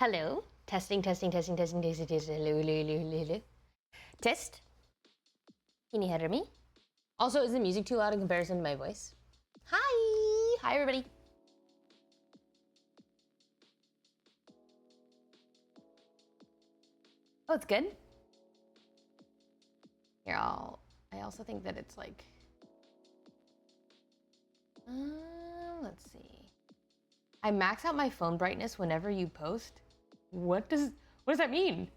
Hello. Testing. Hello, hello. Test. Can you hear me? Also, is the music too loud in comparison to my voice? Hi. Hi, everybody. Oh, it's good. Here, I also think that it's like, let's see. I max out my phone brightness whenever you post. What does that mean?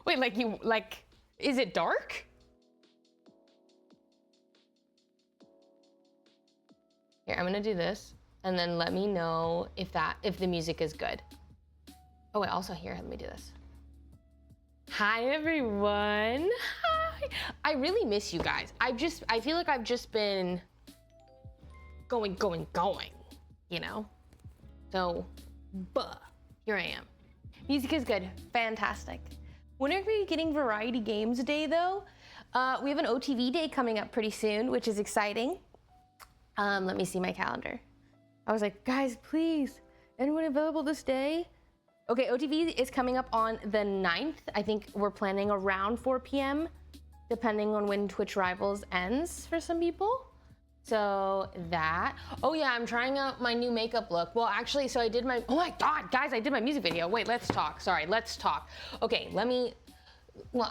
Wait, is it dark? Here, I'm gonna do this, and then let me know if the music is good. Oh wait, also here, let me do this. Hi everyone. Hi. I really miss you guys. I feel like I've just been going, you know? So, here I am. Music is good, fantastic. When are we getting Variety Games Day though? We have an OTV day coming up pretty soon, which is exciting. Let me see my calendar. I was like, guys, please, anyone available this day? Okay, OTV is coming up on the 9th. I think we're planning around 4 p.m., depending on when Twitch Rivals ends for some people. So that, oh yeah, I'm trying out my new makeup look. Well, actually, so I did my, oh my God, guys, I did my music video. Wait, let's talk, sorry, let's talk. Okay, well,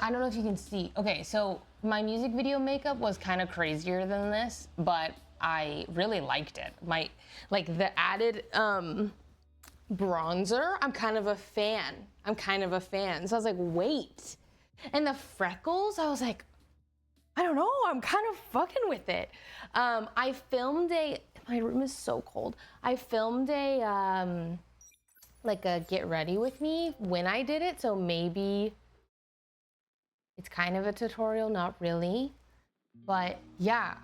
I don't know if you can see. Okay, so my music video makeup was kind of crazier than this, but I really liked it. The added bronzer, I'm kind of a fan. So I was like, wait. And the freckles, I was like, I don't know, I'm kind of fucking with it. I filmed my room is so cold. I filmed a get ready with me when I did it. So maybe it's kind of a tutorial, not really. But yeah,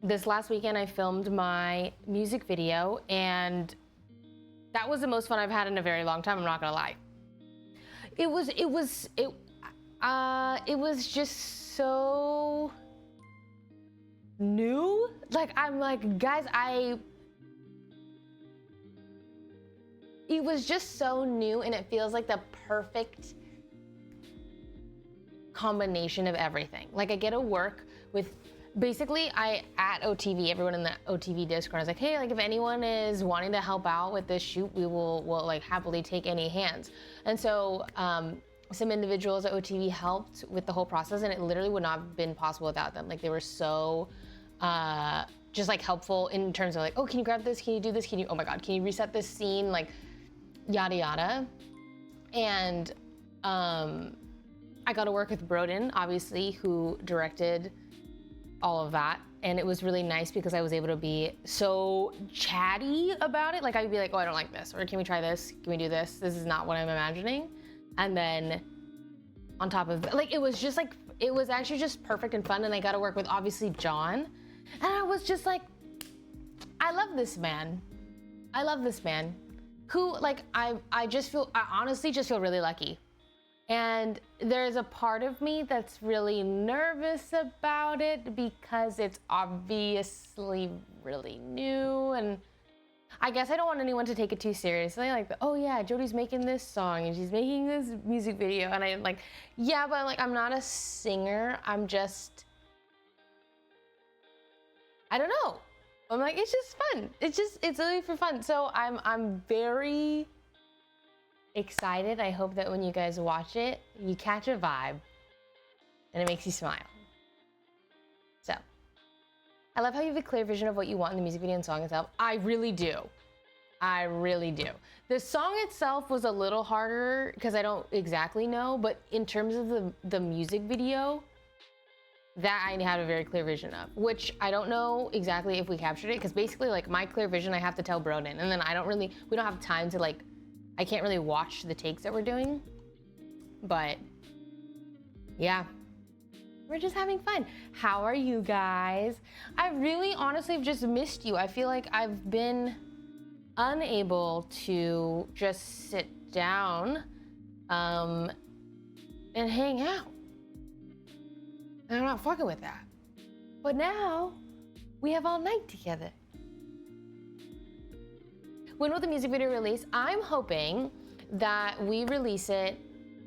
this last weekend I filmed my music video and that was the most fun I've had in a very long time, I'm not gonna lie. It was just so new. Like, I'm like, guys, it was just so new and it feels like the perfect combination of everything. Like I get to work with, basically at OTV, everyone in the OTV Discord, I was like, hey, like if anyone is wanting to help out with this shoot, we'll like happily take any hands. And so some individuals at OTV helped with the whole process and it literally would not have been possible without them. Like they were so just like helpful in terms of like, oh, can you grab this? Can you do this? Oh my God, can you reset this scene? Like yada, yada. And I got to work with Broden, obviously, who directed all of that. And it was really nice because I was able to be so chatty about it. Like I'd be like, oh, I don't like this. Or can we try this? Can we do this? This is not what I'm imagining. And then on top of like, it was actually just perfect and fun. And I got to work with obviously John. And I was just like, I love this man. Who like, I honestly just feel really lucky. And there's a part of me that's really nervous about it because it's obviously really new. And I guess I don't want anyone to take it too seriously. Like, oh yeah, Jodi's making this song and she's making this music video. And I'm like, yeah, but like, I'm not a singer. I'm just, I don't know. I'm like, it's just fun. It's really for fun. So I'm very excited. I hope that when you guys watch it, you catch a vibe and it makes you smile. So, I love how you have a clear vision of what you want in the music video and song itself. I really do. The song itself was a little harder because I don't exactly know, but in terms of the music video, that I had a very clear vision of, which I don't know exactly if we captured it because basically like my clear vision, I have to tell Broden and then we don't have time to like, I can't really watch the takes that we're doing, but yeah, we're just having fun. How are you guys? I really honestly have just missed you. I feel like I've been unable to just sit down and hang out. And I'm not fucking with that. But now we have all night together. When will the music video release? I'm hoping that we release it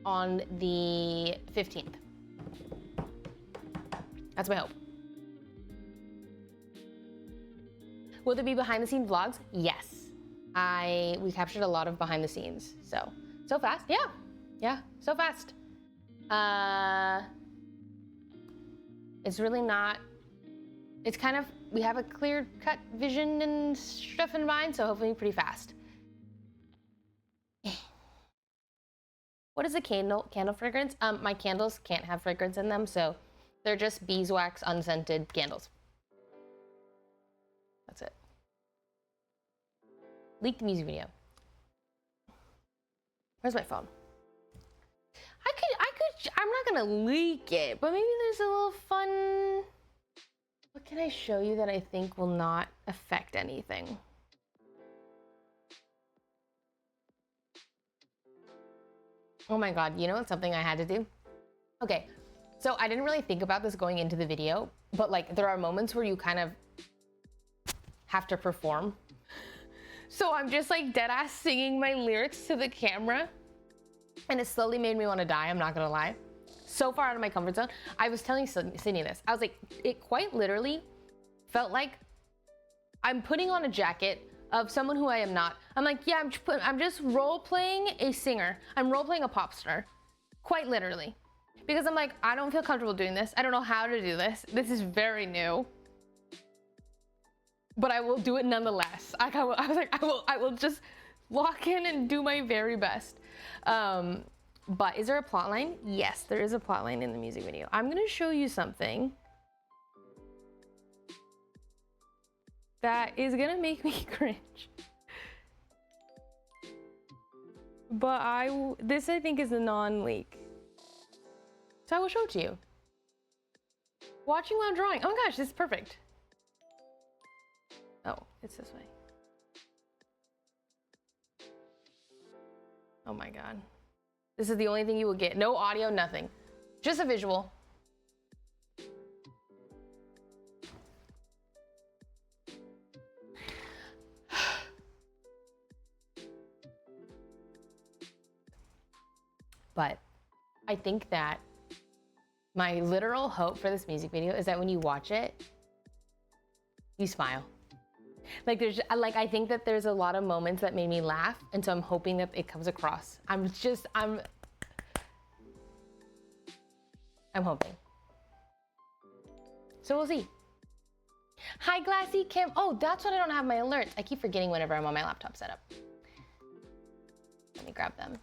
on the 15th. That's my hope. Will there be behind the scenes vlogs? Yes. We captured a lot of behind the scenes. So fast. Yeah, so fast. It's really not, it's kind of, we have a clear cut vision and stuff in mind, so hopefully pretty fast. What is a candle fragrance? My candles can't have fragrance in them, so they're just beeswax unscented candles. That's it. Leaked music video. Where's my phone? I'm not gonna leak it, but maybe there's a little fun. What can I show you that I think will not affect anything? Oh my God, you know what's something I had to do? Okay, so I didn't really think about this going into the video, but like there are moments where you kind of have to perform. So I'm just like dead ass singing my lyrics to the camera. And it slowly made me want to die, I'm not gonna lie. So far out of my comfort zone. I was telling Sydney this. I was like, it quite literally felt like I'm putting on a jacket of someone who I am not. I'm like, yeah, I'm just role-playing a singer. I'm role-playing a pop star. Quite literally. Because I'm like, I don't feel comfortable doing this. I don't know how to do this. This is very new. But I will do it nonetheless. I was like, I will just lock in and do my very best. But is there a plot line? Yes, there is a plot line in the music video. I'm gonna show you something that is gonna make me cringe. But this I think is a non-leak. So I will show it to you. Watching while drawing. Oh my gosh, this is perfect. Oh, it's this way. Oh my God. This is the only thing you will get. No audio, nothing. Just a visual. But I think that my literal hope for this music video is that when you watch it, you smile. Like I think that there's a lot of moments that made me laugh, and so I'm hoping that it comes across. I'm hoping. So we'll see. Hi, Glassy Kim. Oh, that's what I don't have my alerts. I keep forgetting whenever I'm on my laptop setup. Let me grab them.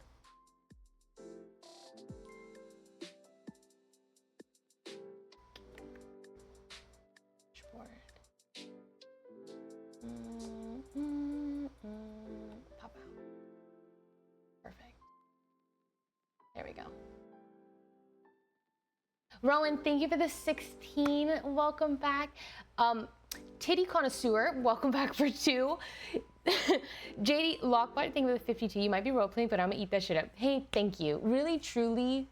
Pop out. Perfect. There we go. Rowan, thank you for the 16. Welcome back. Titty Connoisseur, welcome back for 2. JD Lockbot, thank you for the 52. You might be role-playing, but I'm gonna eat that shit up. Hey, thank you. Really, truly,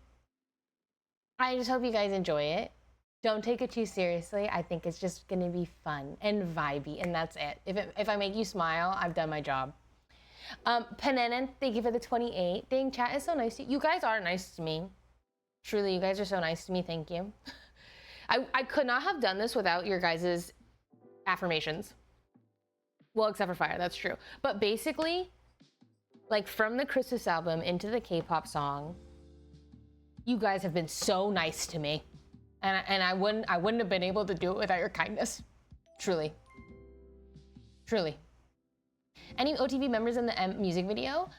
I just hope you guys enjoy it. Don't take it too seriously. I think it's just gonna be fun and vibey, and that's it. If I make you smile, I've done my job. Penenan, thank you for the 28. Dang, chat is so nice to you. You guys are nice to me. Truly, you guys are so nice to me. Thank you. I could not have done this without your guys' affirmations. Well, except for Fire, that's true. But basically, like from the Christmas album into the K-pop song, you guys have been so nice to me. And I wouldn't have been able to do it without your kindness. Truly. Truly. Any OTV members in the music video?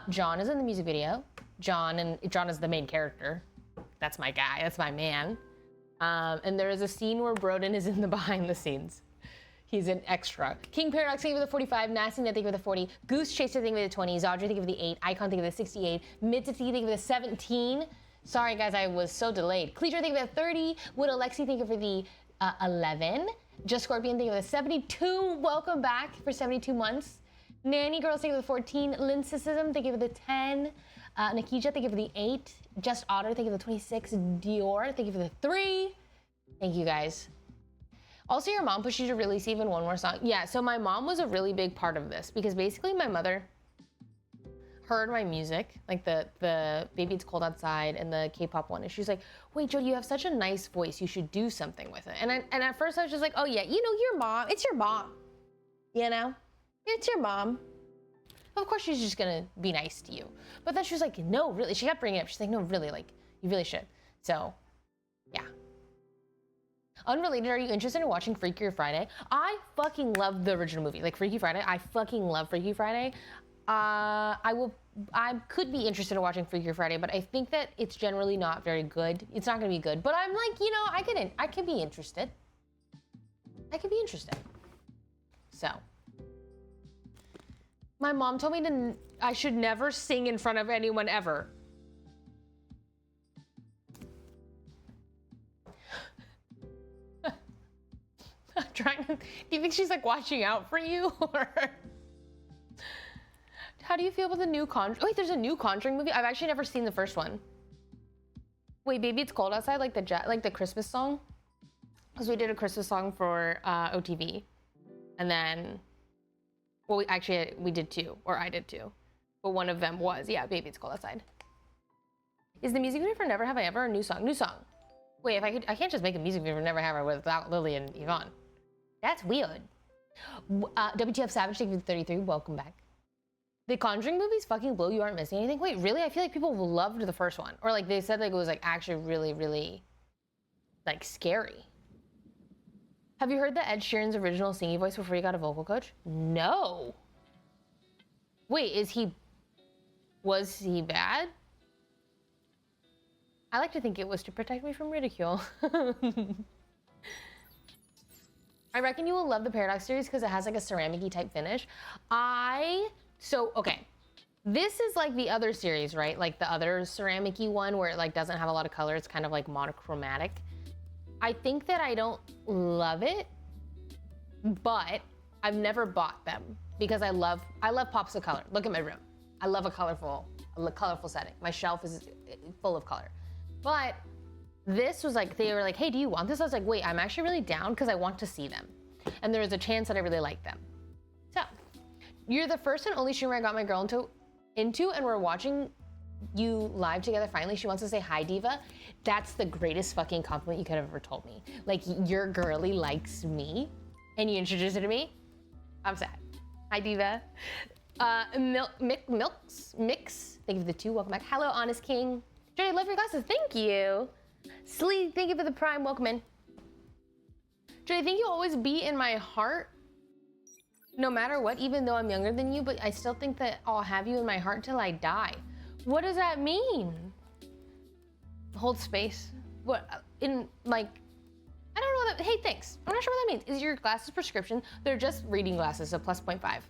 John is in the music video. John is the main character. That's my guy, that's my man. And there is a scene where Broden is in the behind the scenes. He's an extra. King Paradox, thank you for the 45. Nasty, thank you for the 40. Goose Chaser, thank you for the 20. Zodra, thank you for the 8. Icon, thank you for the 68. Mitzi, thank you for the 17. Sorry guys, I was so delayed. Cleature, thank you for the 30. Wood Alexi, thank you for the 11. Just Scorpion, thank you for the 72. Welcome back for 72 months. Nanny Girls, thank you for the 14. Lyncism, thank you for the 10. Nikija, thank you for the 8. Just Otter, thank you for the 26. Dior, thank you for the 3. Thank you guys. Also, your mom pushed you to release even one more song. Yeah, so my mom was a really big part of this because basically my mother heard my music, like the Baby It's Cold Outside and the K-pop one, and she's like, wait, Jodie, you have such a nice voice. You should do something with it. And at first I was just like, oh yeah, you know, your mom, it's your mom. You know, it's your mom. Of course she's just gonna be nice to you. But then she was like, no, really, she kept bringing it up. She's like, no, really, like, you really should. So, yeah. Unrelated, are you interested in watching Freaky Friday? I fucking love the original movie. Like, Freaky Friday, I fucking love Freaky Friday. I could be interested in watching Freaky Friday, but I think that it's generally not very good. It's not gonna be good, but I'm like, you know, I could be interested. I could be interested. So. My mom told me I should never sing in front of anyone ever. I'm trying to, do you think she's like watching out for you? Or how do you feel about the new wait, there's a new Conjuring movie? I've actually never seen the first one. Wait, Baby It's Cold Outside, like the Christmas song? Because we did a Christmas song for OTV. And then, well, we did two, or I did two. But one of them was, yeah, Baby It's Cold Outside. Is the music video for Never Have I Ever a new song? New song. Wait, if I can't just make a music video for Never Have I without Lily and Yvonne. That's weird. WTF Savage, thank you for 33, welcome back. The Conjuring movies fucking blow, you aren't missing anything? Wait, really? I feel like people loved the first one. Or like they said like it was like actually really, really like scary. Have you heard the Ed Sheeran's original singing voice before you got a vocal coach? No. Wait, was he bad? I like to think it was to protect me from ridicule. I reckon you will love the Paradox series because it has like a ceramic-y type finish. Okay. This is like the other series, right? Like the other ceramic-y one where it like doesn't have a lot of color. It's kind of like monochromatic. I think that I don't love it, but I've never bought them because I love pops of color. Look at my room. I love a colorful setting. My shelf is full of color. But this was like, they were like, hey, do you want this? I was like, wait, I'm actually really down because I want to see them. And there was a chance that I really like them. So, you're the first and only streamer I got my girl into, and we're watching you live together finally. She wants to say hi, Diva. That's the greatest fucking compliment you could have ever told me. Like, your girly likes me, and you introduced her to me. I'm sad. Hi, Diva. Mix, thank you for the 2, welcome back. Hello, Honest King. Jodie, I love your glasses, thank you. Slee, thank you for the prime, welcome in. Jodie, I think you'll always be in my heart, no matter what, even though I'm younger than you, but I still think that I'll have you in my heart till I die. What does that mean? Hold space. What, in like, I don't know what that, hey, thanks. I'm not sure what that means. Is your glasses prescription? They're just reading glasses, so plus 0.5.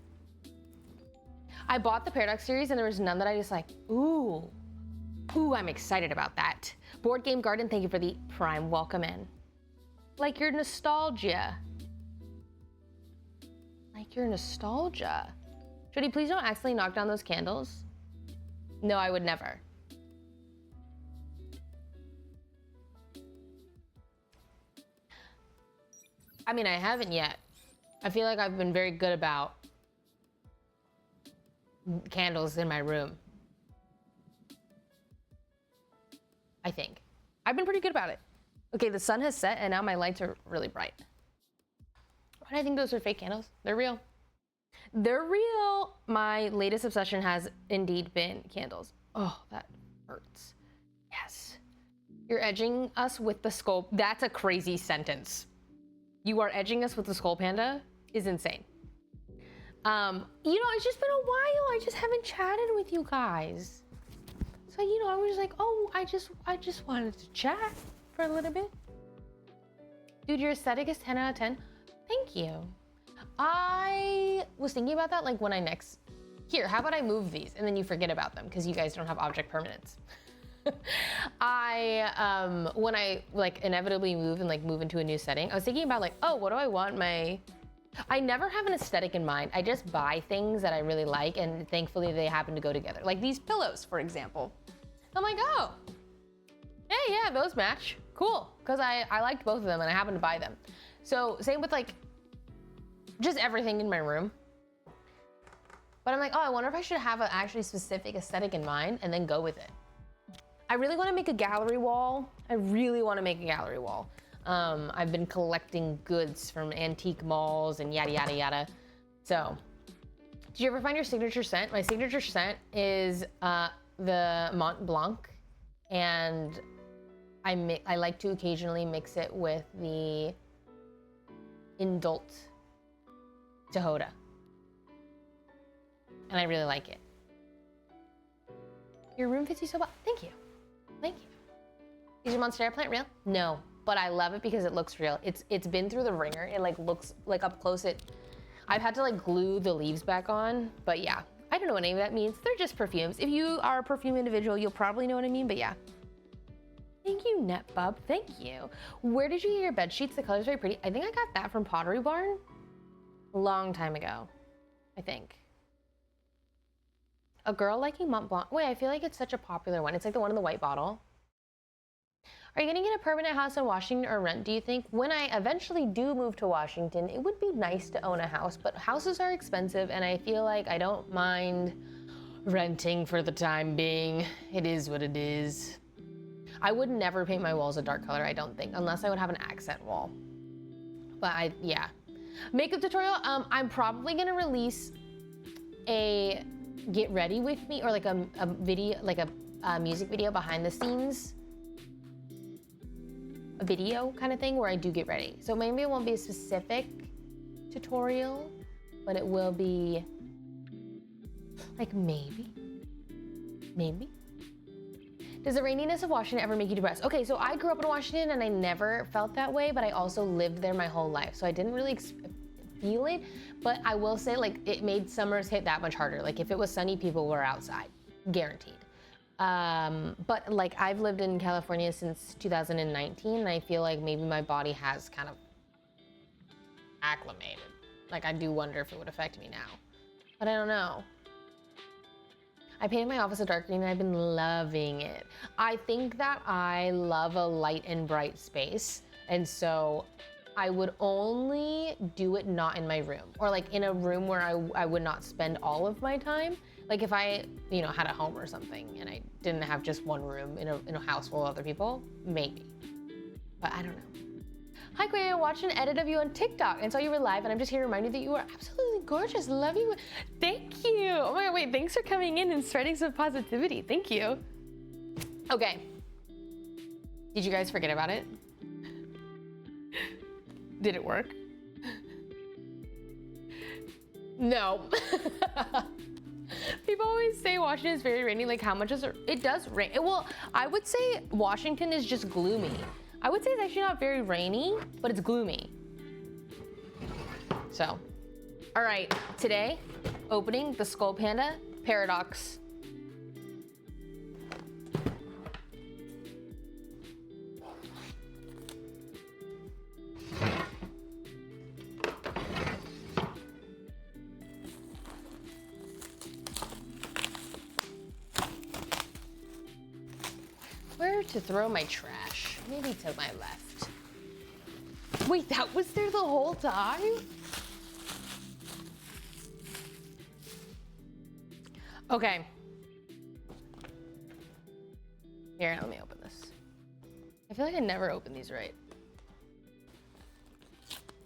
I bought the Paradox series and there was none that I just like, ooh, I'm excited about that. Board Game Garden, thank you for the prime, welcome in. Like your nostalgia. Like your nostalgia. Jodie, please don't accidentally knock down those candles. No, I would never. I mean, I haven't yet. I feel like I've been very good about candles in my room. I think. I've been pretty good about it. Okay, the sun has set and now my lights are really bright. Why do I think those are fake candles? They're real. They're real. My latest obsession has indeed been candles. Oh, that hurts. Yes. You're edging us with the skull. That's a crazy sentence. You are edging us with the skull panda is insane. You know, it's just been a while. I just haven't chatted with you guys. So, you know, I was just like, oh, I just wanted to chat for a little bit. Dude, your aesthetic is 10 out of 10. Thank you. I was thinking about that, like when I next, here, how about I move these and then you forget about them because you guys don't have object permanence. When I like inevitably move and like move into a new setting, I was thinking about like, oh, what do I want I never have an aesthetic in mind. I just buy things that I really like and thankfully they happen to go together. Like these pillows, for example. I'm like, oh, hey, yeah, those match. Cool, because I liked both of them and I happened to buy them. So same with like just everything in my room. But I'm like, oh, I wonder if I should have an actually specific aesthetic in mind and then go with it. I really want to make a gallery wall. I've been collecting goods from antique malls and yada, yada, yada. So, did you ever find your signature scent? My signature scent is the Mont Blanc, and I like to occasionally mix it with the Indult Tehoda. And I really like it. Your room fits you so well. Thank you. Thank you. Is your Monstera plant real? No, but I love it because it looks real. It's been through the ringer. It like looks like up close. I've had to like glue the leaves back on, but yeah, I don't know what any of that means. They're just perfumes. If you are a perfume individual, you'll probably know what I mean, but yeah. Thank you, NetBub. Thank you. Where did you get your bed sheets? The color's very pretty. I think I got that from Pottery Barn a long time ago, I think. A girl liking Mont Blanc. Wait, I feel like it's such a popular one. It's like the one in the white bottle. Are you gonna get a permanent house in Washington or rent, do you think? When I eventually do move to Washington, it would be nice to own a house, but houses are expensive and I feel like I don't mind renting for the time being. It is what it is. I would never paint my walls a dark color, I don't think, unless I would have an accent wall. But yeah. Makeup tutorial, I'm probably gonna release a get ready with me or like a video, like a music video behind the scenes, a video kind of thing where I do get ready. So maybe it won't be a specific tutorial, but it will be like maybe. Does the raininess of Washington ever make you depressed? Okay, so I grew up in Washington and I never felt that way, but I also lived there my whole life. So I didn't really feel it, but I will say like it made summers hit that much harder. Like if it was sunny, people were outside, guaranteed. But like I've lived in California since 2019 and I feel like maybe my body has kind of acclimated. Like I do wonder if it would affect me now, but I don't know. I painted my office a dark green and I've been loving it. I think that I love a light and bright space. And so I would only do it not in my room or like in a room where I would not spend all of my time. Like if I, had a home or something and I didn't have just one room in a house full of other people, maybe, but I don't know. Hi, Quay, I watched an edit of you on TikTok and saw you were live and I'm just here to remind you that you are absolutely gorgeous. Love you. Thank you. Oh my God, wait, thanks for coming in and spreading some positivity. Thank you. Okay. Did you guys forget about it? Did it work? No. People always say Washington is very rainy. Like how much is it? It does rain. Well, I would say Washington is just gloomy. I would say it's actually not very rainy, but it's gloomy. So, all right, today, opening the Skull Panda Paradox. Where to throw my trash? Maybe to my left. Wait, that was there the whole time? Okay. Here, let me open this. I feel like I never open these right.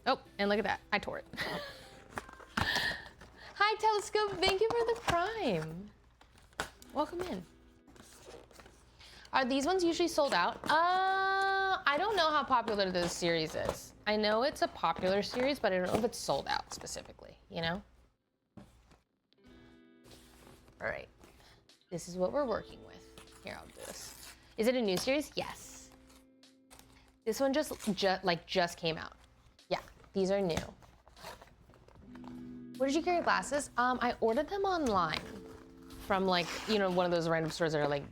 Oh, and look at that. I tore it. Hi, Telescope. Thank you for the prime. Welcome in. Are these ones usually sold out? I don't know how popular this series is. I know it's a popular series, but I don't know if it's sold out specifically, All right. This is what we're working with. Here, I'll do this. Is it a new series? Yes. This one just came out. Yeah, these are new. Where did you get your glasses? I ordered them online from one of those random stores that are like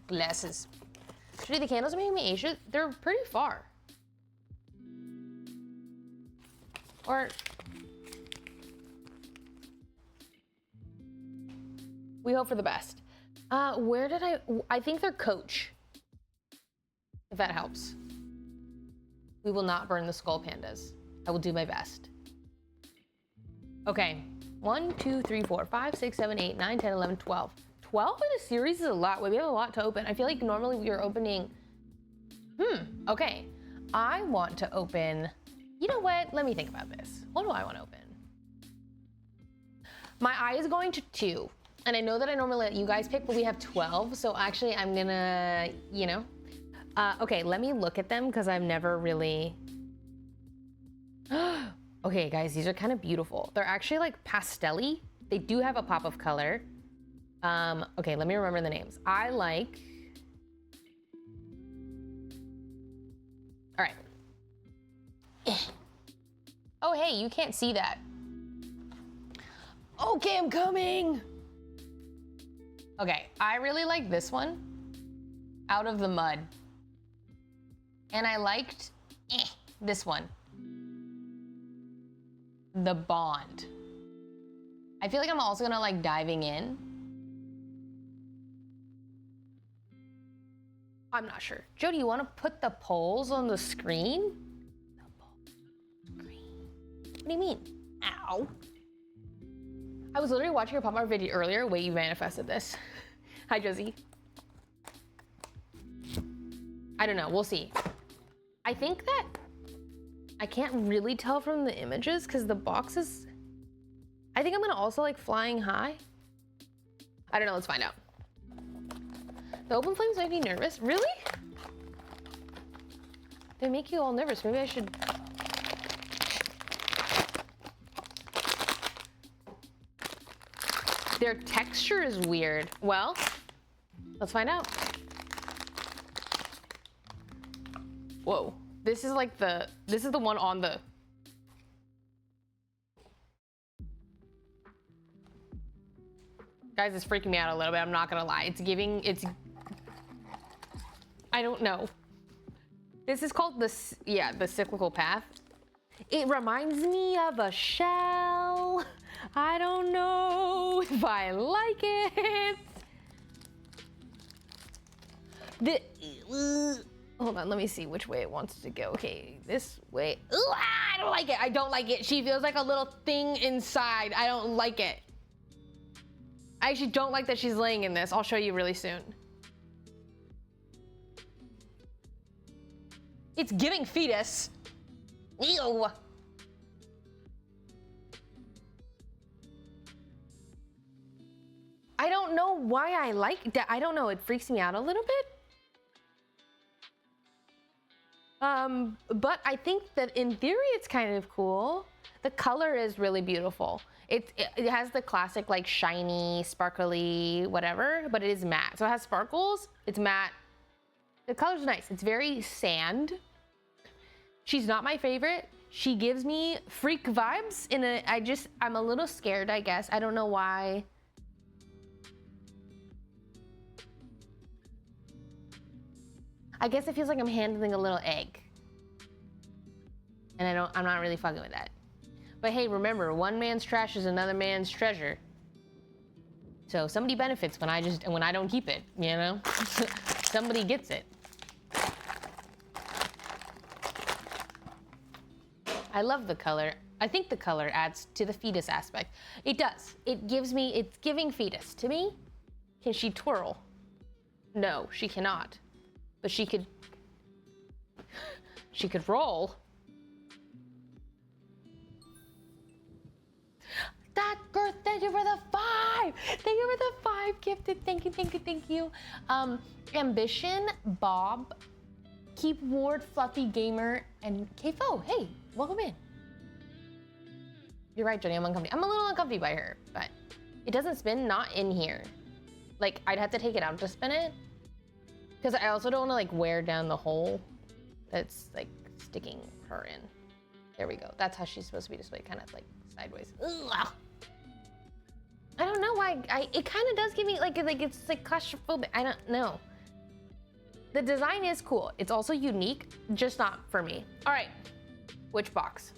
glasses. Actually, the candles are making me Asia. They're pretty far. Or we hope for the best. Where did I think they're Coach. If that helps. We will not burn the skull pandas. I will do my best. Okay, 1, 2, 3, 4, 5, 6, 7, 8, 9, 10, 11, 12. 12 in a series is a lot. We have a lot to open. I feel like normally we are opening, okay. I want to open, you know what? Let me think about this. What do I want to open? My eye is going to 2. And I know that I normally let you guys pick, but we have 12. So actually I'm gonna, you know. Okay, let me look at them because I've never really. Okay, guys, these are kind of beautiful. They're actually like pastel-y. They do have a pop of color. Okay, let me remember the names. I like. All right. Oh, hey, you can't see that. Okay, I'm coming. Okay, I really like this one, Out of the Mud. And I liked this one, The Bond. I feel like I'm also gonna like diving in. I'm not sure. Jody, you wanna put the polls on the screen? The polls screen. What do you mean? Ow. I was literally watching your Popmart video earlier. Wait, you manifested this. Hi, Josie. I don't know, we'll see. I think that I can't really tell from the images because the box is, I think I'm gonna also like flying high. I don't know, let's find out. The open flames make me nervous. Really? They make you all nervous. Maybe I should. Their texture is weird. Well, let's find out. Whoa, this is like this is the one on the. Guys, it's freaking me out a little bit. I'm not gonna lie. I don't know. This is called the cyclical path. It reminds me of a shell. I don't know if I like it. Hold on, let me see which way it wants to go. Okay, this way. Ooh, I don't like it. I don't like it. She feels like a little thing inside. I don't like it. I actually don't like that she's laying in this. I'll show you really soon. It's giving fetus. Ew. I don't know why I like that. I don't know. It freaks me out a little bit. But I think that in theory it's kind of cool. The color is really beautiful. It has the classic like shiny, sparkly, whatever, but it is matte. So it has sparkles. It's matte. The color's nice. It's very sand. She's not my favorite. She gives me freak vibes I'm a little scared, I guess. I don't know why. I guess it feels like I'm handling a little egg. And I'm not really fucking with that. But hey, remember, one man's trash is another man's treasure. So somebody benefits when I don't keep it, you know? Somebody gets it. I love the color. I think the color adds to the fetus aspect. It does. It's giving fetus. To me, can she twirl? No, she cannot. But she could roll. That girl, thank you for the 5. Thank you for the 5 gifted. Thank you, thank you, thank you. Ambition, Bob, Keep Ward, Fluffy Gamer, and KFO. Hey, welcome in. You're right, Jenny, I'm uncomfy. I'm a little uncomfy by her, but it doesn't spin, not in here. Like, I'd have to take it out to spin it. Because I also don't want to like wear down the hole that's like sticking her in. There we go. That's how she's supposed to be displayed, kind of like sideways. Ugh. I don't know why. It kind of does give me like it's like claustrophobic. I don't know. The design is cool. It's also unique, just not for me. All right, which box?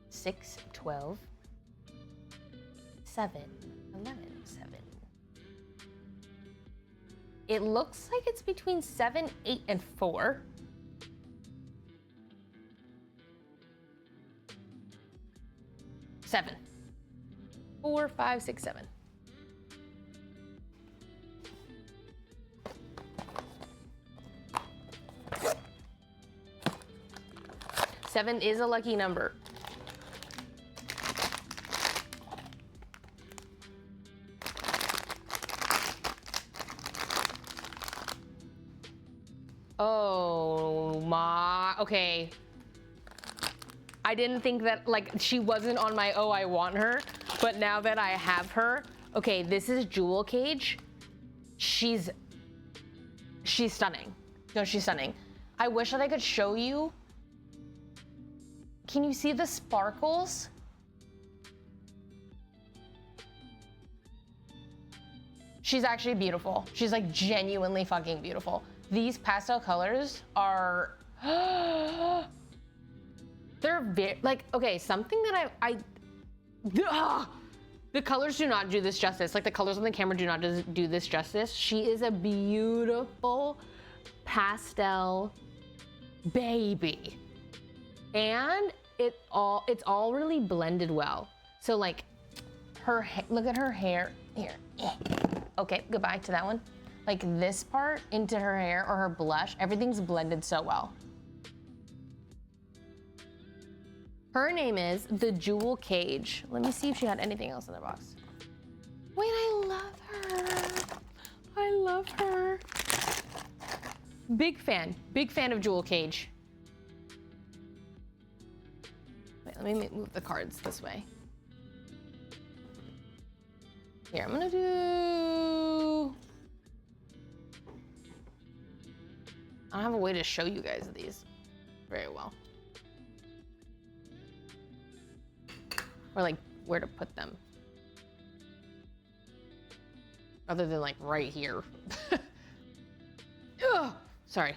Six, 12, 7, 11, 7, It looks like it's between 7, 8, and 4. Seven. 4, 5, 6, 7. Seven is a lucky number. Oh my, okay. I didn't think that, like, she wasn't on my, oh, I want her, but now that I have her, okay, this is Jewel Cage. She's stunning. No, she's stunning. I wish that I could show you. Can you see the sparkles? She's actually beautiful. She's like genuinely fucking beautiful. These pastel colors are, they're very, like, okay, something that the colors do not do this justice. Like the colors on the camera do not do this justice. She is a beautiful pastel baby. And it's all really blended well. So like look at her hair here. Okay, goodbye to that one. Like this part into her hair or her blush, everything's blended so well. Her name is the Jewel Cage. Let me see if she had anything else in the box. Wait, I love her. I love her. Big fan of Jewel Cage. Wait, let me move the cards this way. Here, I'm gonna do, I don't have a way to show you guys these very well. Or like where to put them. Other than like right here. Ugh, sorry.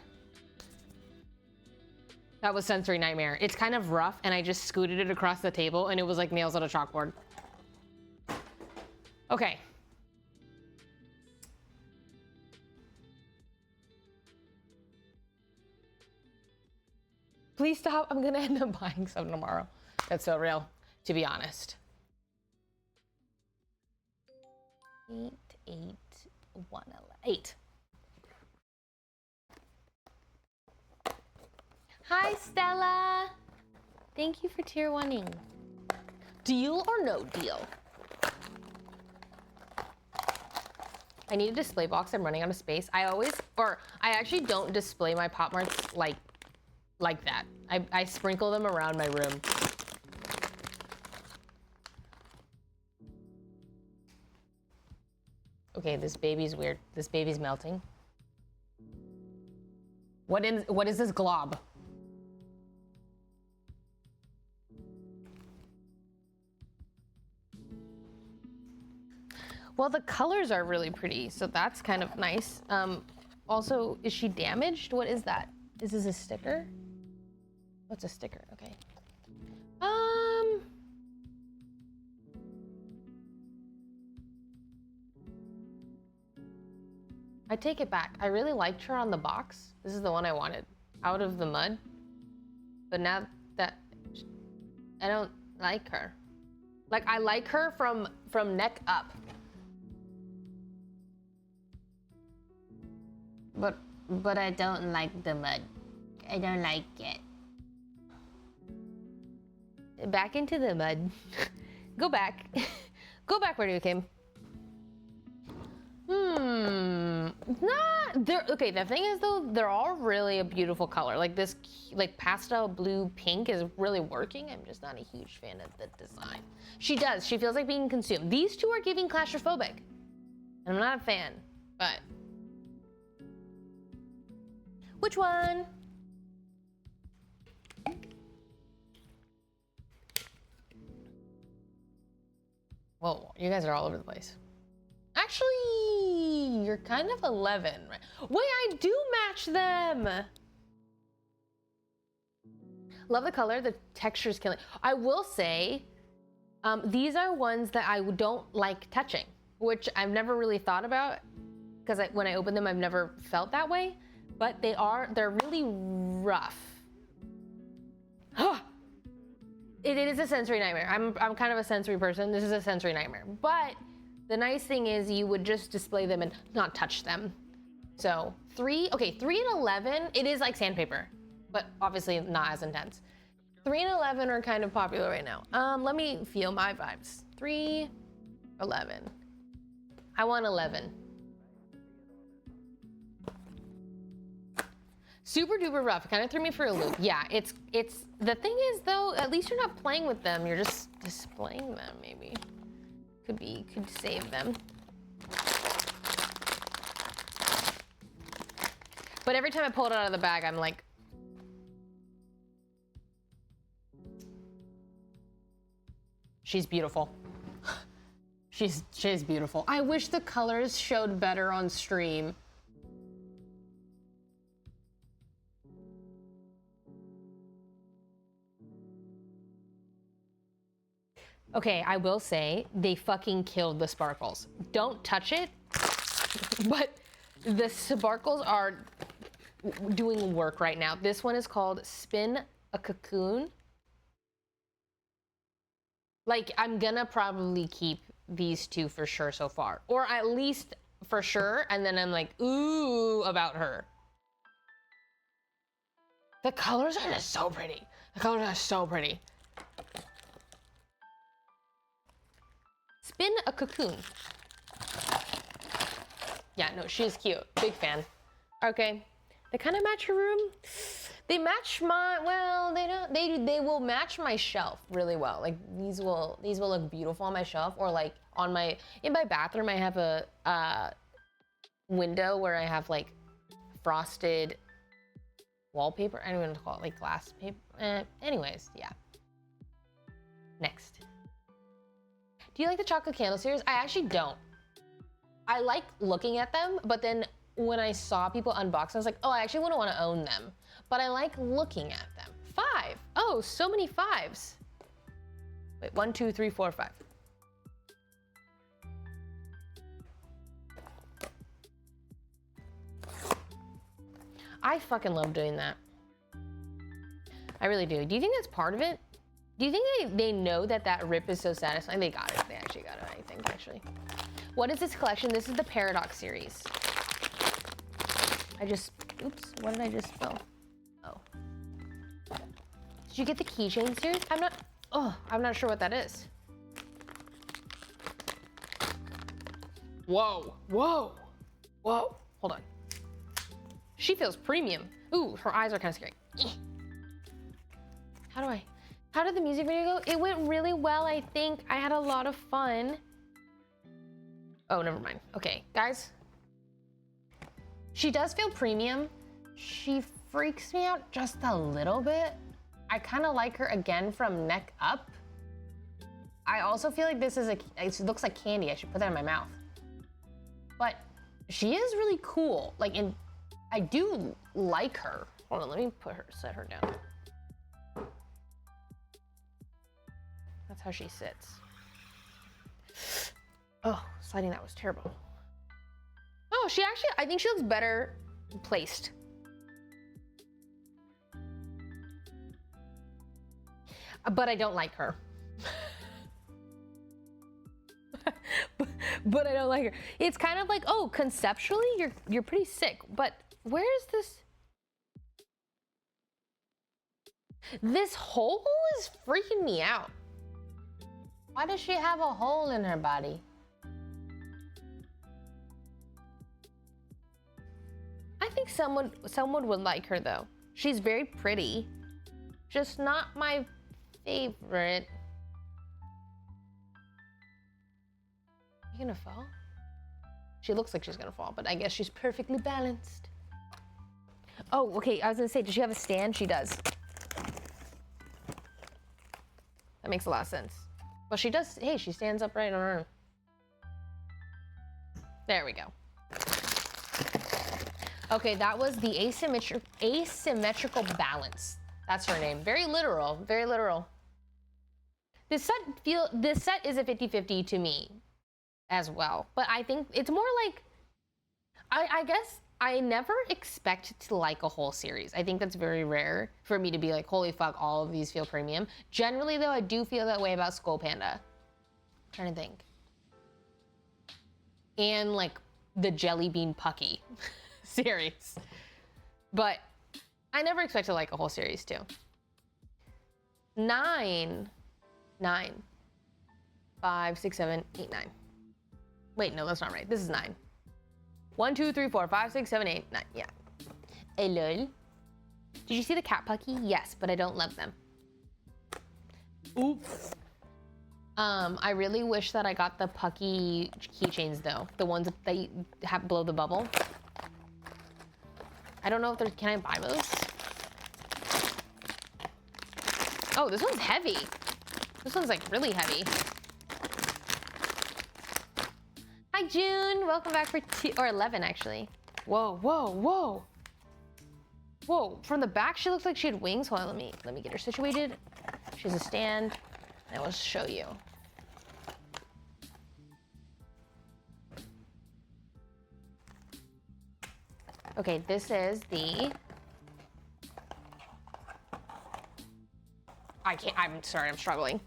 That was sensory nightmare. It's kind of rough and I just scooted it across the table and it was like nails on a chalkboard. Okay. Please stop. I'm gonna end up buying some tomorrow. That's so real, to be honest. 8, 8, 1, 8. Hi, Stella. Thank you for tier 1ing. Deal or no deal? I need a display box. I'm running out of space. I actually don't display my Popmarts like that. I sprinkle them around my room. Okay, this baby's weird. This baby's melting. What is this glob? Well, the colors are really pretty, so that's kind of nice. Also, is she damaged? What is that? Is this a sticker? What's a sticker? Okay. I take it back. I really liked her on the box. This is the one I wanted. Out of the mud. But now that I don't like her. Like I like her from neck up. But I don't like the mud. I don't like it. Back into the mud. Go back. Go back where you came. Okay, the thing is though, they're all really a beautiful color. Like this, like pastel blue pink is really working. I'm just not a huge fan of the design. She feels like being consumed. These two are giving claustrophobic. And I'm not a fan, but. Which one? Whoa, you guys are all over the place. Actually, you're kind of 11, right? Wait, I do match them. Love the color, the texture's killing. I will say, these are ones that I don't like touching, which I've never really thought about. because when I open them, I've never felt that way, but they're really rough. It is a sensory nightmare. I'm kind of a sensory person. This is a sensory nightmare. But the nice thing is you would just display them and not touch them. So 3 and 11, it is like sandpaper, but obviously not as intense. 3 and 11 are kind of popular right now. Let me feel my vibes. 3, 11. I want 11. Super duper rough. It kind of threw me for a loop. Yeah, it's the thing is though, at least you're not playing with them. You're just displaying them maybe. Could save them. But every time I pull it out of the bag, I'm like, she's beautiful. She's beautiful. I wish the colors showed better on stream. Okay, I will say they fucking killed the sparkles. Don't touch it, but the sparkles are doing work right now. This one is called Spin a Cocoon. Like, I'm gonna probably keep these two for sure so far, or at least for sure, and then I'm like, ooh, about her. The colors are just so pretty. The colors are so pretty. Spin a Cocoon. Yeah, no, she's cute. Big fan. Okay, they kind of match your room. They match my, well, they don't, they will match my shelf really well. Like these will look beautiful on my shelf, or like on in my bathroom I have a window where I have like frosted wallpaper. I don't even know what to call it, like glass paper. Anyways, yeah. Next. Do you like the chocolate candle series? I actually don't. I like looking at them, but then when I saw people unbox, I was like, oh, I actually wouldn't want to own them. But I like looking at them. 5. Oh, so many 5s. Wait, 1, 2, 3, 4, 5. I fucking love doing that. I really do. Do you think that's part of it? Do you think they know that rip is so satisfying? They got it. They actually got it, I think, actually. What is this collection? This is the Paradox series. Oops, what did I just spill? Oh. Did you get the keychain series? I'm not sure what that is. Whoa, whoa, whoa. Hold on. She feels premium. Ooh, her eyes are kind of scary. How did the music video go? It went really well, I think. I had a lot of fun. Oh, never mind. Okay, guys. She does feel premium. She freaks me out just a little bit. I kind of like her again from neck up. I also feel like it looks like candy. I should put that in my mouth. But she is really cool. I do like her. Hold on, let me set her down. That's how she sits. Oh, sliding that was terrible. Oh, I think she looks better placed. But I don't like her. but I don't like her. It's kind of like, oh, conceptually, you're pretty sick, but where is this? This hole is freaking me out. Why does she have a hole in her body? I think someone would like her though. She's very pretty, just not my favorite. You gonna fall? She looks like she's gonna fall, but I guess she's perfectly balanced. Oh, okay, I was gonna say, does she have a stand? She does. That makes a lot of sense. Well, she does, hey, she stands upright on her own. There we go. Okay, that was the asymmetrical balance. That's her name. Very literal, very literal. This set is a 50-50 to me as well, but I think it's more like, I guess I never expect to like a whole series. I think that's very rare for me to be like, holy fuck, all of these feel premium. Generally, though, I do feel that way about Skull Panda. I'm trying to think. And like the Jelly Bean Pucky series. But I never expect to like a whole series too. 9. 5, 6, 7, 8, 9. Wait, no, that's not right. This is 9. 1, 2, 3, 4, 5, 6, 7, 8, 9. Yeah. Hey, lol. Did you see the cat pucky? Yes, but I don't love them. Oops. I really wish that I got the pucky keychains though. The ones that they have blow the bubble. I don't know if there's, can I buy those? Oh, this one's heavy. This one's like really heavy. Hi, June. Welcome back for 11 actually. Whoa, whoa, whoa. Whoa, from the back, she looks like she had wings. Hold on, let me get her situated. She has a stand. I will show you. Okay, this is the... I'm sorry, I'm struggling.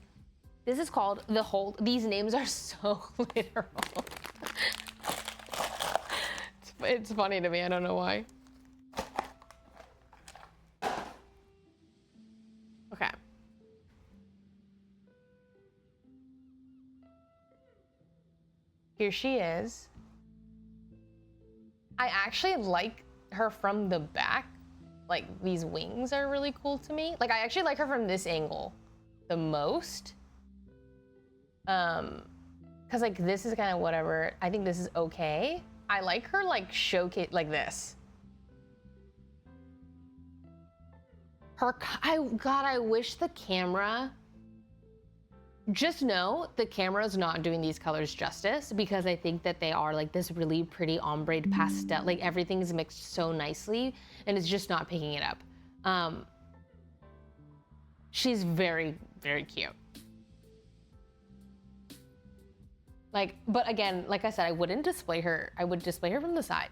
This is called the Hold. These names are so literal. It's funny to me, I don't know why. Okay. Here she is. I actually like her from the back. Like, these wings are really cool to me. Like, I actually like her from this angle the most. Cause like this is kind of whatever. I think this is okay. I like her like showcase like this. God, I wish the camera, just know the camera's not doing these colors justice because I think that they are like this really pretty ombre pastel, like everything's mixed so nicely and it's just not picking it up. She's very, very cute. Like, but again, like I said, I wouldn't display her. I would display her from the side.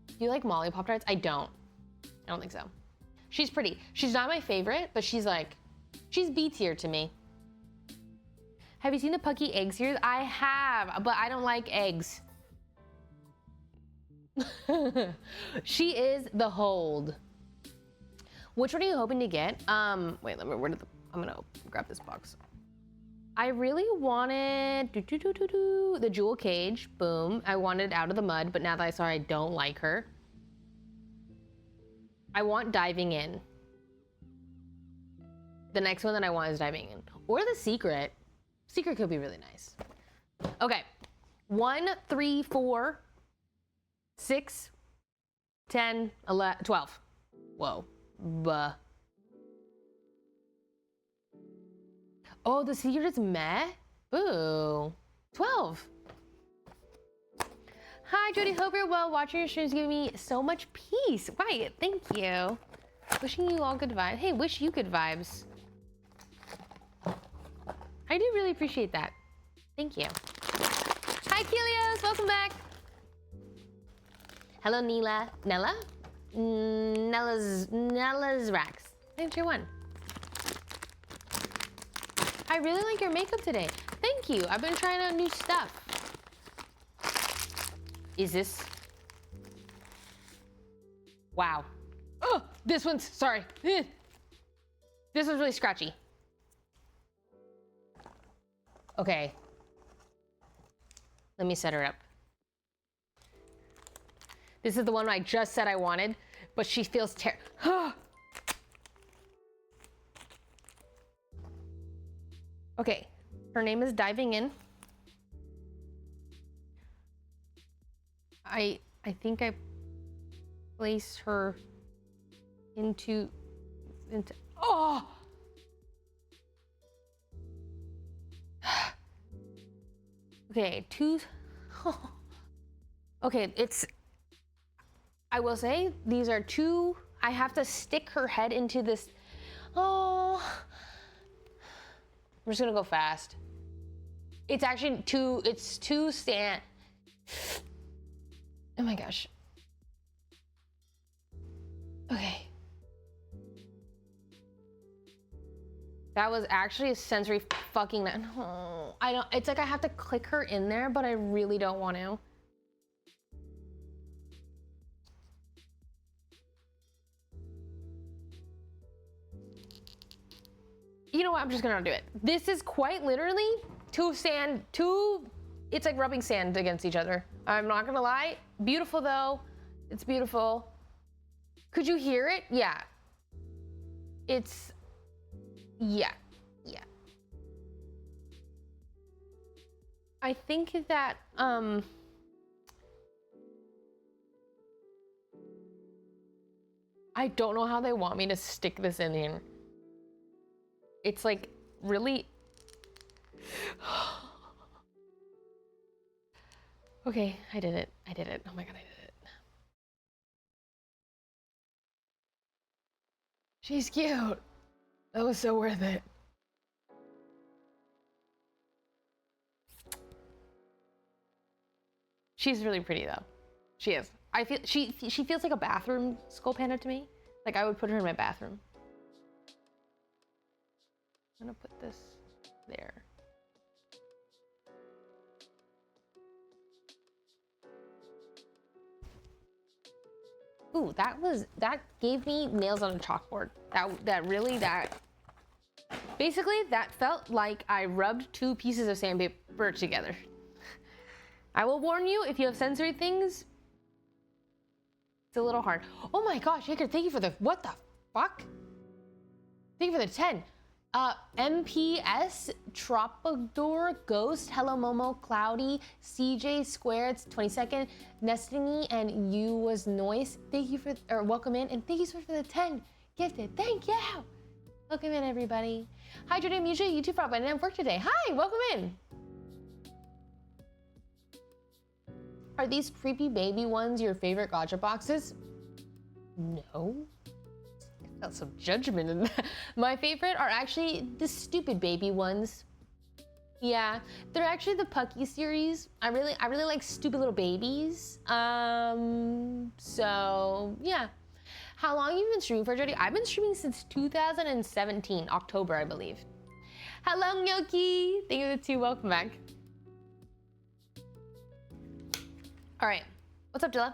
Do you like Molly Pop-Tarts? I don't think so. She's pretty. She's not my favorite, but she's like, she's B tier to me. Have you seen the Pucky egg series? I have, but I don't like eggs. She is the Hold. Which one are you hoping to get? Wait, let me, I'm gonna grab this box. I really wanted the Jewel Cage, boom. I wanted Out of the Mud, but now that I saw I don't like her. I want Diving In. The next one that I want is Diving In. Or the Secret. Secret could be really nice. Okay, 1, 3, 4, 6, 10, 11, 12. Whoa, buh. Oh, the Secret is meh? Boo. 12. Hi, Jody. Hope you're well. Watching your streams giving me so much peace. Right, thank you. Wishing you all good vibes. Hey, wish you good vibes. I do really appreciate that. Thank you. Hi, Kelios. Welcome back. Hello, Nella. Nella? Nella's Rax. Thanks, your one. I really like your makeup today. Thank you. I've been trying out new stuff. Is this? Wow. Oh, this one's, sorry. This one's really scratchy. Okay. Let me set her up. This is the one I just said I wanted, but she feels Okay, her name is Diving In. I think I place her into oh! Okay, okay, I will say these are two, I have to stick her head into this, oh. I'm just gonna go fast. It's actually two Oh my gosh. Okay. That was actually a sensory fucking... No, I don't... It's like I have to click her in there, but I really don't want to. You know what? I'm just gonna do it. This is quite literally it's like rubbing sand against each other. I'm not gonna lie. Beautiful though. It's beautiful. Could you hear it? Yeah. Yeah. I think that, I don't know how they want me to stick this in here. It's like really... Okay, I did it. Oh my God, I did it. She's cute. That was so worth it. She's really pretty though. She is. I feel she feels like a bathroom skull panda to me. Like I would put her in my bathroom. I'm gonna put this there. Ooh, that gave me nails on a chalkboard. Basically that felt like I rubbed two pieces of sandpaper together. I will warn you, if you have sensory things, it's a little hard. Oh my gosh, Jacob, thank you for the, what the fuck? Thank you for the 10. MPS, Tropador, Ghost, Hello Momo, Cloudy, CJ Squared, 22nd, Nestingy, and You Was Noise. Thank you for, or welcome in, and thank you so much for the 10 gifted. Thank you. Welcome in, everybody. Hi, Jordan, I'm usually YouTube frog, but I didn't have work today. Hi, welcome in. Are these creepy baby ones your favorite gacha boxes? No. I felt some judgment in that. My favorite are actually the stupid baby ones. Yeah, they're actually the Pucky series. I really like stupid little babies. So yeah. How long have you been streaming for, Jody? I've been streaming since 2017, October, I believe. Hello, Gnocchi. Thank you for the 2. Welcome back. All right, what's up, Dilla?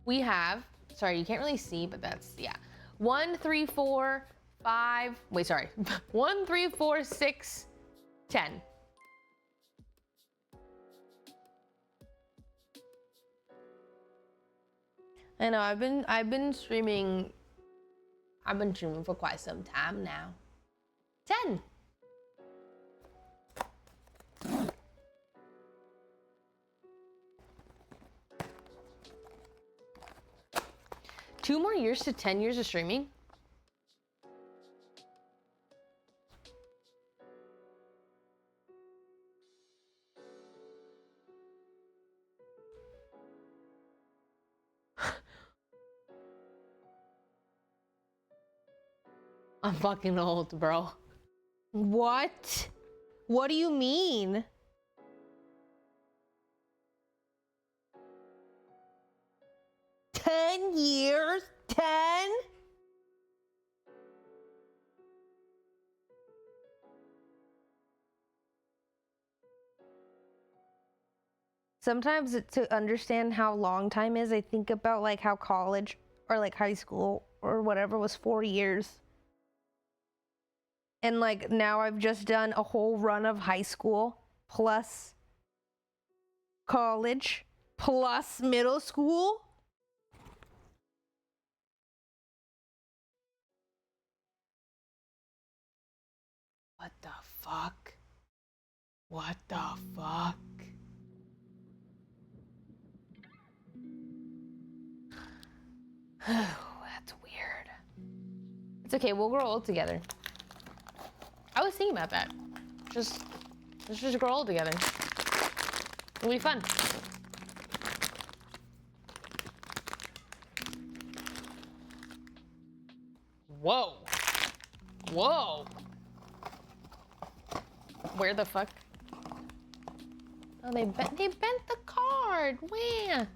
We have, sorry, you can't really see, but that's, yeah. 1, 3, 4, 5, wait, sorry. 1, 3, 4, 6, 10. I know, I've been streaming for quite some time now. 10. Two more years to 10 years of streaming? I'm fucking old, bro. What? What do you mean? $10 years? 10? Sometimes to understand how long time is, I think about like how college or like high school or whatever was 4 years. And like now I've just done a whole run of high school plus college plus middle school. What the fuck? What the fuck? That's weird. It's okay, we'll grow old together. I was thinking about that. Let's just grow old together. It'll be fun. Whoa. Whoa. Where the fuck? Oh, they bent the card. Wah.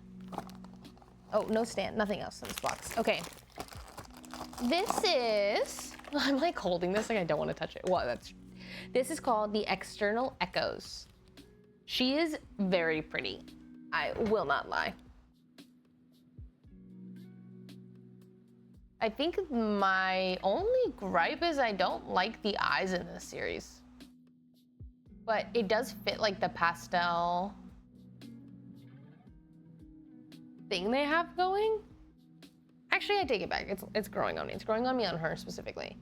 Oh, no stand, nothing else in this box. Okay. This is, I'm like holding this like I don't want to touch it. Well, this is called the External Echoes. She is very pretty. I will not lie. I think my only gripe is I don't like the eyes in this series. But it does fit like the pastel thing they have going. Actually, I take it back. It's growing on me. It's growing on me on her specifically.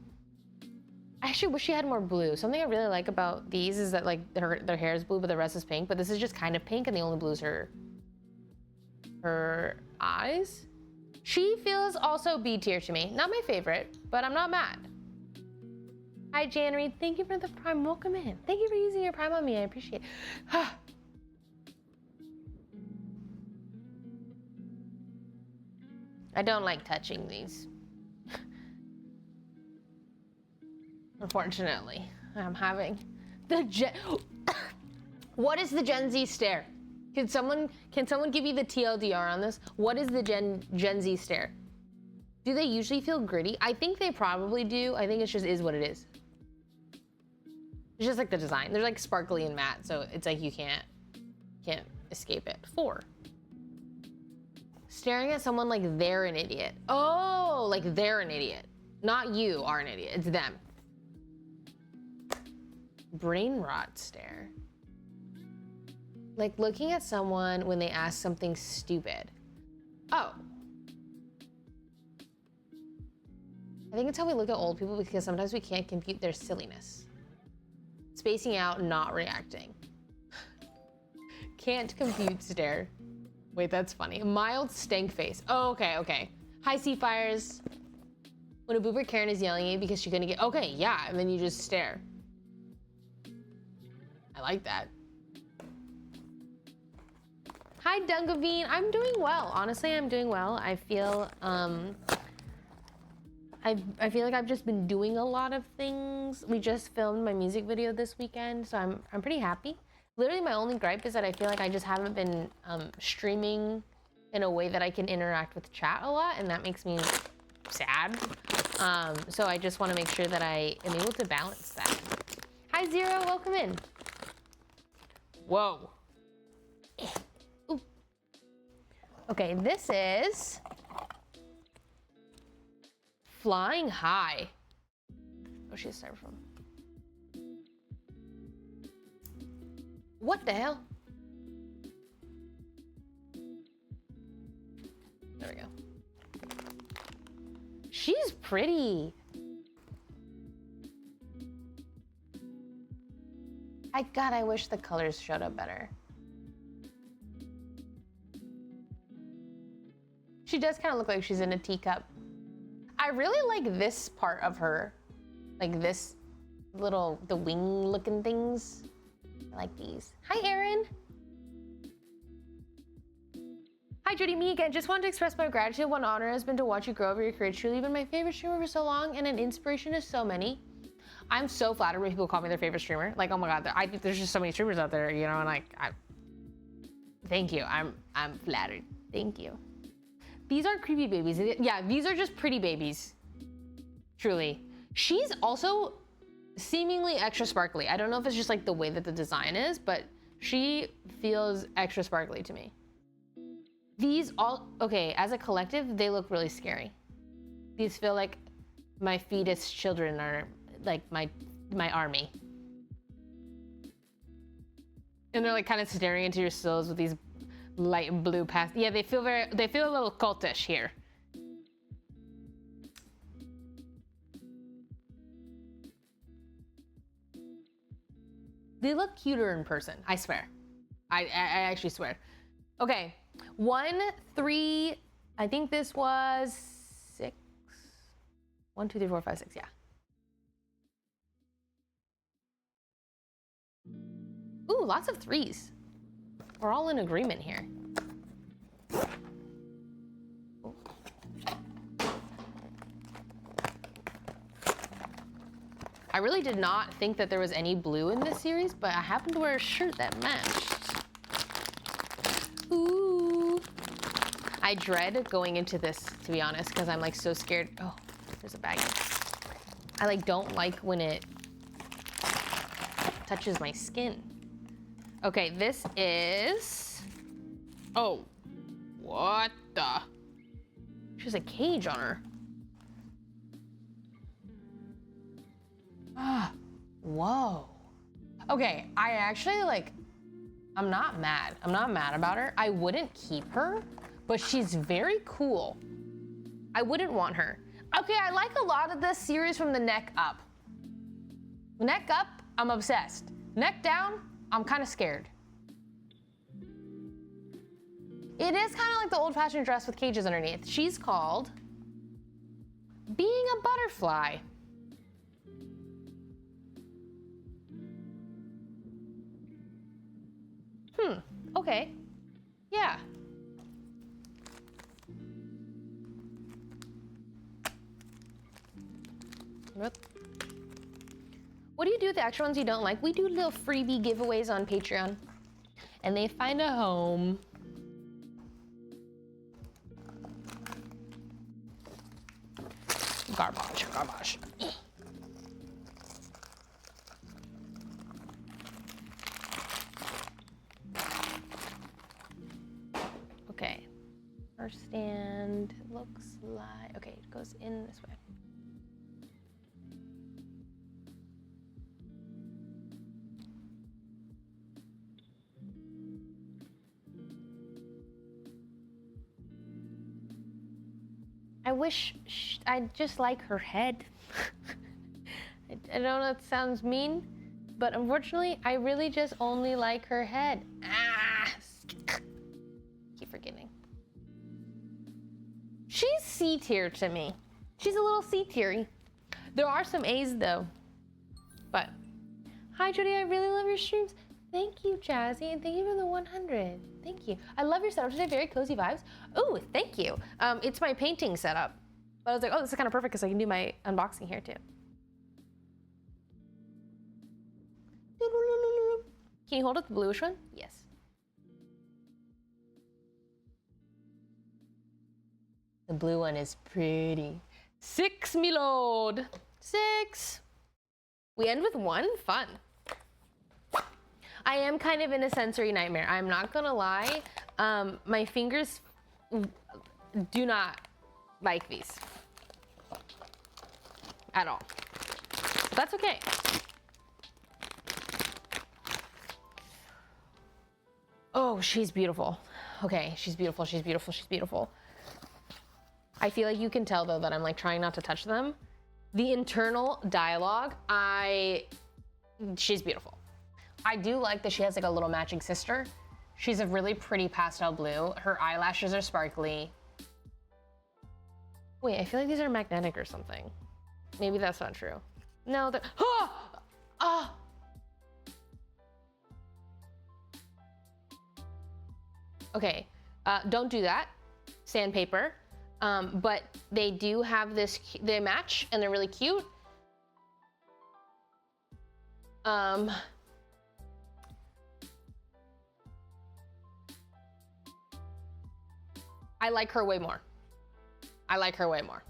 I actually wish she had more blue. Something I really like about these is that like their hair is blue, but the rest is pink. But this is just kind of pink, and the only blue is her eyes. She feels also B tier to me. Not my favorite, but I'm not mad. Hi, January. Thank you for the Prime. Welcome in. Thank you for using your Prime on me. I appreciate it. I don't like touching these. Unfortunately, I'm having the What is the Gen Z stare? Can someone give me the TLDR on this? What is the Gen Z stare? Do they usually feel gritty? I think they probably do. I think it just is what it is. It's just like the design. They're like sparkly and matte, so it's like you can't escape it. 4. Staring at someone like they're an idiot. Oh, like they're an idiot. Not you are an idiot, it's them. Brain rot stare. Like looking at someone when they ask something stupid. Oh. I think it's how we look at old people because sometimes we can't compute their silliness. Spacing out, not reacting. Can't compute stare. Wait, that's funny. Mild stank face. Oh, okay, okay. Hi, Seafires. When a boober Karen is yelling at you because she's gonna get, okay, yeah, and then you just stare. I like that. Hi, Dungavine. I'm doing well. Honestly, I'm doing well. I feel, I feel like I've just been doing a lot of things. We just filmed my music video this weekend, so I'm pretty happy. Literally, my only gripe is that I feel like I just haven't been streaming in a way that I can interact with chat a lot, and that makes me sad. So I just want to make sure that I am able to balance that. Hi, Zero. Welcome in. Whoa. Ooh. Okay, this is Flying High. Oh, she's styrofoam. What the hell? There we go. She's pretty. God, I wish the colors showed up better. She does kind of look like she's in a teacup. I really like this part of her. Like this little, the wing looking things. I like these. Hi, Erin. Hi, Judy, me again. Just wanted to express my gratitude. What an honor it has been to watch you grow over your career. Truly been my favorite streamer for so long and an inspiration to so many. I'm so flattered when people call me their favorite streamer. Like, oh my God, I think there's just so many streamers out there, you know, and like, thank you. I'm flattered. Thank you. These aren't creepy babies. Yeah, these are just pretty babies. Truly. She's also seemingly extra sparkly. I don't know if it's just like the way that the design is, but she feels extra sparkly to me. These all, okay, as a collective, they look really scary. These feel like my fetus children are like my army. And they're like kind of staring into your souls with these light blue past. Yeah, they feel a little cultish here. They look cuter in person, I swear. I actually swear. Okay, 1, 3, I think this was 6. 1, 2, 3, 4, 5, 6, yeah. Ooh, lots of 3s. We're all in agreement here. Ooh. I really did not think that there was any blue in this series, but I happened to wear a shirt that matched. I dread going into this, to be honest, because I'm like so scared. Oh, there's a bag. I like don't like when it touches my skin. Okay, this is, oh, what the? She has a cage on her. Ah, whoa. Okay, I actually like, I'm not mad. I'm not mad about her. I wouldn't keep her, but she's very cool. I wouldn't want her. Okay, I like a lot of this series from the neck up. Neck up, I'm obsessed. Neck down, I'm kind of scared. It is kind of like the old-fashioned dress with cages underneath. She's called Being a Butterfly. Okay. Yeah. What do you do with the extra ones you don't like? We do little freebie giveaways on Patreon. And they find a home. Garbage, garbage. Okay. Our stand looks like, okay, it goes in this way. I wish I'd just like her head. I don't know if it sounds mean, but unfortunately, I really just only like her head. Ah! Keep forgetting. She's C tier to me. She's a little C tiery. There are some A's though. But, hi Judy, I really love your streams. Thank you, Jazzy, and thank you for the 100. Thank you. I love your setup today, very cozy vibes. Oh, thank you. It's my painting setup. But I was like, oh, this is kind of perfect because I can do my unboxing here too. Can you hold up the bluish one? Yes. The blue one is pretty. 6, me lord. 6. We end with 1? Fun. I am kind of in a sensory nightmare. I'm not gonna lie. My fingers do not like these at all. But that's okay. Oh, she's beautiful. Okay, she's beautiful, she's beautiful, she's beautiful. I feel like you can tell though that I'm like trying not to touch them. The internal dialogue, she's beautiful. I do like that she has like a little matching sister. She's a really pretty pastel blue. Her eyelashes are sparkly. Wait, I feel like these are magnetic or something. Maybe that's not true. No, they're, Okay, don't do that. Sandpaper. But they do have this, they match and they're really cute. I like her way more. I like her way more.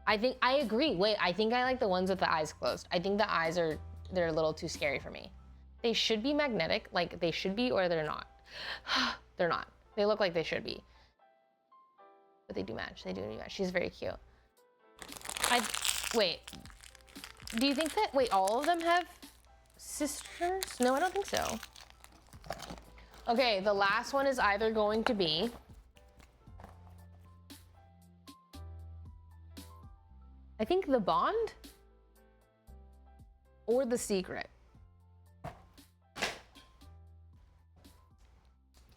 I agree. Wait, I think I like the ones with the eyes closed. I think the eyes they're a little too scary for me. They should be magnetic, like they should be, or they're not. They're not. They look like they should be. But they do match. They do match. She's very cute. Wait. Do you think that, wait, all of them have sisters? No, I don't think so. Okay, the last one is either going to be I think The Bond or The Secret.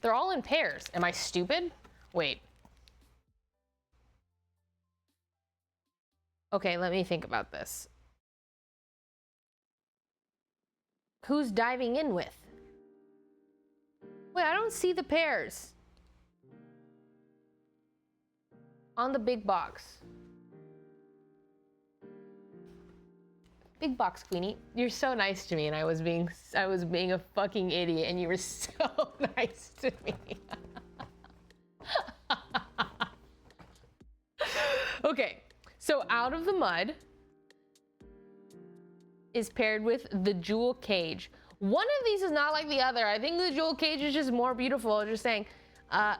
They're all in pairs. Am I stupid? Wait. Okay, let me think about this. Who's diving in with? Wait, I don't see the pairs on the big box. Big box, Queenie. You're so nice to me, and I was being a fucking idiot, and you were so nice to me. Okay, so Out of the Mud is paired with the Jewel Cage. One of these is not like the other. I think the Jewel Cage is just more beautiful. Just saying.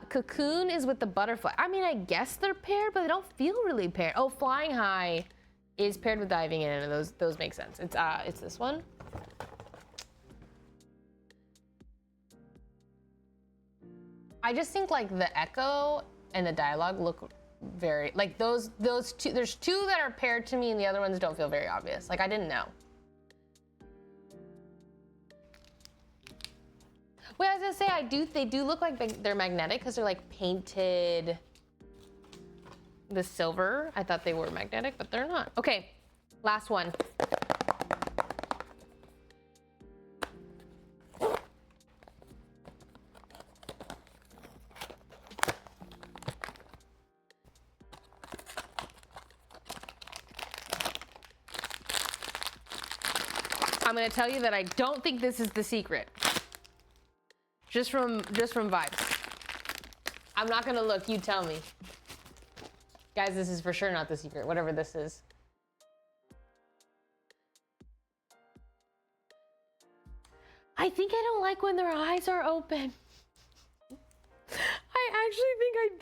Cocoon is with the Butterfly. I mean, I guess they're paired, but they don't feel really paired. Oh, Flying High is paired with Diving In, and those make sense. It's this one. I just think like the echo and the dialogue look very like those two. There's two that are paired to me, and the other ones don't feel very obvious. Like I didn't know. Wait, I was gonna say they do look like they're magnetic because they're like painted the silver. I thought they were magnetic, but they're not. Okay, last one. I'm gonna tell you that I don't think this is the secret. Just from vibes. I'm not gonna look, you tell me. Guys, this is for sure not the secret, whatever this is. I think I don't like when their eyes are open.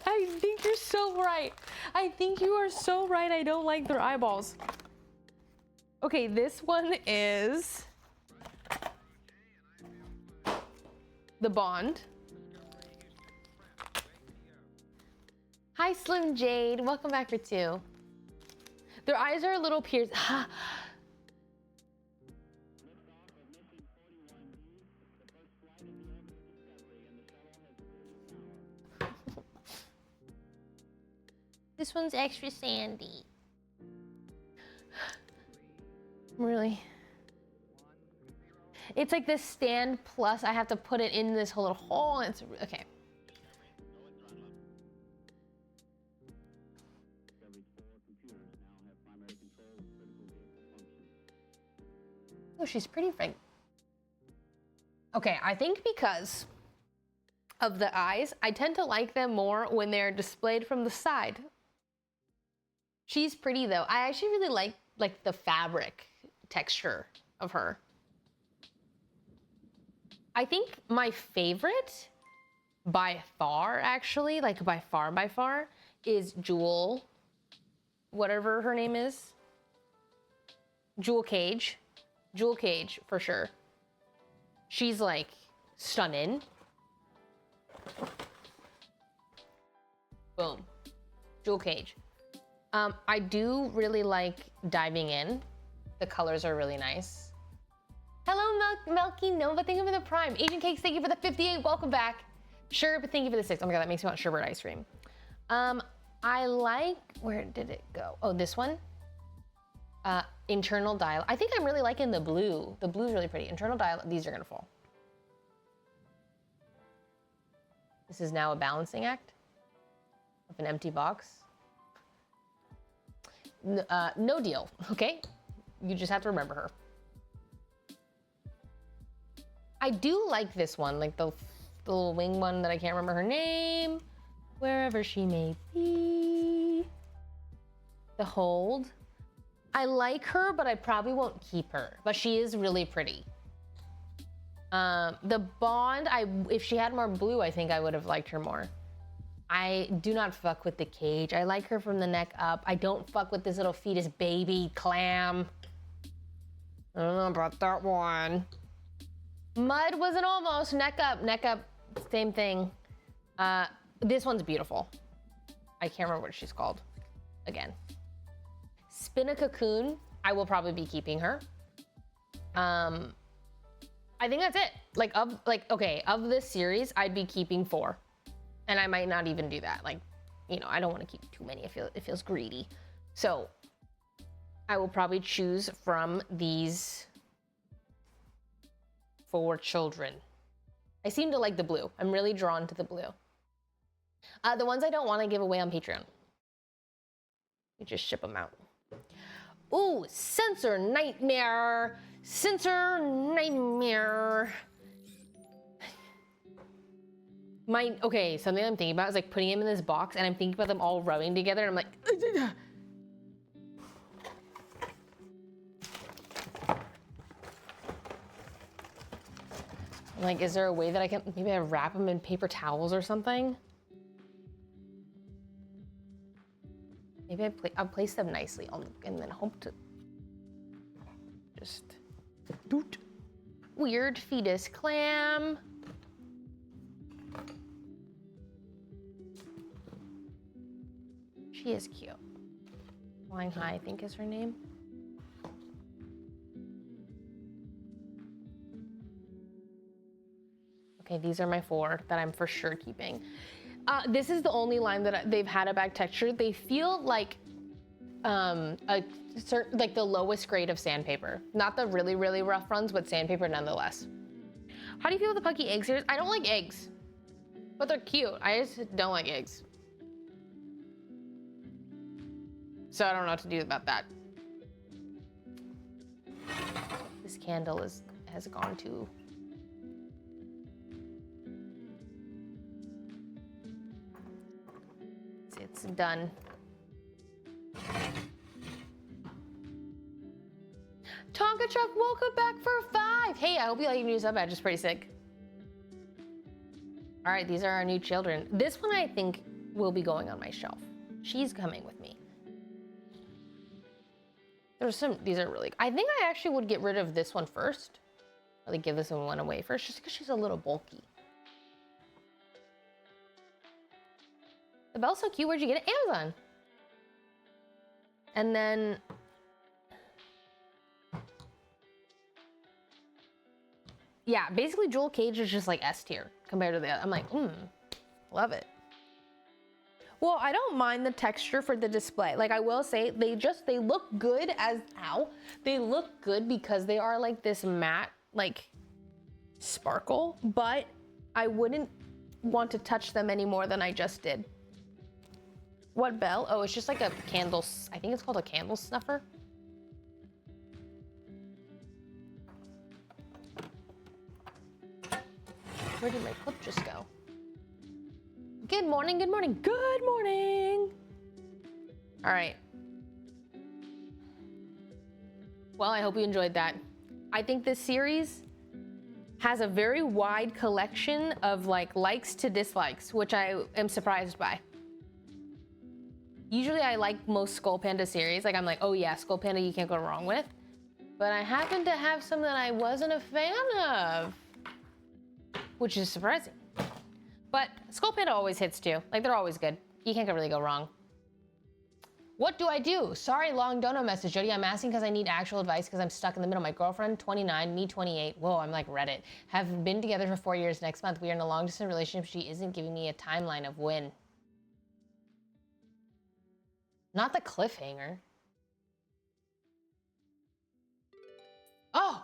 I think you're so right. I think you are so right. I don't like their eyeballs. Okay, this one is the Bond. Hi, Slim Jade. Welcome back for 2. Their eyes are a little pierced. This one's extra sandy. Really? It's like this stand plus I have to put it in this whole little hole. It's okay. Oh, she's pretty frank. Okay, I think because of the eyes, I tend to like them more when they're displayed from the side. She's pretty though. I actually really like the fabric texture of her. I think my favorite by far, actually, like by far, is Jewel, whatever her name is. Jewel Cage. Jewel Cage, for sure. She's like stunning. Boom. Jewel Cage. I do really like Diving In. The colors are really nice. Hello, Melky Nova. Thank you for the Prime. Asian Cakes, thank you for the 58. Welcome back. Sherbet, thank you for the 6. Oh my god, that makes me want sherbet ice cream. I like, where did it go? Oh, this one. Internal Dial. I think I'm really liking the blue. The blue's really pretty. Internal Dial, these are gonna fall. This is now a balancing act of an empty box. No deal, okay? You just have to remember her. I do like this one, like the little wing one that I can't remember her name. Wherever she may be. The Hold. I like her, but I probably won't keep her. But she is really pretty. The Bond, if she had more blue, I think I would have liked her more. I do not fuck with the cage. I like her from the neck up. I don't fuck with this little fetus baby clam. I don't know about that one. Mud was an almost. Neck up, same thing. This one's beautiful. I can't remember what she's called. Again. Spin a Cocoon, I will probably be keeping her. I think that's it. Of this series, I'd be keeping 4. And I might not even do that. Like, you know, I don't want to keep too many. It feels greedy. So I will probably choose from these 4 children. I seem to like the blue. I'm really drawn to the blue. The ones I don't want to give away on Patreon. We just ship them out. Ooh, Sensor Nightmare. Sensor Nightmare. Okay, something I'm thinking about is like putting them in this box and I'm thinking about them all rubbing together and I'm like, Like, is there a way that I can, maybe I wrap them in paper towels or something? Maybe I'll place them nicely on, and then hope to just doot. Weird fetus clam. She is cute. Flying High, I think is her name. Okay, these are my 4 that I'm for sure keeping. This is the only line that they've had a bag texture. They feel like like the lowest grade of sandpaper. Not the really, really rough ones, but sandpaper nonetheless. How do you feel with the Pucky egg series? I don't like eggs, but they're cute. I just don't like eggs. So I don't know what to do about that. This candle has gone to. It's done. Tonka Truck, welcome back for 5. Hey, I hope you like your new sub badge. It's pretty sick. All right, these are our new children. This one I think will be going on my shelf. She's coming with me. These are really, I think I actually would get rid of this one first. Really give this one away first, just because she's a little bulky. The bell's so cute. Where'd you get it? Amazon. And then yeah, basically Jewel Cage is just like S tier compared to the other. I'm like, love it. Well, I don't mind the texture for the display. Like I will say, they look good as, they look good because they are like this matte, like sparkle, but I wouldn't want to touch them any more than I just did. What bell? Oh, it's just like a candle. I think it's called a candle snuffer. Where did my clip just go? Good morning, good morning, good morning. All right. Well, I hope you enjoyed that. I think this series has a very wide collection of like likes to dislikes, which I am surprised by. Usually I like most Skull Panda series. Like I'm like, oh yeah, Skull Panda you can't go wrong with. But I happen to have some that I wasn't a fan of, which is surprising. But Skull Panda always hits too. Like they're always good. You can't really go wrong. What do I do? Sorry, long dono message, Jody. I'm asking because I need actual advice because I'm stuck in the middle. My girlfriend, 29, me, 28. Whoa, I'm like Reddit. Have been together for 4 years next month. We are in a long distance relationship. She isn't giving me a timeline of when. Not the cliffhanger. Oh,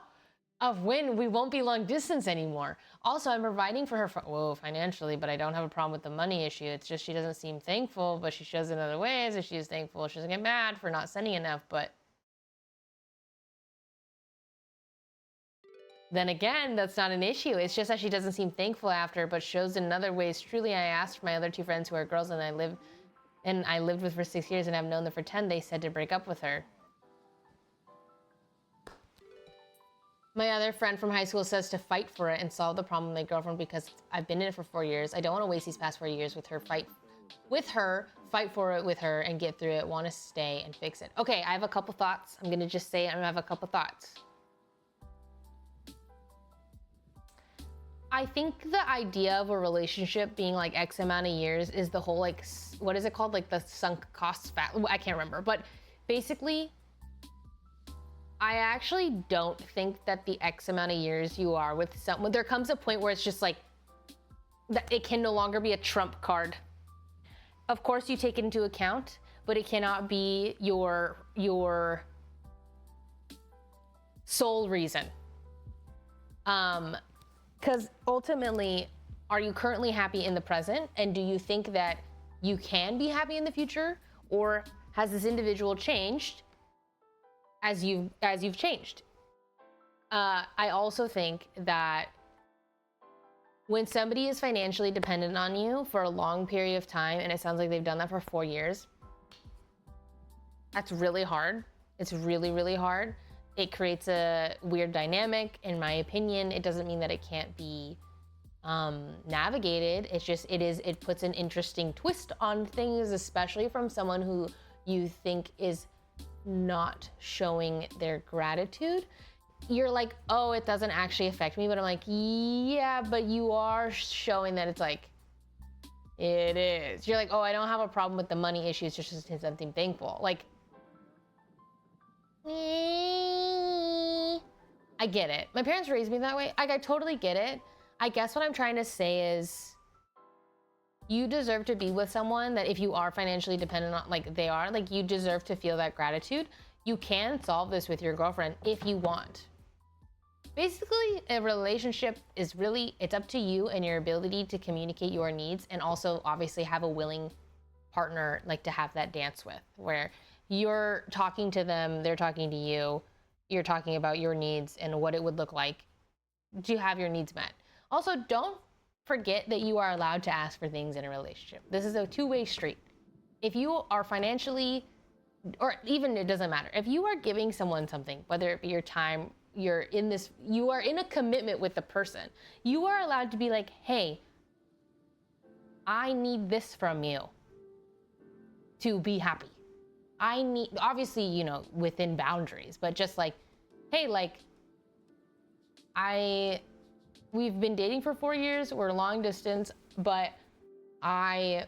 of when we won't be long distance anymore. Also, I'm providing for her, financially, but I don't have a problem with the money issue. It's just she doesn't seem thankful, but she shows it in other ways. If she is thankful, she doesn't get mad for not sending enough, but then again, that's not an issue. It's just that she doesn't seem thankful after, but shows in other ways. Truly, I asked my other 2 friends who are girls and I lived with for 6 years and I've known them for 10. They said to break up with her. My other friend from high school says to fight for it and solve the problem with my girlfriend because I've been in it for 4 years. I don't want to waste these past 4 years with her. Fight for it with her and get through it. Want to stay and fix it. Okay, I have a couple thoughts. I'm going to just say I have a couple thoughts. I think the idea of a relationship being like X amount of years is the whole like, what is it called? Like the sunk costs I can't remember, but basically I actually don't think that the X amount of years you are with someone, there comes a point where it's just like, that it can no longer be a trump card. Of course you take it into account, but it cannot be your sole reason. Because ultimately, are you currently happy in the present? And do you think that you can be happy in the future? Or has this individual changed as you've changed? I also think that when somebody is financially dependent on you for a long period of time, and it sounds like they've done that for 4 years, that's really hard. It's really, really hard. it creates a weird dynamic, in my opinion. It doesn't mean that it can't be navigated. It's just, it puts an interesting twist on things, especially from someone who you think is not showing their gratitude. You're like, oh, it doesn't actually affect me, but I'm like, yeah, but you are showing that it's like, it is. You're like, oh, I don't have a problem with the money issues, just something thankful. Like, I get it. My parents raised me that way. Like, I totally get it. I guess what I'm trying to say is, you deserve to be with someone that if you are financially dependent on, like they are, like you deserve to feel that gratitude. You can solve this with your girlfriend if you want. Basically, a relationship is really, it's up to you and your ability to communicate your needs, and also obviously have a willing partner like to have that dance with, where you're talking to them, they're talking to you, you're talking about your needs and what it would look like to have your needs met. Also, don't forget that you are allowed to ask for things in a relationship. This is a two-way street. If you are financially, or even it doesn't matter, if you are giving someone something, whether it be your time, you are in a commitment with the person, you are allowed to be like, hey, I need this from you to be happy. I need, obviously, you know, within boundaries, but just like, hey, like, we've been dating for 4 years, we're long distance, but I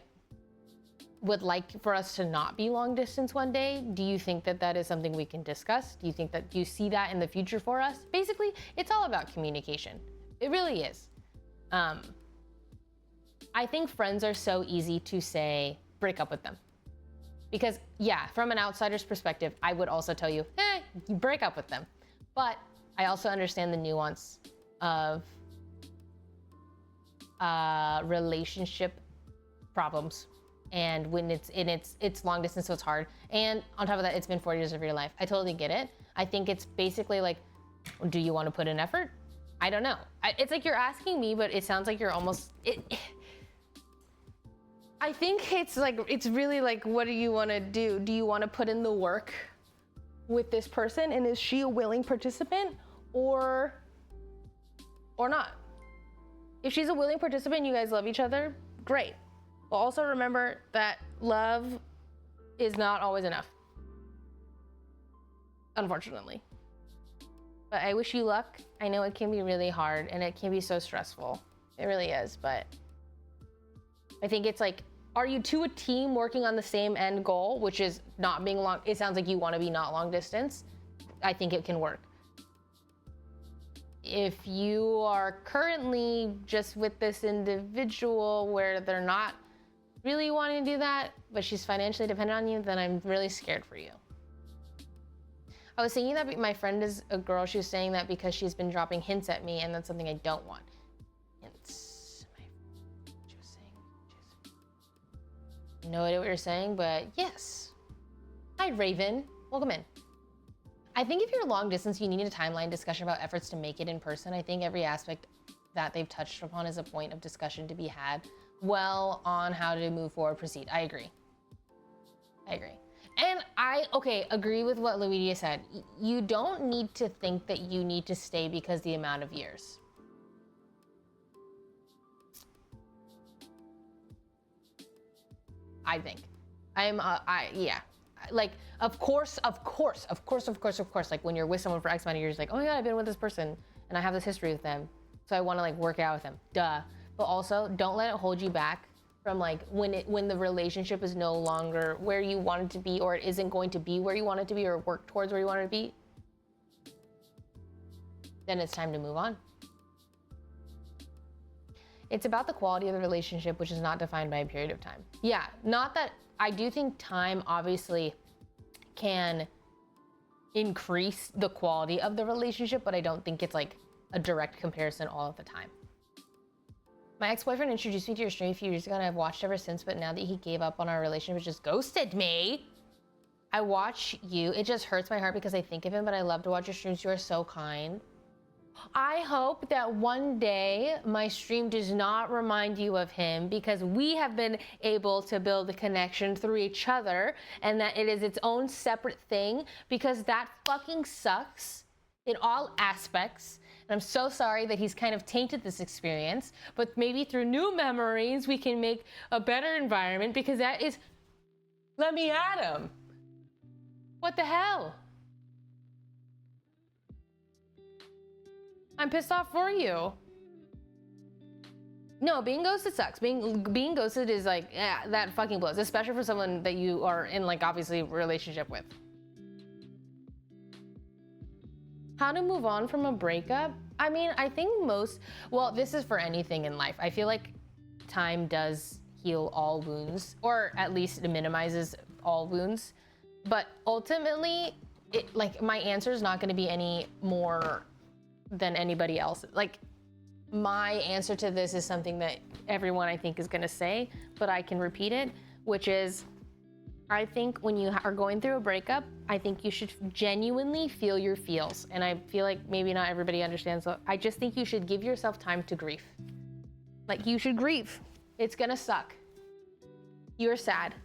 would like for us to not be long distance one day. Do you think that that is something we can discuss? Do you see that in the future for us? Basically, it's all about communication. It really is. I think friends are so easy to say, break up with them. Because yeah, from an outsider's perspective, I would also tell you, you break up with them. But I also understand the nuance of relationship problems, and when it's long distance, so it's hard, and on top of that, it's been 4 years of your life. I totally get it. I think it's basically like, do you want to put in effort? I don't know. It's like you're asking me, but it sounds like you're almost I think it's like, it's really like, what do you want to do? Do you want to put in the work with this person, and is she a willing participant, or not? If she's a willing participant, you guys love each other, great. But also remember that love is not always enough, unfortunately. But I wish you luck. I know it can be really hard and it can be so stressful. It really is, but I think it's like, are you two a team working on the same end goal, which is not being long? It sounds like you want to be not long distance. I think it can work. If you are currently just with this individual where they're not really wanting to do that, but she's financially dependent on you, then I'm really scared for you. I was thinking that my friend is a girl. She was saying that because she's been dropping hints at me, and that's something I don't want. Hints. She was saying. No idea what you're saying, but yes. Hi, Raven. Welcome in. I think if you're long distance, you need a timeline discussion about efforts to make it in person. I think every aspect that they've touched upon is a point of discussion to be had well on how to move forward, proceed. I agree. And I agree with what Luidia said. You don't need to think that you need to stay because the amount of years. I think. Yeah. Like, of course. Like when you're with someone for X amount of years, like, oh my God, I've been with this person and I have this history with them, so I want to like work it out with them. Duh. But also, don't let it hold you back from like when the relationship is no longer where you want it to be, or it isn't going to be where you want it to be, or work towards where you want it to be. Then it's time to move on. It's about the quality of the relationship, which is not defined by a period of time. Yeah, not that. I do think time obviously can increase the quality of the relationship, but I don't think it's like a direct comparison all of the time. My ex-boyfriend introduced me to your stream a few years ago, and I've watched ever since, but now that he gave up on our relationship, just ghosted me. I watch you. It just hurts my heart because I think of him, but I love to watch your streams. You are so kind. I hope that one day my stream does not remind you of him, because we have been able to build a connection through each other, and that it is its own separate thing, because that fucking sucks in all aspects. And I'm so sorry that he's kind of tainted this experience, but maybe through new memories we can make a better environment, because that is, let me at him. What the hell? I'm pissed off for you. No, being ghosted sucks. Being ghosted is like, yeah, that fucking blows, especially for someone that you are in, like, obviously a relationship with. How to move on from a breakup? I mean, I think well, this is for anything in life. I feel like time does heal all wounds, or at least it minimizes all wounds. But ultimately, like, my answer is not going to be any more than anybody else. Like, my answer to this is something that everyone I think is going to say, but I can repeat it, which is, I think when you are going through a breakup, I think you should genuinely feel your feels. And I feel like maybe not everybody understands, so I just think you should give yourself time to grieve. Like, you should grieve. It's gonna suck. You're sad.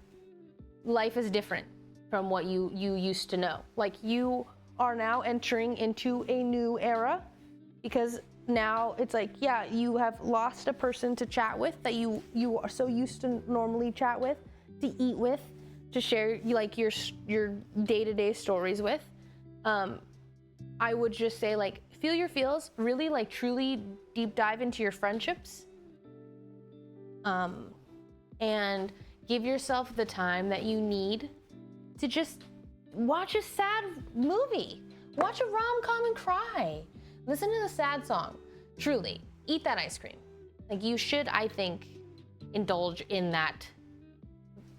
Life is different from what you used to know. Like, you are now entering into a new era, because now it's like, yeah, you have lost a person to chat with that you are so used to normally chat with, to eat with, to share like your day-to-day stories with. I would just say, like, feel your feels, really, like, truly deep dive into your friendships, and give yourself the time that you need to just watch a sad movie, watch a rom-com and cry, listen to the sad song, truly, eat that ice cream. Like, you should, I think, indulge in that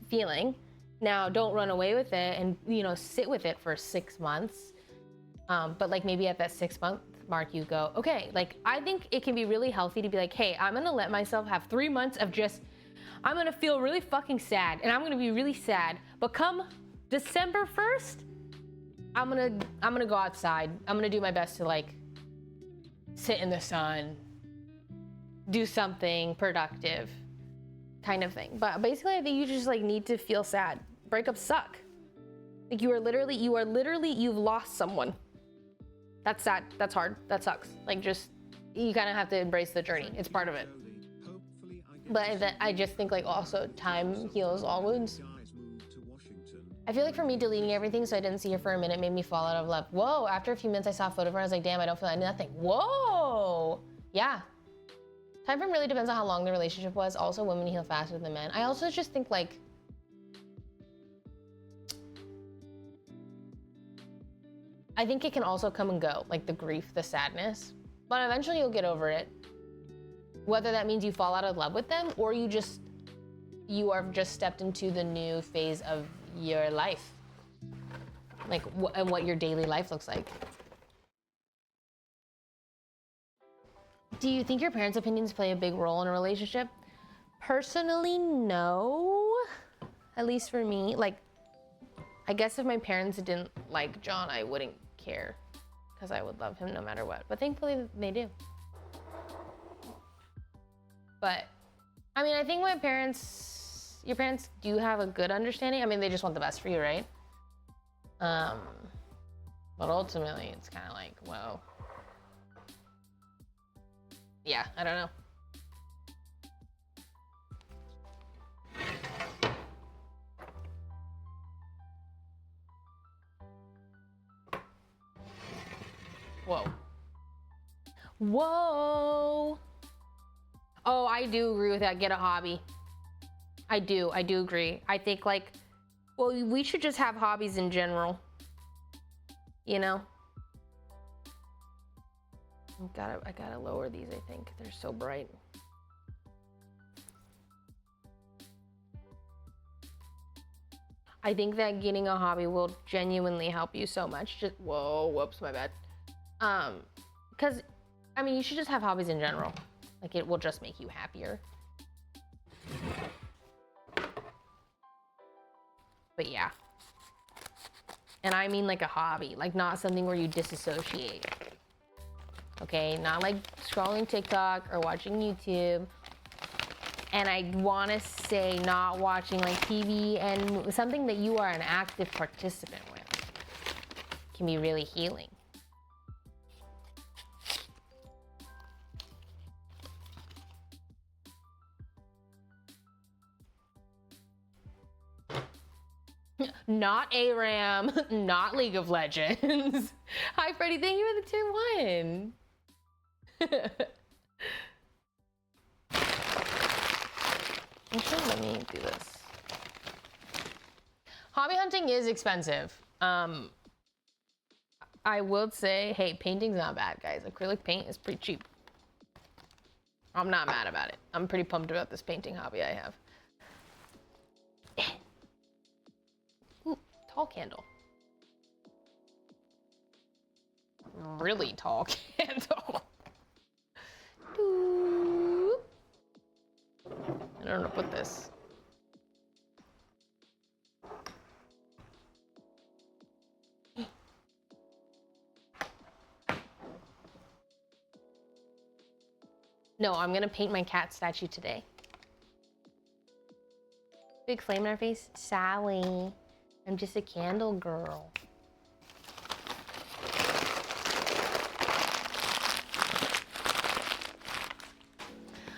feeling. Now, don't run away with it and, you know, sit with it for 6 months. But, like, maybe at that 6-month mark, you go, okay, like, I think it can be really healthy to be like, hey, I'm gonna let myself have 3 months of just, I'm gonna feel really fucking sad, and I'm gonna be really sad, but come December 1st, I'm gonna go outside. I'm gonna do my best to, like, sit in the sun, do something productive, kind of thing. But basically, I think you just, like, need to feel sad. Breakups suck. Like, you've lost someone. That's sad. That's hard. That sucks. Like, just, you kind of have to embrace the journey. It's part of it. But I just think, like, also time heals all wounds. I feel like for me, deleting everything so I didn't see her for a minute made me fall out of love. Whoa, after a few minutes I saw a photo of her, I was like, damn, I don't feel like nothing. Whoa, yeah. Time frame really depends on how long the relationship was. Also, women heal faster than men. I also just think, like, I think it can also come and go, like the grief, the sadness, but eventually you'll get over it. Whether that means you fall out of love with them, or you are just stepped into the new phase of your life, like, and what your daily life looks like. Do you think your parents' opinions play a big role in a relationship? Personally, no. At least for me. Like, I guess if my parents didn't like John, I wouldn't care, because I would love him no matter what. But thankfully, they do. But, I mean, I think your parents do have a good understanding. I mean, they just want the best for you, right? But ultimately, it's kind of like, whoa. Yeah, I don't know. Whoa. Whoa. Oh, I do agree with that. Get a hobby. I do agree. I think, like, well, we should just have hobbies in general. You know? I gotta lower these, I think. They're so bright. I think that getting a hobby will genuinely help you so much. Just, whoops, my bad. Because, I mean, you should just have hobbies in general. Like, it will just make you happier. But yeah. And I mean, like, a hobby, like, not something where you disassociate. okay? Not like scrolling TikTok or watching YouTube. And I want to say not watching like TV and something that you are an active participant with can be really healing. Not ARAM, not League of Legends. Hi, Freddie, thank you for the tier 1. Actually, let me do this. Hobby hunting is expensive. I would say, hey, painting's not bad, guys. Acrylic paint is pretty cheap. I'm not mad about it. I'm pretty pumped about this painting hobby I have. Ooh, tall candle. Really tall candle. Doo. I don't know where to put this. No, I'm gonna paint my cat statue today. Big flame in our face? Sally, I'm just a candle girl.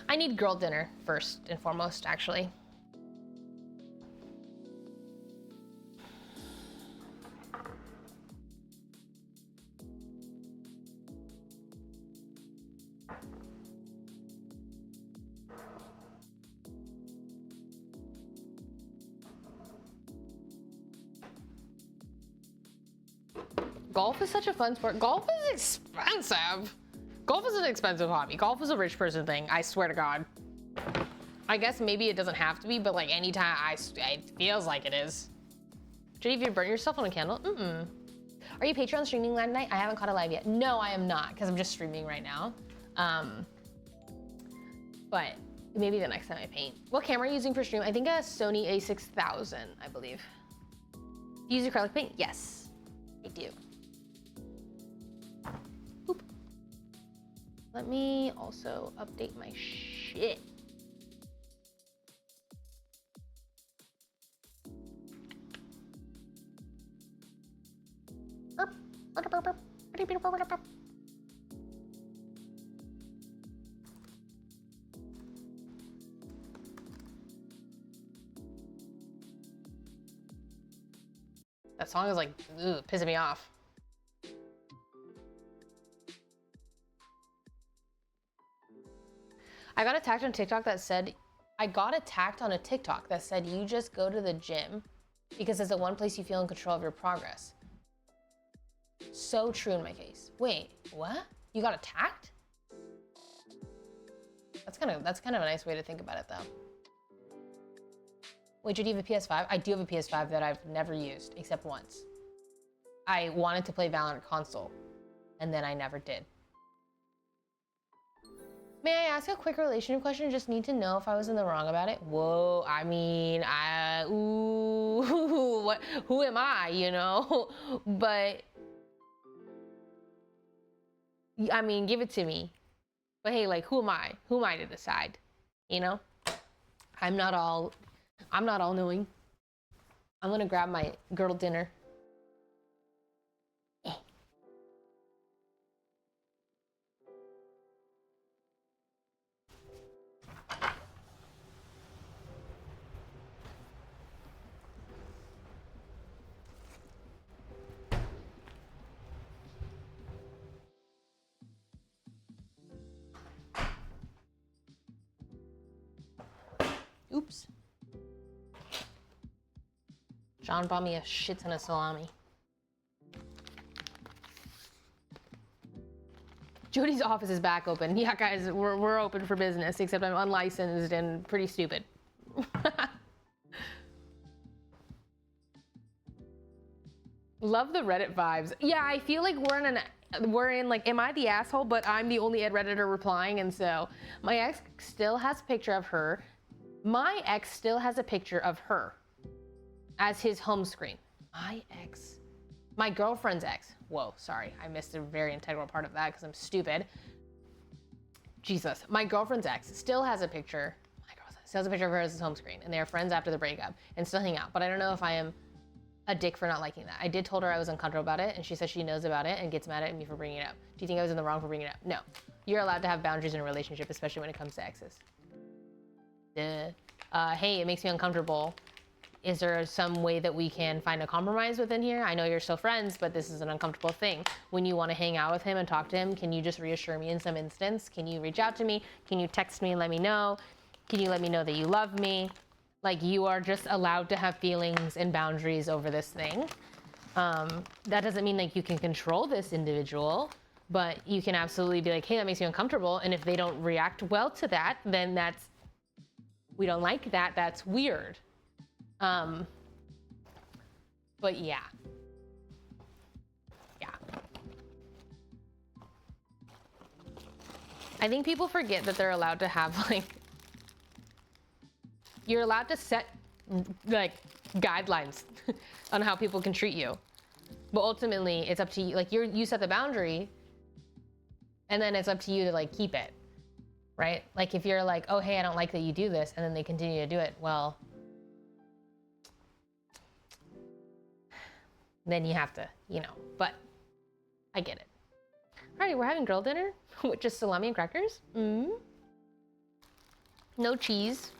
I need girl dinner first and foremost, actually. Golf is such a fun sport. Golf is expensive. Golf is an expensive hobby. Golf is a rich person thing, I swear to God. I guess maybe it doesn't have to be, but like anytime it feels like it is. Judy, have you burnt yourself on a candle? Mm-mm. Are you Patreon streaming live tonight? I haven't caught a live yet. No, I am not, because I'm just streaming right now. But maybe the next time I paint. What camera are you using for stream? I think a Sony a6000, I believe. Do you use acrylic paint? Yes, I do. Boop. Let me also update my shit. That song is like, ugh, pissing me off. I got attacked on TikTok that said, you just go to the gym because it's the one place you feel in control of your progress. So true in my case. Wait, what? You got attacked? That's kind of a nice way to think about it though. Wait, do you have a PS5? I do have a PS5 that I've never used, except once. I wanted to play Valorant console, and then I never did. May I ask a quick relationship question? Just need to know if I was in the wrong about it. Whoa, I mean, ooh, what? Who am I, you know? But, I mean, give it to me. But hey, like, who am I? Who am I to decide? You know? I'm not all knowing. I'm gonna grab my girdle dinner. Oops. John bought me a shit ton of salami. Jody's office is back open. Yeah, guys, we're open for business, except I'm unlicensed and pretty stupid. Love the Reddit vibes. Yeah, I feel like we're in like, am I the asshole? But I'm the only Redditor replying, and so my ex still has a picture of her. My ex still has a picture of her as his home screen. My ex My girlfriend's ex. Whoa, sorry. I missed a very integral part of that because I'm stupid. Jesus. My girlfriend's ex still has a picture. Still has a picture of her as his home screen. And they are friends after the breakup and still hang out. But I don't know if I am a dick for not liking that. I did told her I was uncomfortable about it. And she says she knows about it and gets mad at me for bringing it up. Do you think I was in the wrong for bringing it up? No. You're allowed to have boundaries in a relationship, especially when it comes to exes. Hey, it makes me uncomfortable. Is there some way that we can find a compromise within here? I know you're still friends, but this is an uncomfortable thing. When you want to hang out with him and talk to him, can you just reassure me in some instance? Can you reach out to me? Can you text me and let me know? Can you let me know that you love me? Like, you are just allowed to have feelings and boundaries over this thing. That doesn't mean like you can control this individual, but you can absolutely be like, hey, that makes you uncomfortable. And if they don't react well to that, then we don't like that. That's weird. But yeah. I think people forget that they're allowed to have like, you're allowed to set like guidelines on how people can treat you. But ultimately it's up to you. Like you set the boundary and then it's up to you to like keep it, right? Like if you're like, oh, hey, I don't like that you do this. And then they continue to do it. Well, then you have to, but I get it. All right, we're having girl dinner with just salami and crackers. No cheese.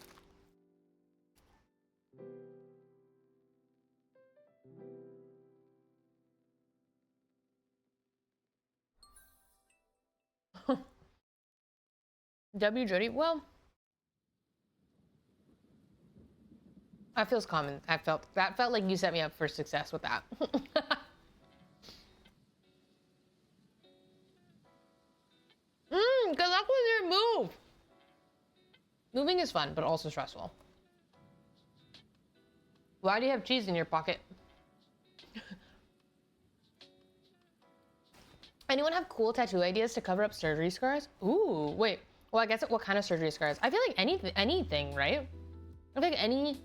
Jody, well, that feels common. That felt like you set me up for success with that. Good luck with your move. Moving is fun, but also stressful. Why do you have cheese in your pocket? Anyone have cool tattoo ideas to cover up surgery scars? Ooh, wait. Well, I guess what kind of surgery scars? I feel like anything, right? I think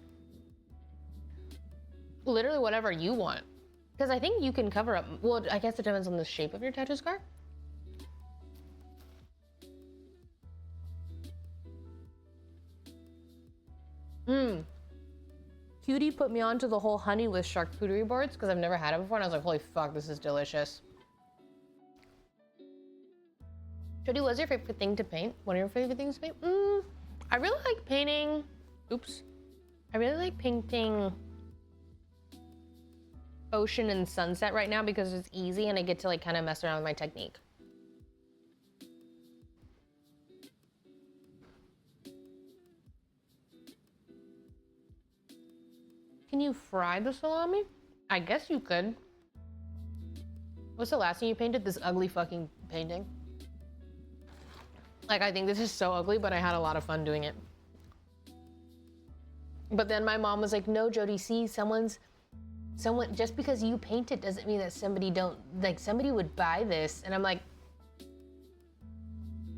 literally whatever you want. Because I think you can cover up, well, I guess it depends on the shape of your tattoo scar. Cutie put me onto the whole honey with charcuterie boards because I've never had it before and I was like, holy fuck, this is delicious. Jody, what's your favorite thing to paint? What are your favorite things to paint? I really like painting, I really like painting ocean and sunset right now because it's easy and I get to like kind of mess around with my technique. Can you fry the salami? I guess you could. What's the last thing you painted? This ugly fucking painting. Like, I think this is so ugly, but I had a lot of fun doing it. But then my mom was like, no, Jody, see, someone, just because you paint it doesn't mean that somebody would buy this. And I'm like,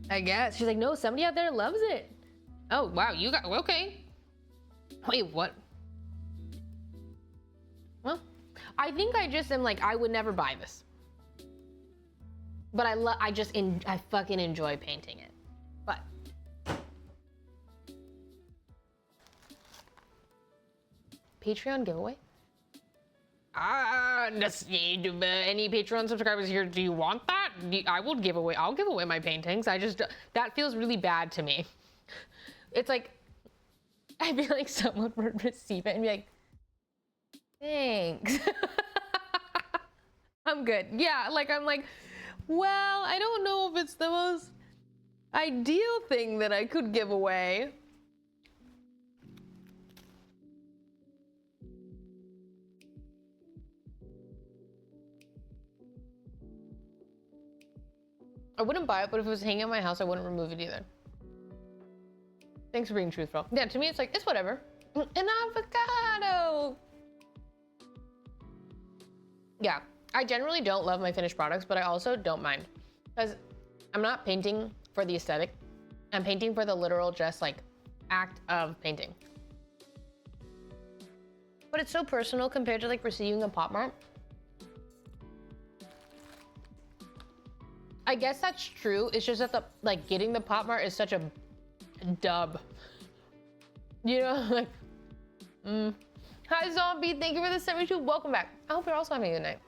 I guess. She's like, no, somebody out there loves it. Oh, wow, okay. Wait, what? Well, I think I just am like, I would never buy this. But I fucking enjoy painting it. But. Patreon giveaway? Any Patreon subscribers here, do you want that? I'll give away my paintings. That feels really bad to me. It's like, I feel like someone would receive it and be like, thanks. I'm good. Yeah, I'm like, well, I don't know if it's the most ideal thing that I could give away. I wouldn't buy it, but if it was hanging in my house, I wouldn't remove it either. Thanks for being truthful. Yeah, to me, it's like, it's whatever. An avocado! Yeah, I generally don't love my finished products, but I also don't mind. Because I'm not painting for the aesthetic. I'm painting for the literal just act of painting. But it's so personal compared to receiving a Popmart. I guess that's true. It's just that the, like, getting the Popmart is such a dub. You know, like, Hi, Zombie. Thank you for the 72. Welcome back. I hope you're also having a good night.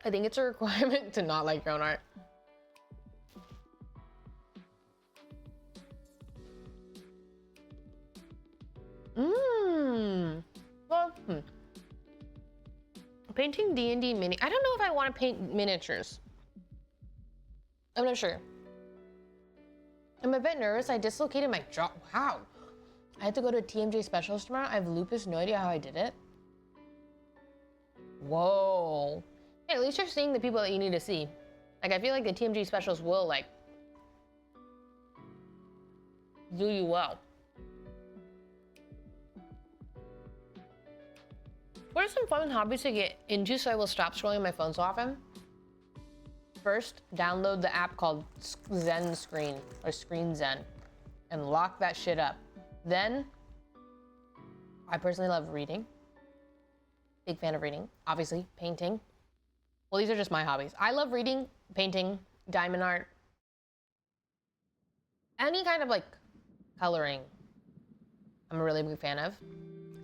I think it's a requirement to not like your own art. Well, painting D&D mini. I don't know if I want to paint miniatures. I'm not sure. I'm a bit nervous. I dislocated my jaw. Wow. I had to go to a TMJ specialist tomorrow. I have lupus. No idea how I did it. Whoa. Hey, at least you're seeing the people that you need to see. Like, I feel like the TMJ specialist will, like, do you well. What are some fun hobbies to get into so I will stop scrolling my phone so often? First, download the app called Zen Screen, or Screen Zen, and lock that shit up. Then, I personally love reading. Big fan of reading. Obviously, painting. Well, these are just my hobbies. I love reading, painting, diamond art, any kind of like coloring. I'm a really big fan of.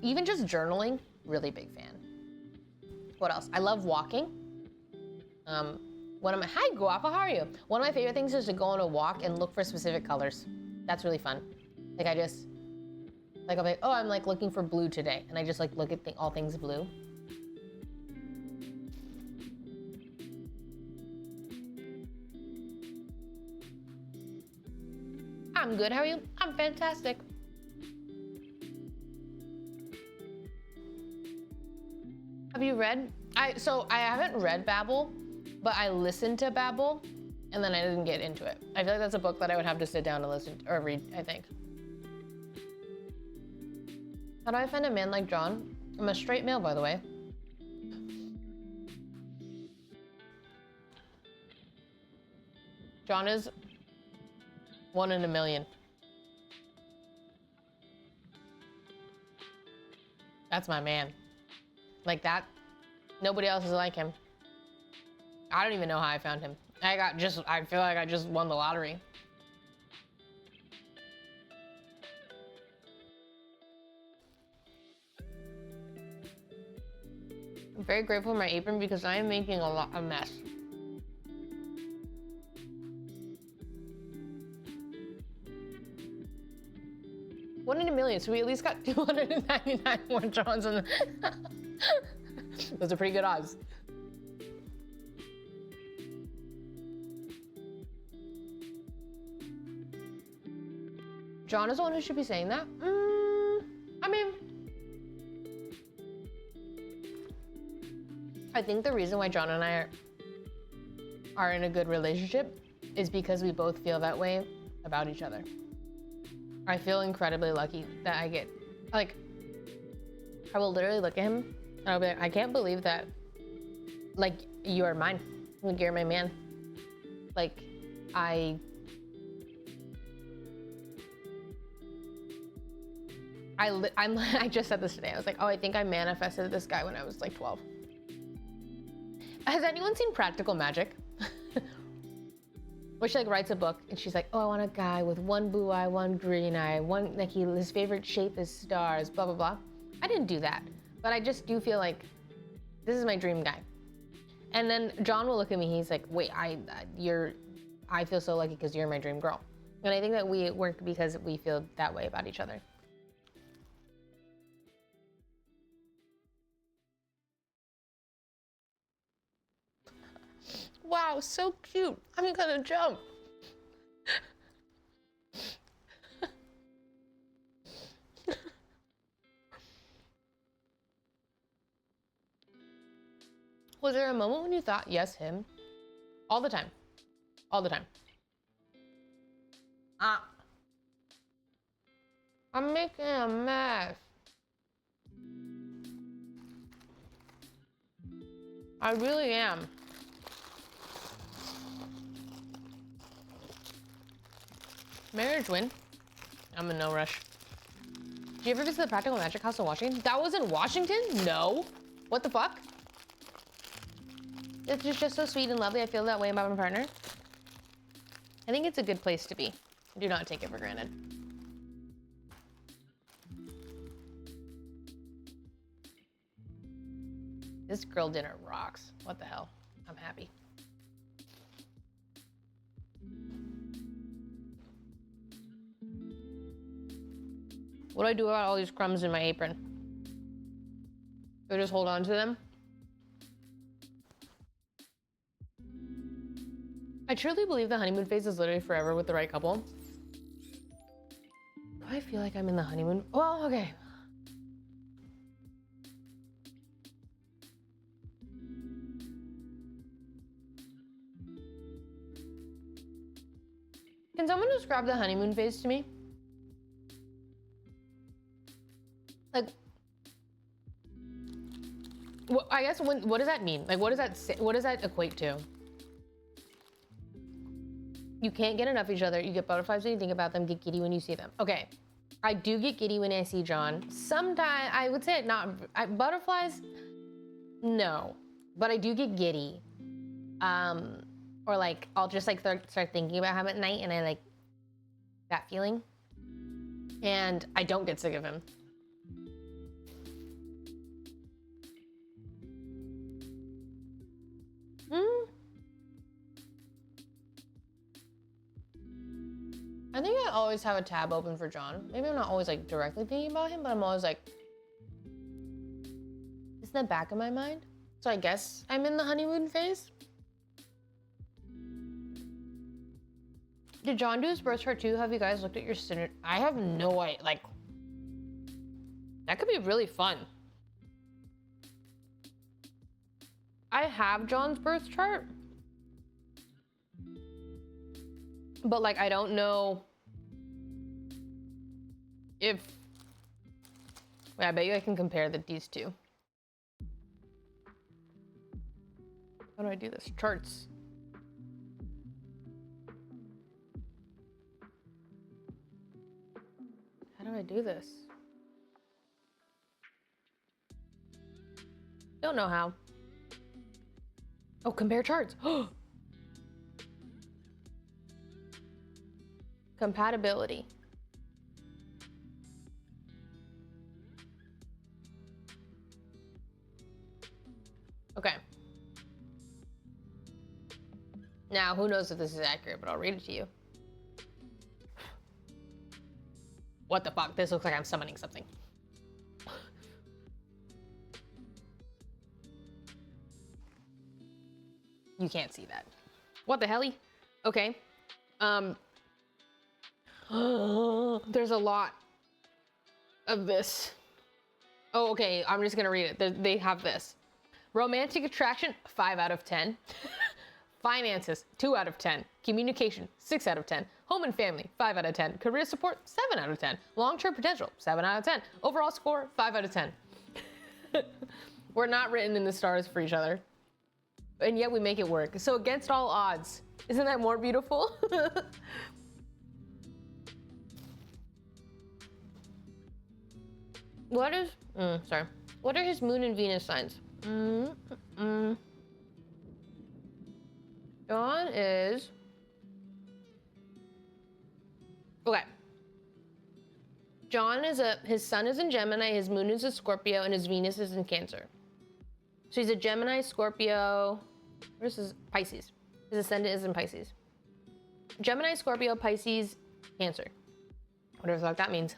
Even just journaling, really big fan. What else? I love walking. Hi Guapa, how are you? One of my favorite things is to go on a walk and look for specific colors. That's really fun. Like I'll be like, oh, I'm like looking for blue today. And I just like look at all things blue. I'm good, how are you? I'm fantastic. Have you read? I haven't read Babel, but I listened to Babel and then I didn't get into it. I feel like that's a book that I would have to sit down and listen to, or read, I think. How do I find a man like John? I'm a straight male, by the way. John is 1 in a million. That's my man. Like that, nobody else is like him. I don't even know how I found him. I feel like I just won the lottery. I'm very grateful for my apron because I am making a mess. One in a million, so we at least got 299 more Johns in the... Those are pretty good odds. John is the one who should be saying that. I mean, I think the reason why John and I are in a good relationship is because we both feel that way about each other. I feel incredibly lucky that I get, like, I will literally look at him and I'll be like, I can't believe that, like, you are mine. Like, you're my man. Like, I just said this today. I was like, oh, I think I manifested this guy when I was like 12. Has anyone seen Practical Magic? Where she like writes a book and she's like, oh, I want a guy with one blue eye, one green eye, one, like his favorite shape is stars, blah, blah, blah. I didn't do that, but I just do feel like this is my dream guy. And then John will look at me, he's like, wait, I feel so lucky because you're my dream girl. And I think that we work because we feel that way about each other. Wow, so cute. I'm gonna jump. Was there a moment when you thought, yes, him? All the time. All the time. I'm making a mess. I really am. Marriage win. I'm in no rush. Did you ever visit the Practical Magic House in Washington? That was in Washington? No. What the fuck? It's just so sweet and lovely. I feel that way about my partner. I think it's a good place to be. Do not take it for granted. This grill dinner rocks. What the hell? I'm happy. What do I do about all these crumbs in my apron? Do I just hold on to them? I truly believe the honeymoon phase is literally forever with the right couple. Do I feel like I'm in the honeymoon? Well, okay. Can someone describe the honeymoon phase to me? Like, well, I guess what does that mean? Like, what does that equate to? You can't get enough of each other. You get butterflies when you think about them, get giddy when you see them. Okay, I do get giddy when I see John. Sometimes, I would say butterflies, no. But I do get giddy. Or like, I'll just like start thinking about him at night and I like that feeling. And I don't get sick of him. I think I always have a tab open for John. Maybe I'm not always like directly thinking about him, but I'm always like, it's in the back of my mind. So I guess I'm in the honeymoon phase. Did John do his birth chart too? Have you guys looked at your synergy? I have no idea. Like, that could be really fun. I have John's birth chart. But like, I don't know if, wait, I bet you I can compare these two. How do I do this? Charts. How do I do this? Don't know how. Oh, compare charts. Compatibility. Okay. Now, who knows if this is accurate, but I'll read it to you. What the fuck? This looks like I'm summoning something. You can't see that. What the helly? Okay. There's a lot of this. Oh, okay. I'm just gonna read it. They have this. Romantic attraction, 5 out of 10. Finances, 2 out of 10. Communication, 6 out of 10. Home and family, 5 out of 10. Career support, 7 out of 10. Long-term potential, 7 out of 10. Overall score, 5 out of 10. We're not written in the stars for each other. And yet we make it work. So against all odds. Isn't that more beautiful? What are his moon and Venus signs? John is, okay. John is his sun is in Gemini, his moon is in Scorpio, and his Venus is in Cancer. So he's a Gemini, Scorpio, where's his Pisces? His ascendant is in Pisces. Gemini, Scorpio, Pisces, Cancer. Whatever the fuck that means.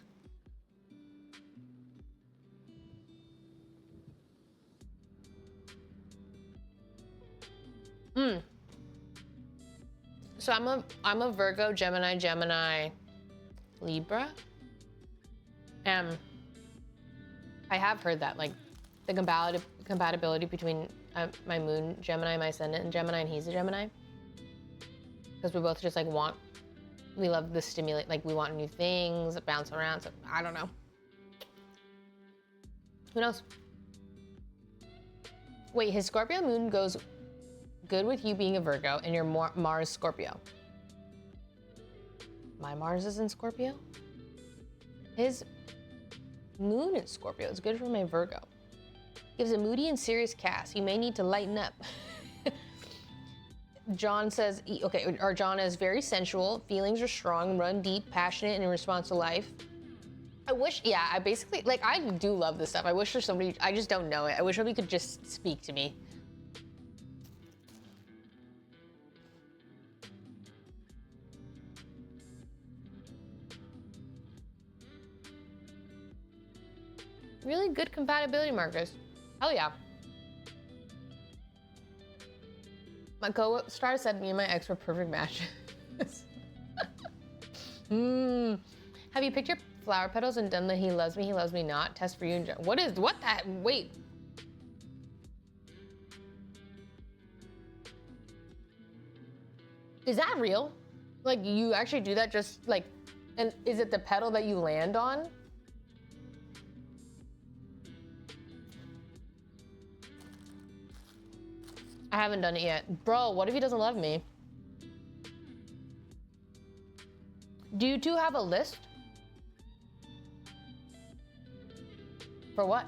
So I'm a Virgo, Gemini, Libra. I have heard that, like, the compatibility between my moon, Gemini, my ascendant, and Gemini, and he's a Gemini. Because we both just, like, we love the stimulate, like, we want new things, bounce around, so I don't know. Who knows? Wait, his Scorpio moon goes good with you being a Virgo and your Mars Scorpio. My Mars is in Scorpio? His moon is Scorpio. It's good for my Virgo. Gives a moody and serious cast. You may need to lighten up. John says, okay, or John is very sensual, feelings are strong, run deep, passionate, and in response to life. I wish, yeah, I basically, like, I do love this stuff. I wish there's somebody, I just don't know it. I wish somebody could just speak to me. Really good compatibility markers. Hell yeah. My co-star said me and my ex were perfect matches. Have you picked your flower petals and done the he loves me not test for you and John? What that? Wait. Is that real? Like, you actually do that just like, and is it the petal that you land on? I haven't done it yet. Bro, what if he doesn't love me? Do you two have a list? For what?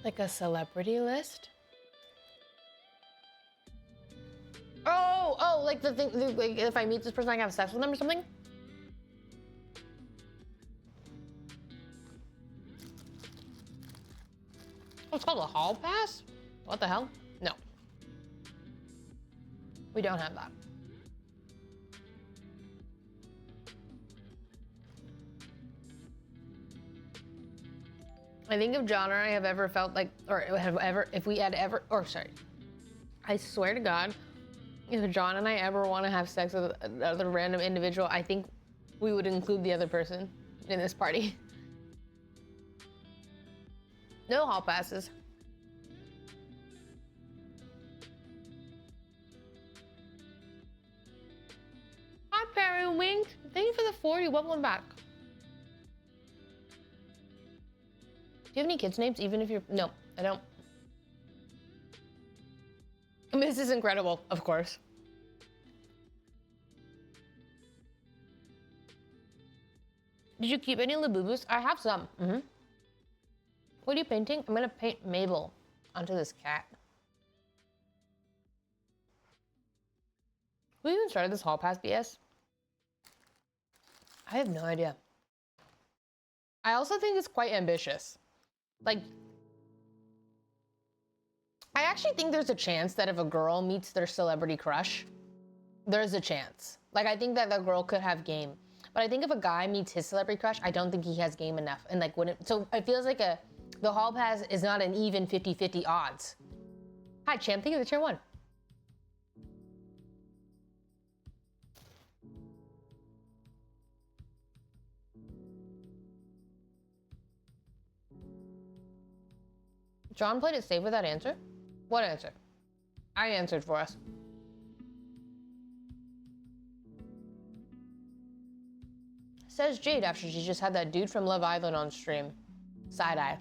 Like a celebrity list? Oh, like the thing, like if I meet this person, I can have sex with them or something? Oh, it's called a hall pass? What the hell? No. We don't have that. I think if John or I have ever felt like, or have ever, if we had ever, or sorry, I swear to God, if John and I ever want to have sex with another random individual, I think we would include the other person in this party. No hall passes. Hi, Perry Wink. Thank you for the 40. Welcome back. Do you have any kids' names, even if you're... No, I don't. This is incredible, of course. Did you keep any Labubus? I have some. What are you painting? I'm gonna paint Mabel onto this cat. Who even started this hall pass BS? I have no idea. I also think it's quite ambitious. Like, I actually think there's a chance that if a girl meets their celebrity crush, there's a chance. Like, I think that the girl could have game. But I think if a guy meets his celebrity crush, I don't think he has game enough. And like, wouldn't, so it feels like the hall pass is not an even 50-50 odds. Hi, champ, thank you for the tier 1. John played it safe with that answer? What answer? I answered for us. Says Jade after she just had that dude from Love Island on stream. Side eye.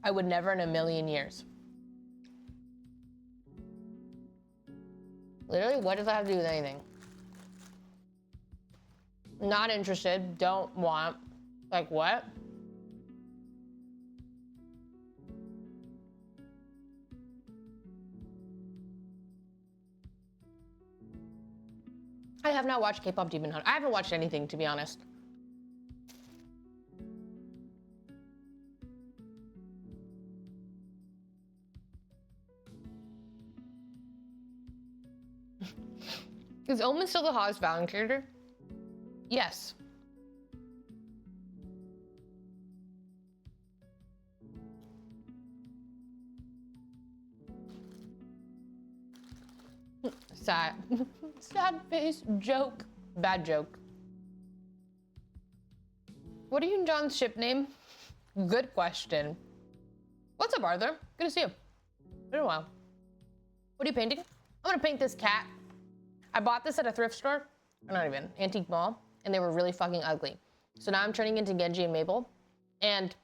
I would never in a million years. Literally, what does that have to do with anything? Not interested, don't want. Like what? I have not watched K-pop Demon Hunter. I haven't watched anything, to be honest. Is Omen still the hottest Valiant character? Yes. Sad. Sad face joke. Bad joke. What are you and John's ship name? Good question. What's up, Arthur? Good to see you. Been a while. What are you painting? I'm gonna paint this cat. I bought this at a thrift store. Or not even, antique mall. And they were really fucking ugly. So now I'm turning into Genji and Mabel. And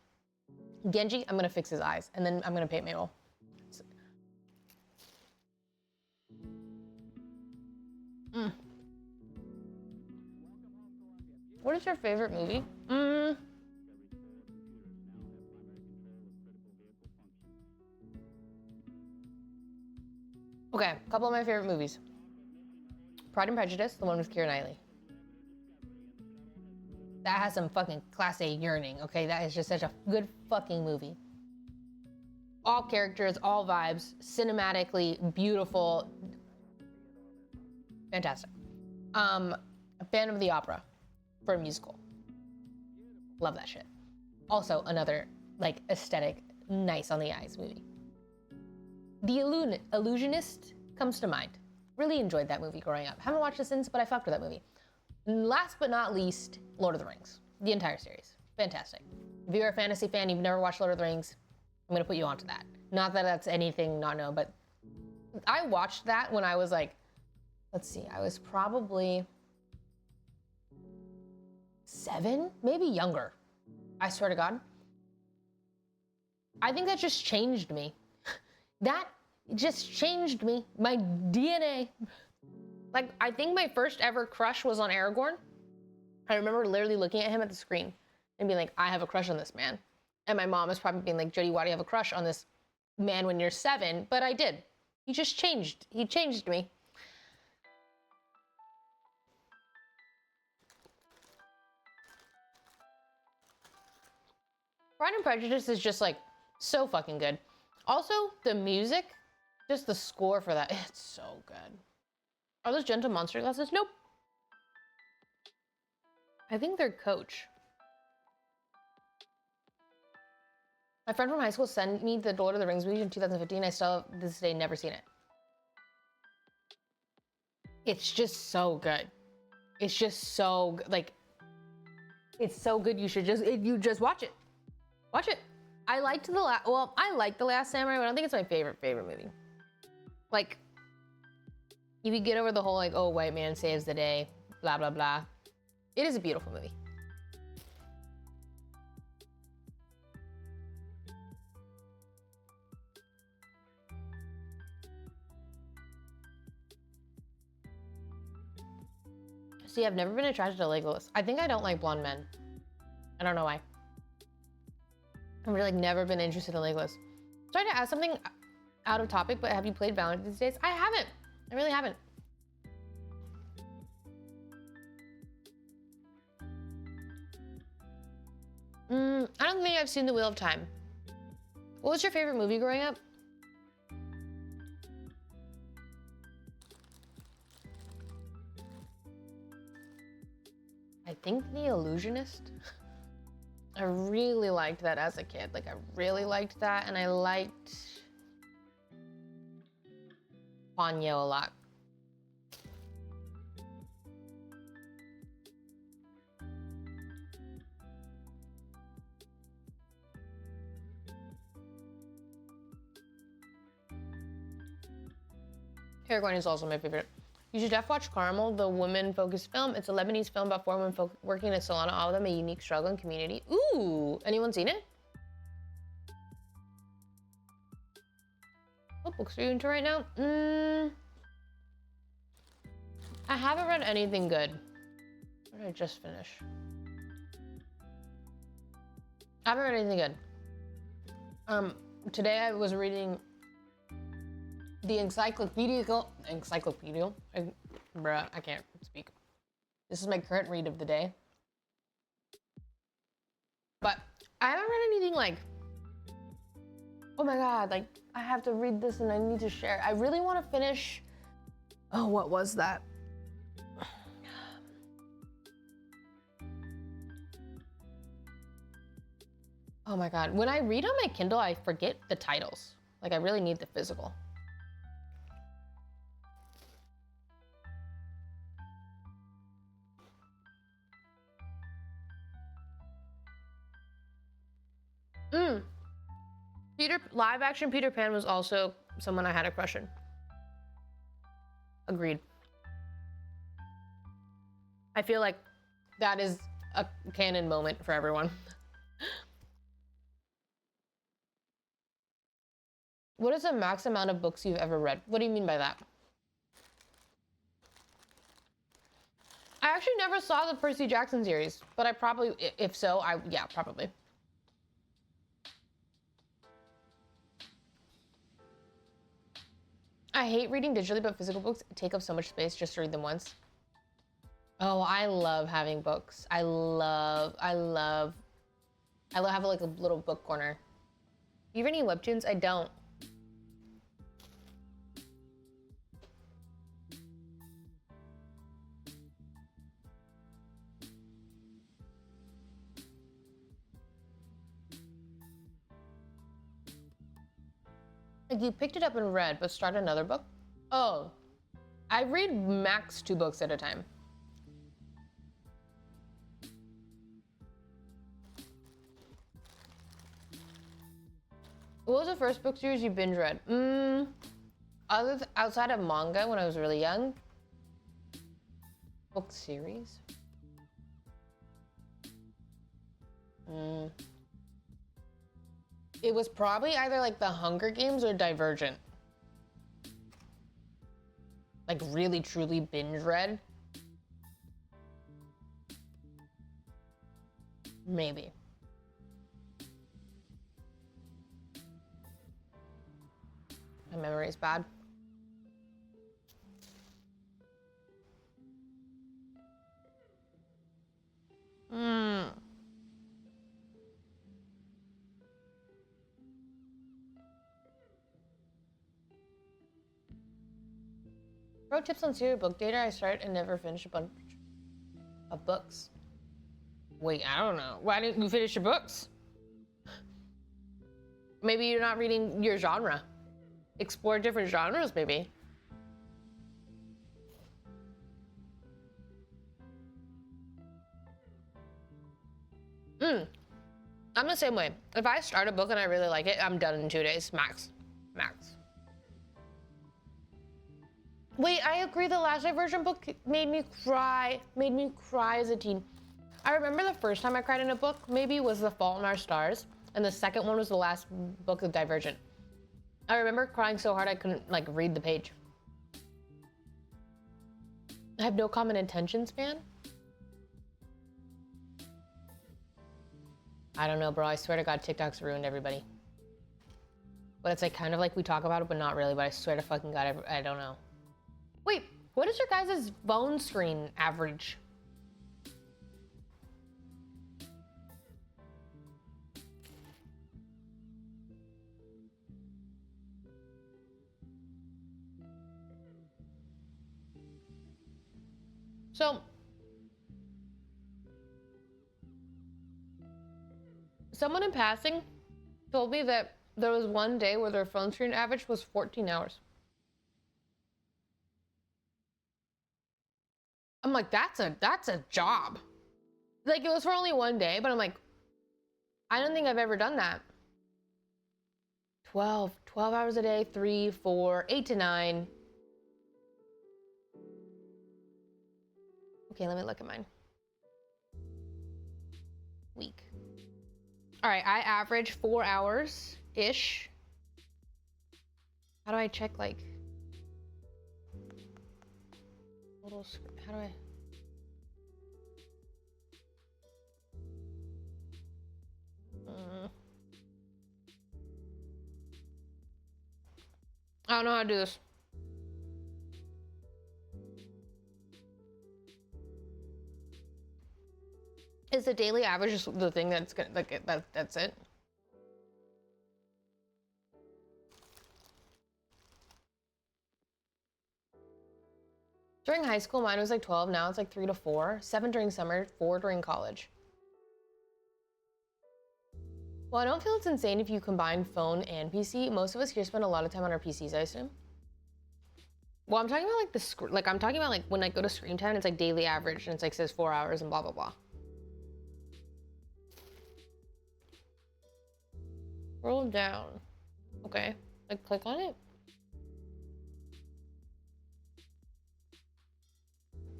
Genji, I'm gonna fix his eyes, and then I'm gonna paint Mabel. What is your favorite movie? Okay, a couple of my favorite movies. Pride and Prejudice, the one with Keira Knightley. That has some fucking class A yearning, okay? That is just such a good fucking movie. All characters, all vibes, cinematically beautiful. Fantastic. Phantom of the Opera for a musical. Love that shit. Also another like aesthetic, nice on the eyes movie. The Illusionist comes to mind. Really enjoyed that movie growing up. Haven't watched it since, but I fucked with that movie. And last but not least, Lord of the Rings. The entire series. Fantastic. If you're a fantasy fan, you've never watched Lord of the Rings, I'm gonna put you onto that. Not that that's anything not known, but I watched that when I was like, let's see, I was probably 7, maybe younger. I swear to God. I think that just changed me. That just changed me. My DNA. Like, I think my first ever crush was on Aragorn. I remember literally looking at him at the screen and being like, I have a crush on this man. And my mom was probably being like, Jody, why do you have a crush on this man when you're 7? But I did. He just changed. He changed me. Pride and Prejudice is just like so fucking good. Also, the music, just the score for that, it's so good. Are those gentle monster glasses? Nope. I think they're Coach. My friend from high school sent me the Lord of the Rings movie in 2015. I still, to this day, never seen it. It's just so good. It's just so, like, it's so good. You should just, you just watch it. Watch it. I liked the I like The Last Samurai, but I don't think it's my favorite movie. Like, if you get over the whole, like, oh, white man saves the day, blah, blah, blah. It is a beautiful movie. See, I've never been attracted to Legolas. I think I don't like blonde men. I don't know why. I've really, like, never been interested in Legolas. Sorry to ask something out of topic, but have you played Valentine's Days? I haven't. I really haven't. I don't think I've seen The Wheel of Time. What was your favorite movie growing up? I think The Illusionist. I really liked that as a kid. Like, I really liked that, and I liked Ponyo a lot. Aragorn is also my favorite. You should def watch Carmel, the women-focused film. It's a Lebanese film about 4 women working in a salon, all of them a unique struggle and community. Ooh, anyone seen it? What books are you into right now? I haven't read anything good. What did I just finish? I haven't read anything good. Today I was reading the encyclopedical, bruh, I can't speak. This is my current read of the day. But I haven't read anything like, oh my God, like, I have to read this and I need to share. I really want to finish, oh, what was that? Oh my God, when I read on my Kindle, I forget the titles. Like, I really need the physical. Live action Peter Pan was also someone I had a crush on. Agreed. I feel like that is a canon moment for everyone. What is the max amount of books you've ever read? What do you mean by that? I actually never saw the Percy Jackson series, but I probably, if so, yeah, probably. I hate reading digitally, but physical books take up so much space just to read them once. Oh, I love having books. I love having like a little book corner. Do you read any webtoons? I don't. Like you picked it up and read, but start another book? Oh, I read max 2 books at a time. What was the first book series you binge read? Outside of manga when I was really young. Book series? It was probably either like The Hunger Games or Divergent. Like really truly binge read. Maybe. My memory is bad. Pro tips on serial book data. I start and never finish a bunch of books. Wait, I don't know. Why didn't you finish your books? Maybe you're not reading your genre. Explore different genres, maybe. I'm the same way. If I start a book and I really like it, I'm done in 2 days, max. Max. Wait, I agree. The last Divergent book made me cry as a teen. I remember the first time I cried in a book, maybe, was The Fault in Our Stars, and the second one was the last book of Divergent. I remember crying so hard I couldn't, like, read the page. I have no common attention span? I don't know, bro. I swear to God, TikTok's ruined everybody. But it's like kind of like we talk about it, but not really. But I swear to fucking God, I don't know. Wait, what is your guys' phone screen average? So, someone in passing told me that there was one day where their phone screen average was 14 hours. I'm like, that's a job. Like, it was for only one day, but I'm like, I don't think I've ever done that. 12 hours a day, 3, 4, 8 to 9. Okay, let me look at mine. Week. All right, I average 4 hours-ish. How do I check, like, little, how do I? I don't know how to do this. Is the daily average just the thing that's gonna, like, that's it? During high school, mine was like 12. Now it's like 3 to 4. 7 during summer, 4 during college. Well, I don't feel it's insane if you combine phone and PC. Most of us here spend a lot of time on our PCs, I assume. Well, I'm talking about like I'm talking about like when I go to screen time, it's like daily average, and it's like says 4 hours and blah blah blah. Scroll down. Okay, like click on it.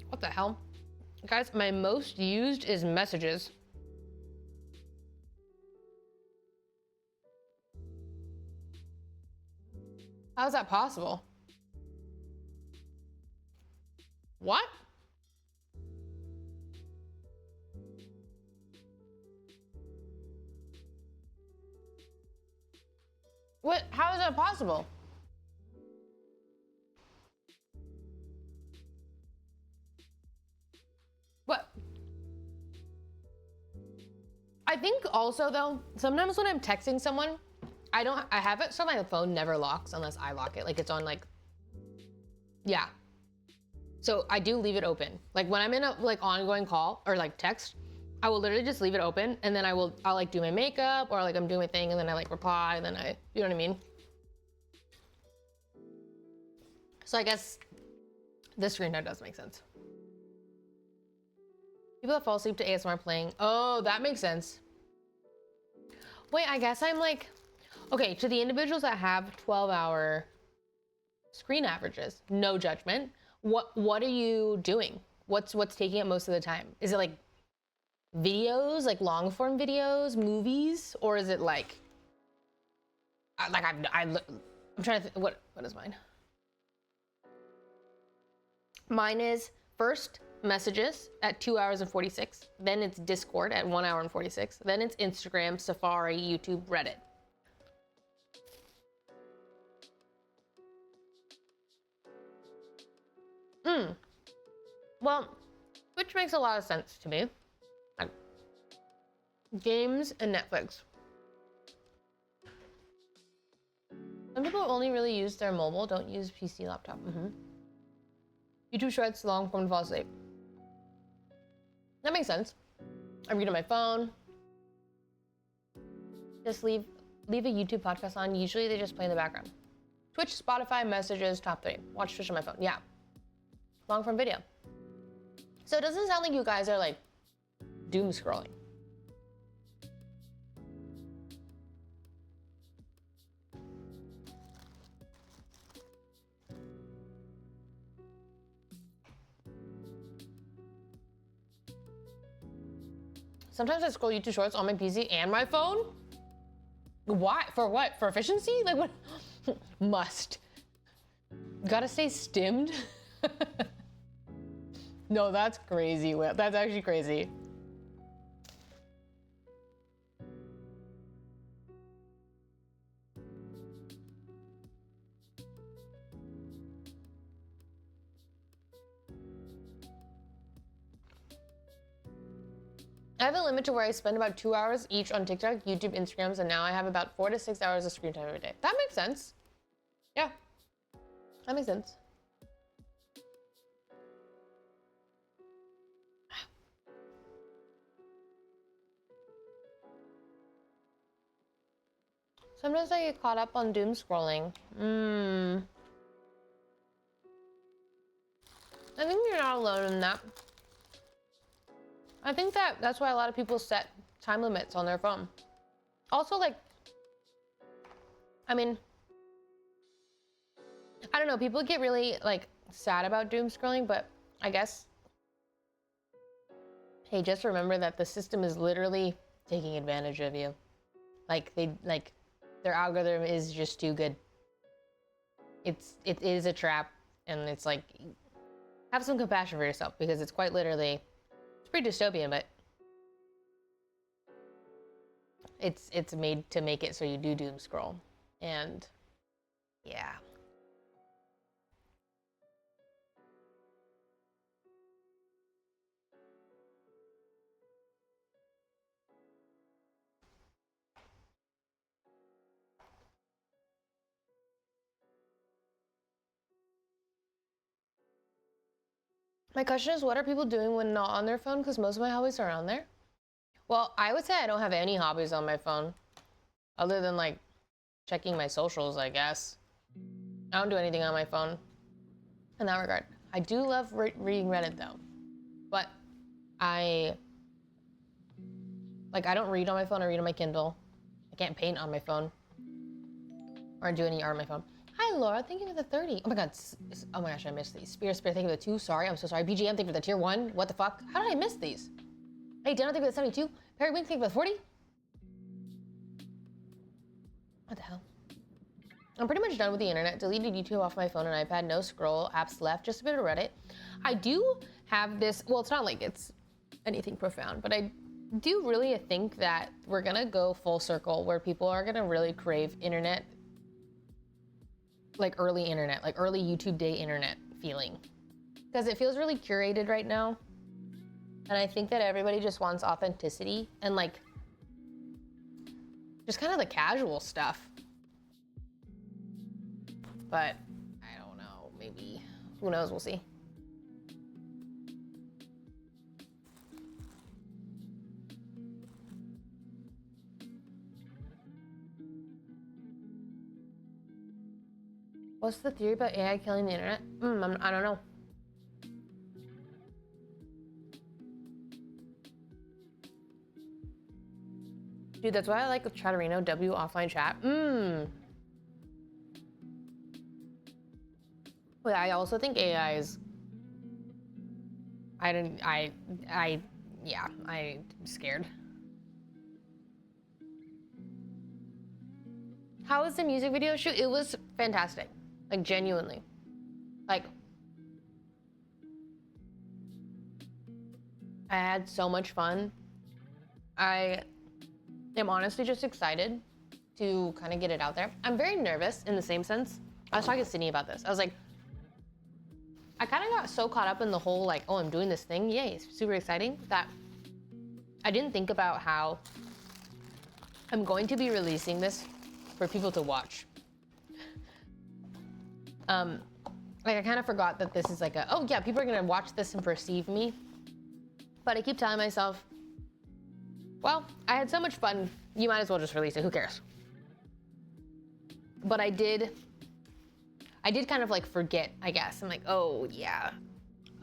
What the hell? Guys, my most used is messages. How is that possible? What? What? How is that possible? What? I think also though, sometimes when I'm texting someone, I have it so my phone never locks unless I lock it. Like it's on like, yeah. So I do leave it open. Like when I'm in a like ongoing call or like text, I will literally just leave it open and then I'll like do my makeup or like I'm doing my thing and then I like reply and then you know what I mean? So I guess this screen time does make sense. People that fall asleep to ASMR playing. Oh, that makes sense. Wait, I guess I'm like, okay, to the individuals that have 12-hour screen averages, no judgment. What are you doing? What's taking up most of the time? Is it like videos, like long form videos, movies, or is it like I'm trying to think, what is mine? Mine is first messages at 2 hours and 46. Then it's Discord at 1 hour and 46. Then it's Instagram, Safari, YouTube, Reddit. Well, which makes a lot of sense to me. Games and Netflix. Some people only really use their mobile, don't use PC, laptop. YouTube Shorts, long form to fall asleep. That makes sense. I read on my phone. Just leave a YouTube podcast on. Usually they just play in the background. Twitch, Spotify, messages, top 3. Watch Twitch on my phone. Yeah. Long form video. So it doesn't sound like you guys are like doom scrolling. Sometimes I scroll YouTube Shorts on my PC and my phone. Why? For what? For efficiency? Like what? Must. Gotta stay stimmed. No, that's crazy. That's actually crazy. I have a limit to where I spend about 2 hours each on TikTok, YouTube, Instagrams, and now I have about 4 to 6 hours of screen time every day. That makes sense. Yeah, that makes sense. Sometimes I get caught up on doom scrolling. I think you're not alone in that. I think that's why a lot of people set time limits on their phone. Also, like, I mean, I don't know, people get really like sad about doom scrolling, but I guess, hey, just remember that the system is literally taking advantage of you. Like their algorithm is just too good. It is a trap, and it's like, have some compassion for yourself because it's quite literally, it's pretty dystopian, but it's made to make it so you do doom scroll. And yeah. My question is, what are people doing when not on their phone? Because most of my hobbies are on there. Well, I would say I don't have any hobbies on my phone other than like checking my socials, I guess. I don't do anything on my phone in that regard. I do love reading Reddit though, but I don't read on my phone. I read on my Kindle. I can't paint on my phone or do any art on my phone. Hi, Hi, Laura. Thank you for the 30. Oh my God. Oh my gosh, I missed these. Spirit, thank you for the 2. Sorry, I'm so sorry. BGM, thank you for the tier 1. What the fuck? How did I miss these? Hey, Dana, thank you for the 72. Perry Wink, thank you for the 40. What the hell? I'm pretty much done with the internet. Deleted YouTube off my phone and iPad. No scroll apps left. Just a bit of Reddit. I do have this. Well, it's not like it's anything profound, but I do really think that we're gonna go full circle where people are gonna really crave internet, like early YouTube day internet feeling, because it feels really curated right now, and I think that everybody just wants authenticity and like just kind of the casual stuff. But I don't know, maybe, who knows, we'll see. What's the theory about AI killing the internet? I don't know. Dude, that's why I like Chatterino, W offline chat. But I also think AI is, I'm scared. How was the music video shoot? It was fantastic, like genuinely. Like, I had so much fun. I am honestly just excited to kind of get it out there. I'm very nervous in the same sense. I was talking to Sydney about this. I was like, I kind of got so caught up in the whole like, oh, I'm doing this thing, yay, it's super exciting, that I didn't think about how I'm going to be releasing this for people to watch. Like I kind of forgot that this is like a, oh yeah, people are gonna watch this and perceive me. But I keep telling myself, well, I had so much fun, you might as well just release it, who cares? But I did kind of like forget, I guess. I'm like, oh yeah,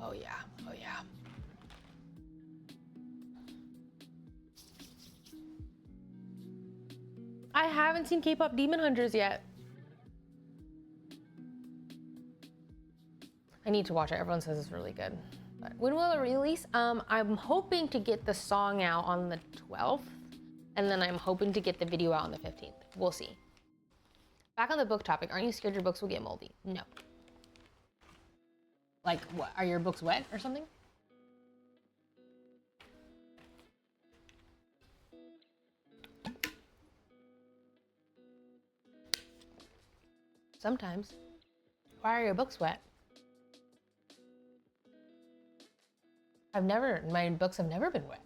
oh yeah, oh yeah. I haven't seen K-pop Demon Hunters yet. I need to watch it. Everyone says it's really good. But when will it release? I'm hoping to get the song out on the 12th, and then I'm hoping to get the video out on the 15th. We'll see. Back on the book topic, aren't you scared your books will get moldy? No. Like, what? Are your books wet or something? Sometimes. Why are your books wet? My books have never been wet.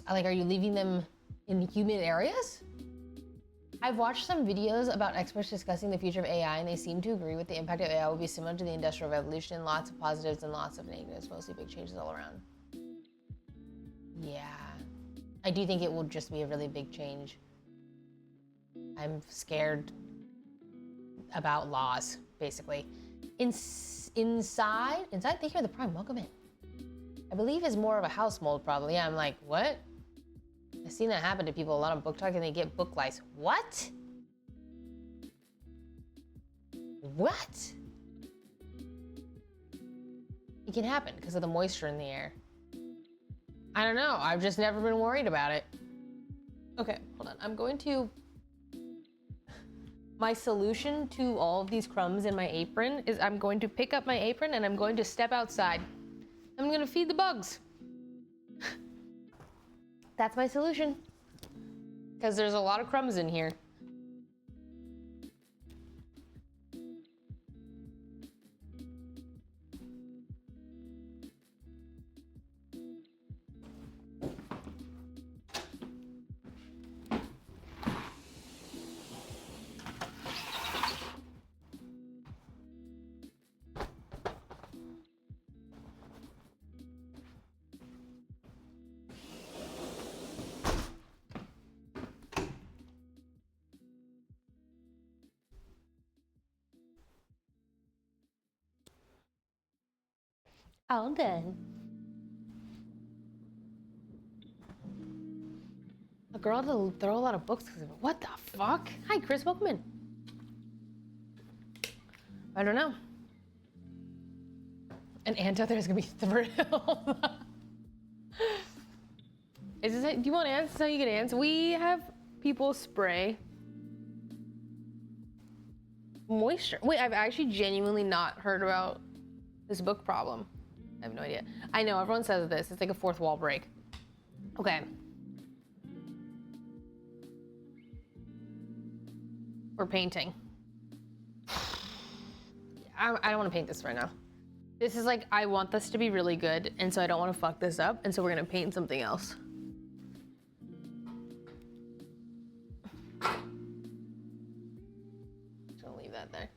Like, are you leaving them in humid areas? I've watched some videos about experts discussing the future of AI, and they seem to agree with the impact of AI will be similar to the Industrial Revolution, lots of positives and lots of negatives, mostly big changes all around. Yeah, I do think it will just be a really big change. I'm scared about laws, basically. Inside, thank you for the Prime, welcome in. I believe is more of a house mold problem. Yeah, I'm like, what? I've seen that happen to people, a lot of book talk, and they get book lice. What? What? It can happen because of the moisture in the air. I don't know, I've just never been worried about it. Okay, hold on, I'm going to... My solution to all of these crumbs in my apron is I'm going to pick up my apron and I'm going to step outside. I'm gonna feed the bugs. That's my solution. Because there's a lot of crumbs in here. All done. girl had to throw a lot of books because of it. What the fuck? Hi, Chris, welcome in. I don't know. An ant out there is gonna be thrilled. Is this it? Do you want ants? Is how you get ants? We have people spray moisture. Wait, I've actually genuinely not heard about this book problem. I have no idea. I know, everyone says this. It's like a fourth wall break. Okay. We're painting. I don't want to paint this right now. This is like, I want this to be really good, and so I don't want to fuck this up, and so we're gonna paint something else. Just gonna leave that there.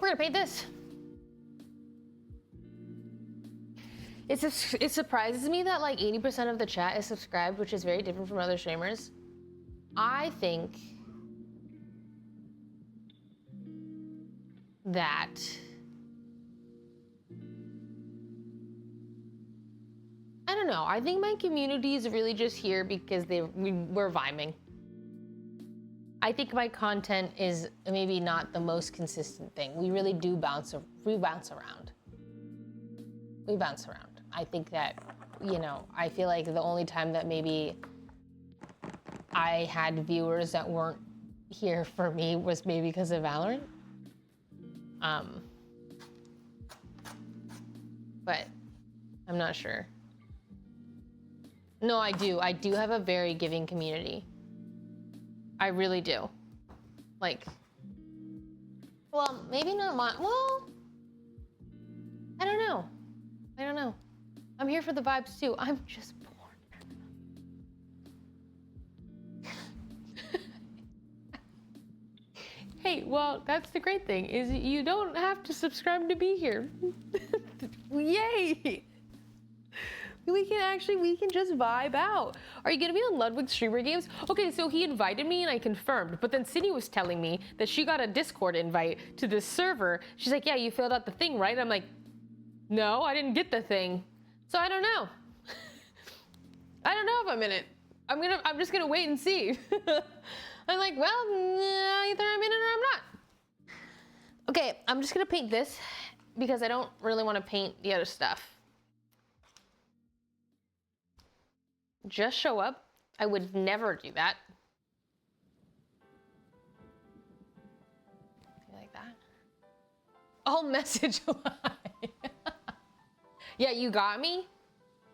We're gonna paint this. It surprises me that like 80% of the chat is subscribed, which is very different from other streamers. I think that I don't know. I think my community is really just here because we're vibing. I think my content is maybe not the most consistent thing. We really do bounce around. We bounce around. I think that, you know, I feel like the only time that maybe I had viewers that weren't here for me was maybe because of Valorant. But I'm not sure. No, I do. I do have a very giving community. I really do. Like, well, maybe not my, well, I don't know. I don't know. I'm here for the vibes too. I'm just bored. Hey, well, that's the great thing, is you don't have to subscribe to be here. Yay! We can just vibe out. Are you gonna be on Ludwig's Streamer Games? Okay, so he invited me and I confirmed, but then Sydney was telling me that she got a Discord invite to this server. She's like, yeah, you filled out the thing, right? I'm like, no, I didn't get the thing. So I don't know. I don't know if I'm in it. I'm just gonna wait and see. I'm like, well, either I'm in it or I'm not. Okay, I'm just gonna paint this because I don't really want to paint the other stuff. Just show up. I would never do that. You like that? Oh, message line. Yeah, you got me?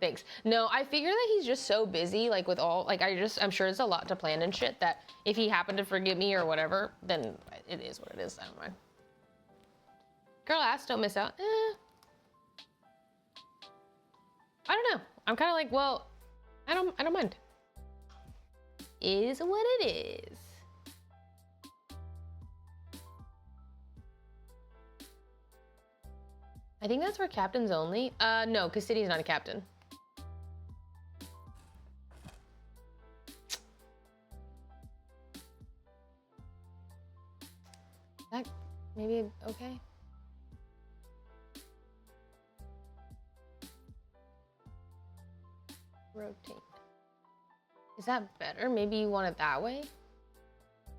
Thanks. No, I figure that he's just so busy, like with all, like I'm sure it's a lot to plan and shit, that if he happened to forget me or whatever, then it is what it is. I don't mind. Girl ass, don't miss out. I don't know. I'm kind of like, well, I don't mind. Is what it is. I think that's for captains only. No, because City's not a captain. That maybe okay. Rotate. Is that better? Maybe you want it that way?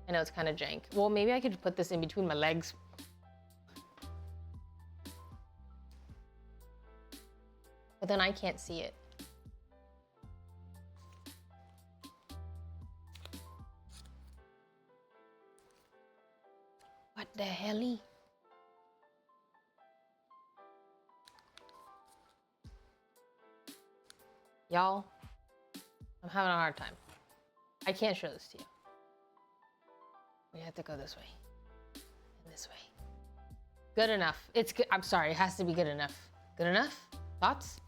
I know it's kind of jank. Well, maybe I could put this in between my legs. But then I can't see it. What the hell? Y'all, I'm having a hard time. I can't show this to you. We have to go this way. And this way. Good enough. It's good. I'm sorry, it has to be good enough. Good enough? Thoughts?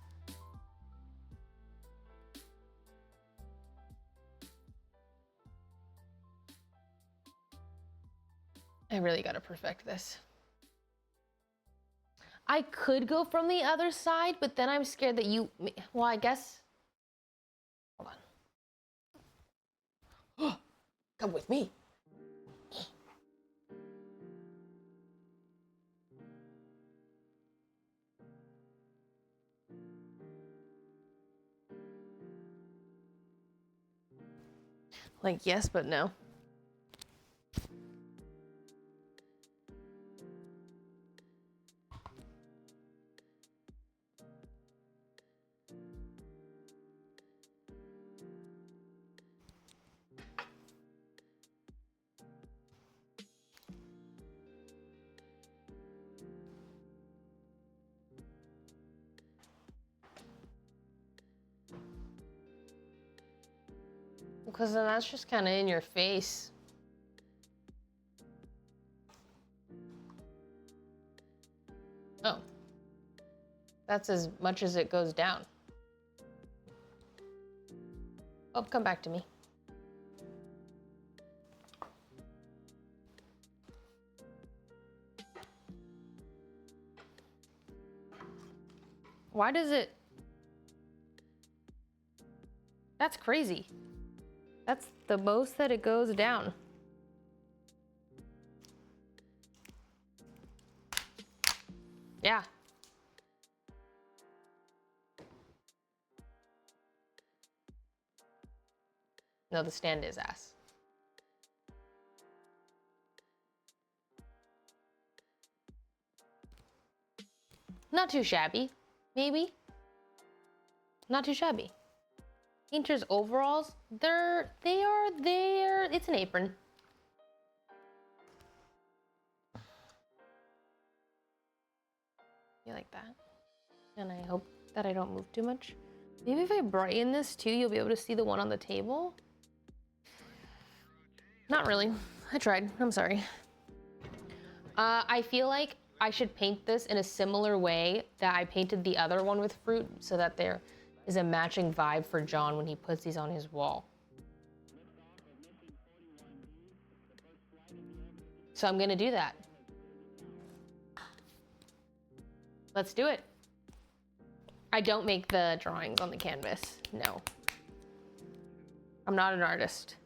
I really gotta perfect this. I could go from the other side, but then I'm scared that you, well, I guess. Hold on. Come with me. Like, yes, but no. Because then that's just kind of in your face. Oh. That's as much as it goes down. Oh, come back to me. Why does it... That's crazy. That's the most that it goes down. Yeah. No, the stand is ass. Not too shabby, maybe. Not too shabby. Painter's overalls, they are there. It's an apron. You like that? And I hope that I don't move too much. Maybe if I brighten this too, you'll be able to see the one on the table. Not really. I tried. I'm sorry. I feel like I should paint this in a similar way that I painted the other one with fruit, so that there is a matching vibe for John when he puts these on his wall. So I'm gonna do that. Let's do it. I don't make the drawings on the canvas, no. I'm not an artist,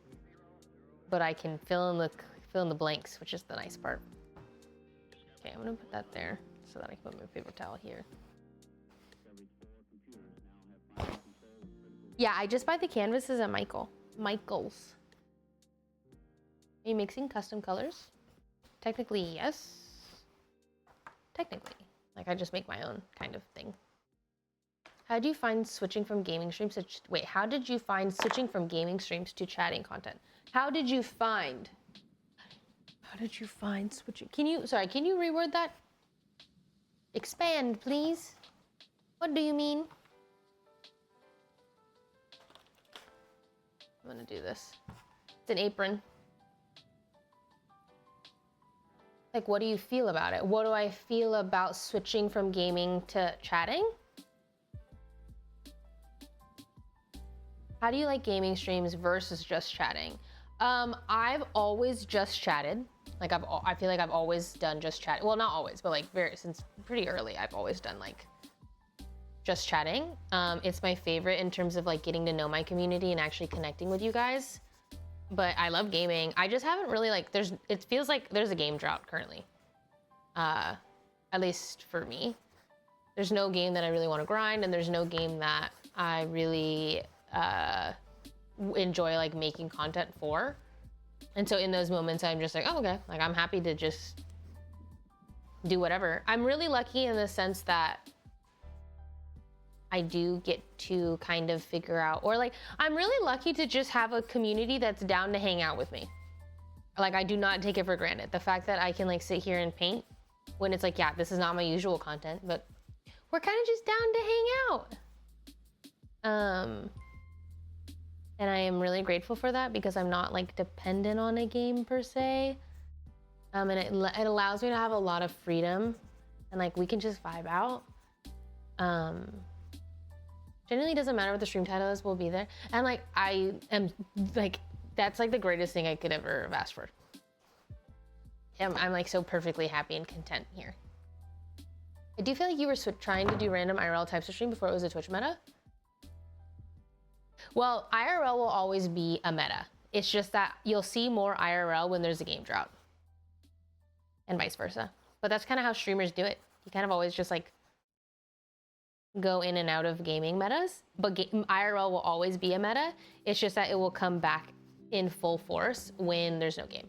but I can fill in the blanks, which is the nice part. Okay, I'm gonna put that there so that I can put my paper towel here. Yeah, I just buy the canvases at Michael's. Are you mixing custom colors? Technically, yes. Technically. Like, I just make my own kind of thing. How do you find switching from gaming streams to... Wait, how did you find switching from gaming streams to chatting content? How did you find switching? Can you reword that? Expand, please. What do you mean? I'm gonna do this. It's an apron. Like, what do you feel about it? What do I feel about switching from gaming to chatting? How do you like gaming streams versus just chatting? I've always just chatted. Like, I feel like I've always done just chat. Well, not always, but like since pretty early, I've always done like just chatting. It's my favorite in terms of like getting to know my community and actually connecting with you guys. But I love gaming. I just haven't really like, it feels like there's a game drought currently. At least for me. There's no game that I really want to grind, and there's no game that I really enjoy like making content for. And so in those moments, I'm just like, oh, okay. Like, I'm happy to just do whatever. I'm really lucky in the sense that I do get to kind of figure out, or like, I'm really lucky to just have a community that's down to hang out with me. Like, I do not take it for granted. The fact that I can like sit here and paint when it's like, yeah, this is not my usual content, but we're kind of just down to hang out. And I am really grateful for that because I'm not like dependent on a game per se. And it allows me to have a lot of freedom, and like, we can just vibe out. Generally doesn't matter what the stream title is, we'll be there. And like, I am like, that's like the greatest thing I could ever have asked for. I'm like so perfectly happy and content here. I do feel like you were trying to do random IRL types of stream before it was a Twitch meta. Well, IRL will always be a meta. It's just that you'll see more IRL when there's a game drought. And vice versa. But that's kind of how streamers do it. You kind of always just like go in and out of gaming metas, but IRL will always be a meta. It's just that it will come back in full force when there's no game.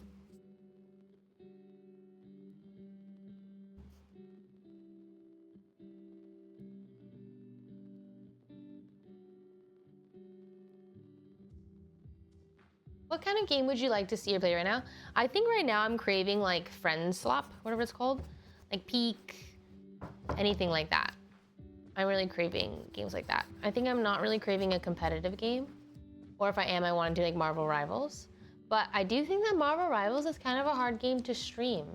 What kind of game would you like to see or play right now? I think right now I'm craving like Friend Swap, whatever it's called, like Peak, anything like that. I'm really craving games like that. I think I'm not really craving a competitive game, or if I am, I want to do like Marvel Rivals. But I do think that Marvel Rivals is kind of a hard game to stream.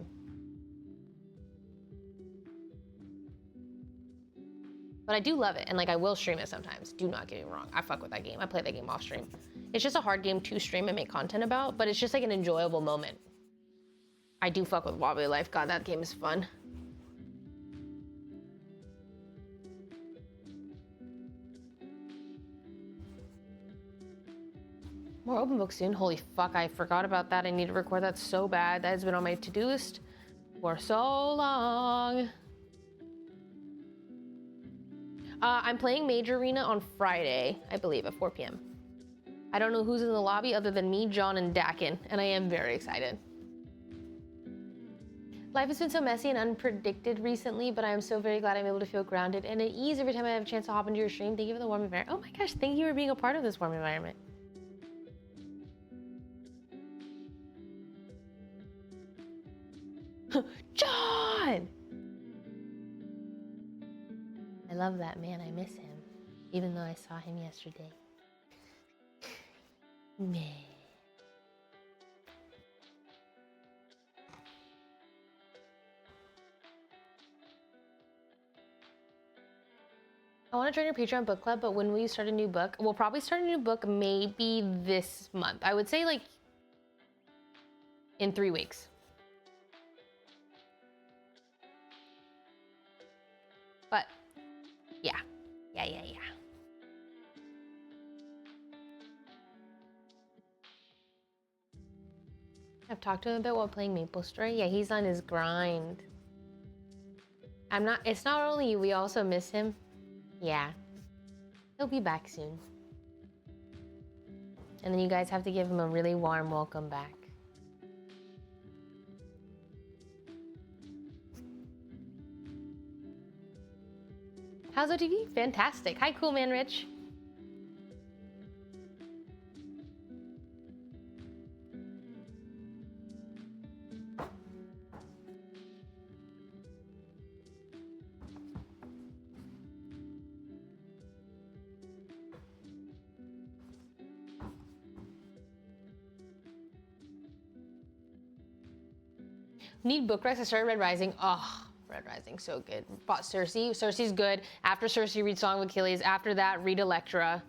But I do love it, and like I will stream it sometimes. Do not get me wrong. I fuck with that game. I play that game off stream. It's just a hard game to stream and make content about, but it's just like an enjoyable moment. I do fuck with Wobbly Life. God, that game is fun. More open books soon. Holy fuck, I forgot about that. I need to record that so bad. That has been on my to-do list for so long. I'm playing Major Arena on Friday, I believe, at 4 p.m. I don't know who's in the lobby other than me, John, and Dakin, and I am very excited. Life has been so messy and unpredicted recently, but I am so very glad I'm able to feel grounded and at ease every time I have a chance to hop into your stream. Thank you for the warm environment. Oh my gosh, thank you for being a part of this warm environment. John! I love that man. I miss him, even though I saw him yesterday. Man. I want to join your Patreon book club, but when will you start a new book? We'll probably start a new book maybe this month. I would say like in 3 weeks. But yeah. I've talked to him a bit while playing MapleStory. Yeah, he's on his grind. It's not only you, we also miss him. Yeah. He'll be back soon. And then you guys have to give him a really warm welcome back. How's OTV? Fantastic. Hi, Cool Man Rich. Need book recs. I started Red Rising. Oh, Red Rising, so good. Bought Cersei. Cersei's good. After Cersei, read Song of Achilles. After that, read Electra.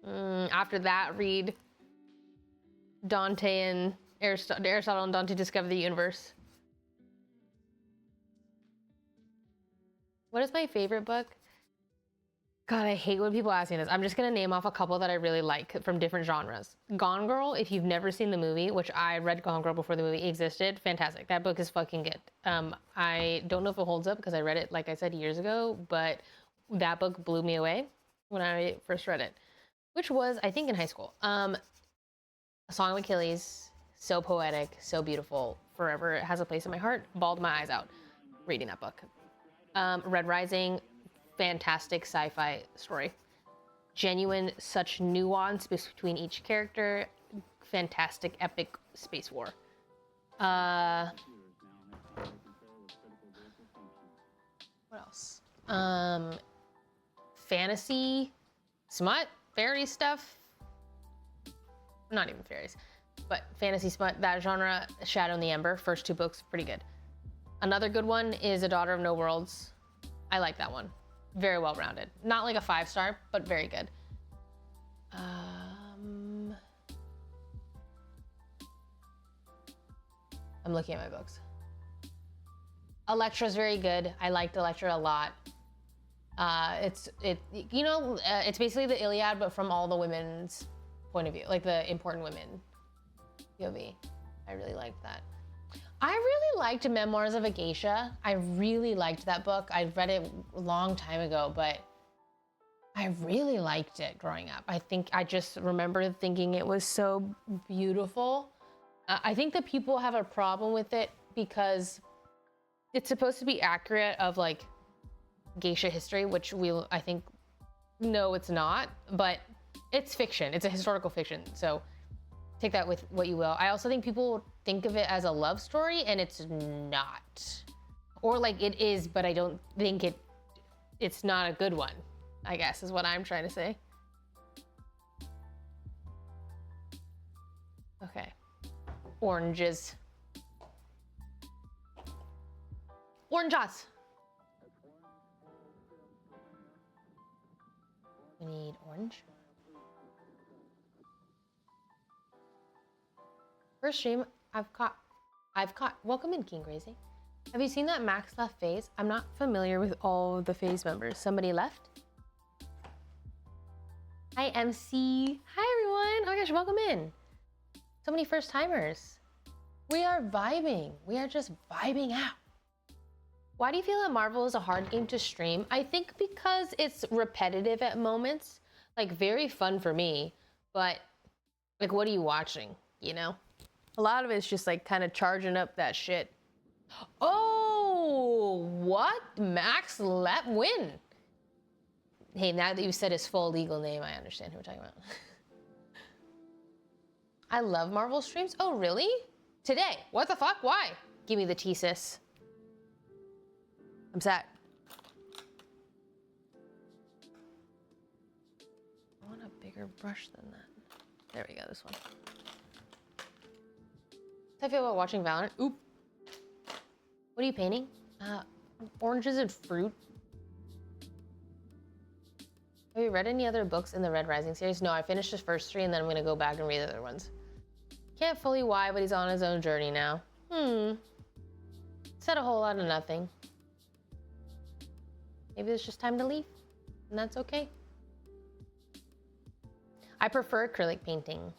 After that, read Dante and Aristotle and Dante Discover the Universe. What is my favorite book? God, I hate when people ask me this. I'm just gonna name off a couple that I really like from different genres. Gone Girl, if you've never seen the movie, which I read Gone Girl before the movie existed, fantastic. That book is fucking good. I don't know if it holds up because I read it, like I said, years ago, but that book blew me away when I first read it, which was, I think, in high school. A Song of Achilles, so poetic, so beautiful, forever it has a place in my heart. Bawled my eyes out reading that book. Red Rising, fantastic sci-fi story. Genuine, such nuance between each character. Fantastic, epic space war. What else? Fantasy, smut, fairy stuff. Not even fairies, but fantasy smut, that genre. Shadow and the Ember, first 2 books, pretty good. Another good one is A Daughter of No Worlds. I like that one. Very well rounded. Not like a 5-star, but very good. I'm looking at my books. Electra's very good. I liked Electra a lot. It's basically the Iliad, but from all the women's point of view, like the important women POV. I really liked that. I really liked Memoirs of a Geisha. I really liked that book. I read it a long time ago, but I really liked it growing up. I think I just remember thinking it was so beautiful. I think that people have a problem with it because it's supposed to be accurate of like geisha history, which I think, no, it's not, but it's fiction. It's a historical fiction. So take that with what you will. I also think people think of it as a love story and it's not. Or like it is, but I don't think it's not a good one, I guess is what I'm trying to say. Okay. Oranges. Oranges. We need orange. First stream, I've caught, welcome in King Crazy. Have you seen that Max left phase? I'm not familiar with all of the phase members. Somebody left? Hi, MC. Hi, everyone. Oh my gosh, welcome in. So many first timers. We are vibing. We are just vibing out. Why do you feel that Marvel is a hard game to stream? I think because it's repetitive at moments, like very fun for me, but like, what are you watching? You know, a lot of it's just like kind of charging up that shit. Oh, what? Max let win. Hey, now that you said his full legal name, I understand who we're talking about. I love Marvel streams. Oh, really? Today? What the fuck? Why? Give me the tea, sis. I'm sad. I want a bigger brush than that. There we go, this one. How do I feel about watching Valorant? Oop. What are you painting? Oranges and fruit. Have you read any other books in the Red Rising series? No, I finished the first 3 and then I'm gonna go back and read the other ones. Can't fully why, but he's on his own journey now. Said a whole lot of nothing. Maybe it's just time to leave, and that's okay. I prefer acrylic painting.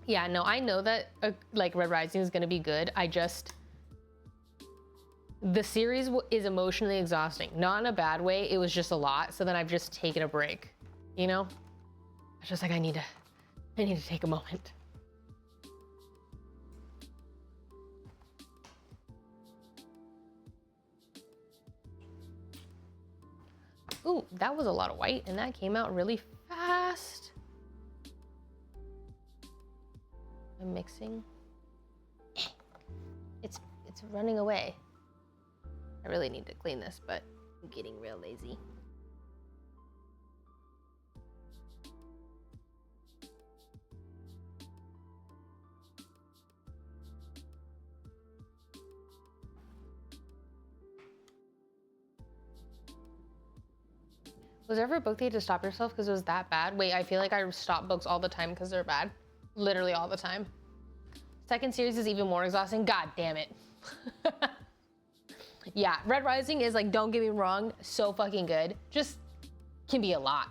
Yeah, no, I know that like Red Rising is gonna be good. The series is emotionally exhausting. Not in a bad way, it was just a lot. So then I've just taken a break, you know? It's just like, I need to take a moment. Ooh, that was a lot of white and that came out really fast. I'm mixing. It's running away. I really need to clean this, but I'm getting real lazy. Was there ever a book that you had to stop yourself because it was that bad? Wait, I feel like I stop books all the time because they're bad. Literally all the time. Second series is even more exhausting. God damn it. Yeah, Red Rising is like, don't get me wrong, so fucking good. Just can be a lot.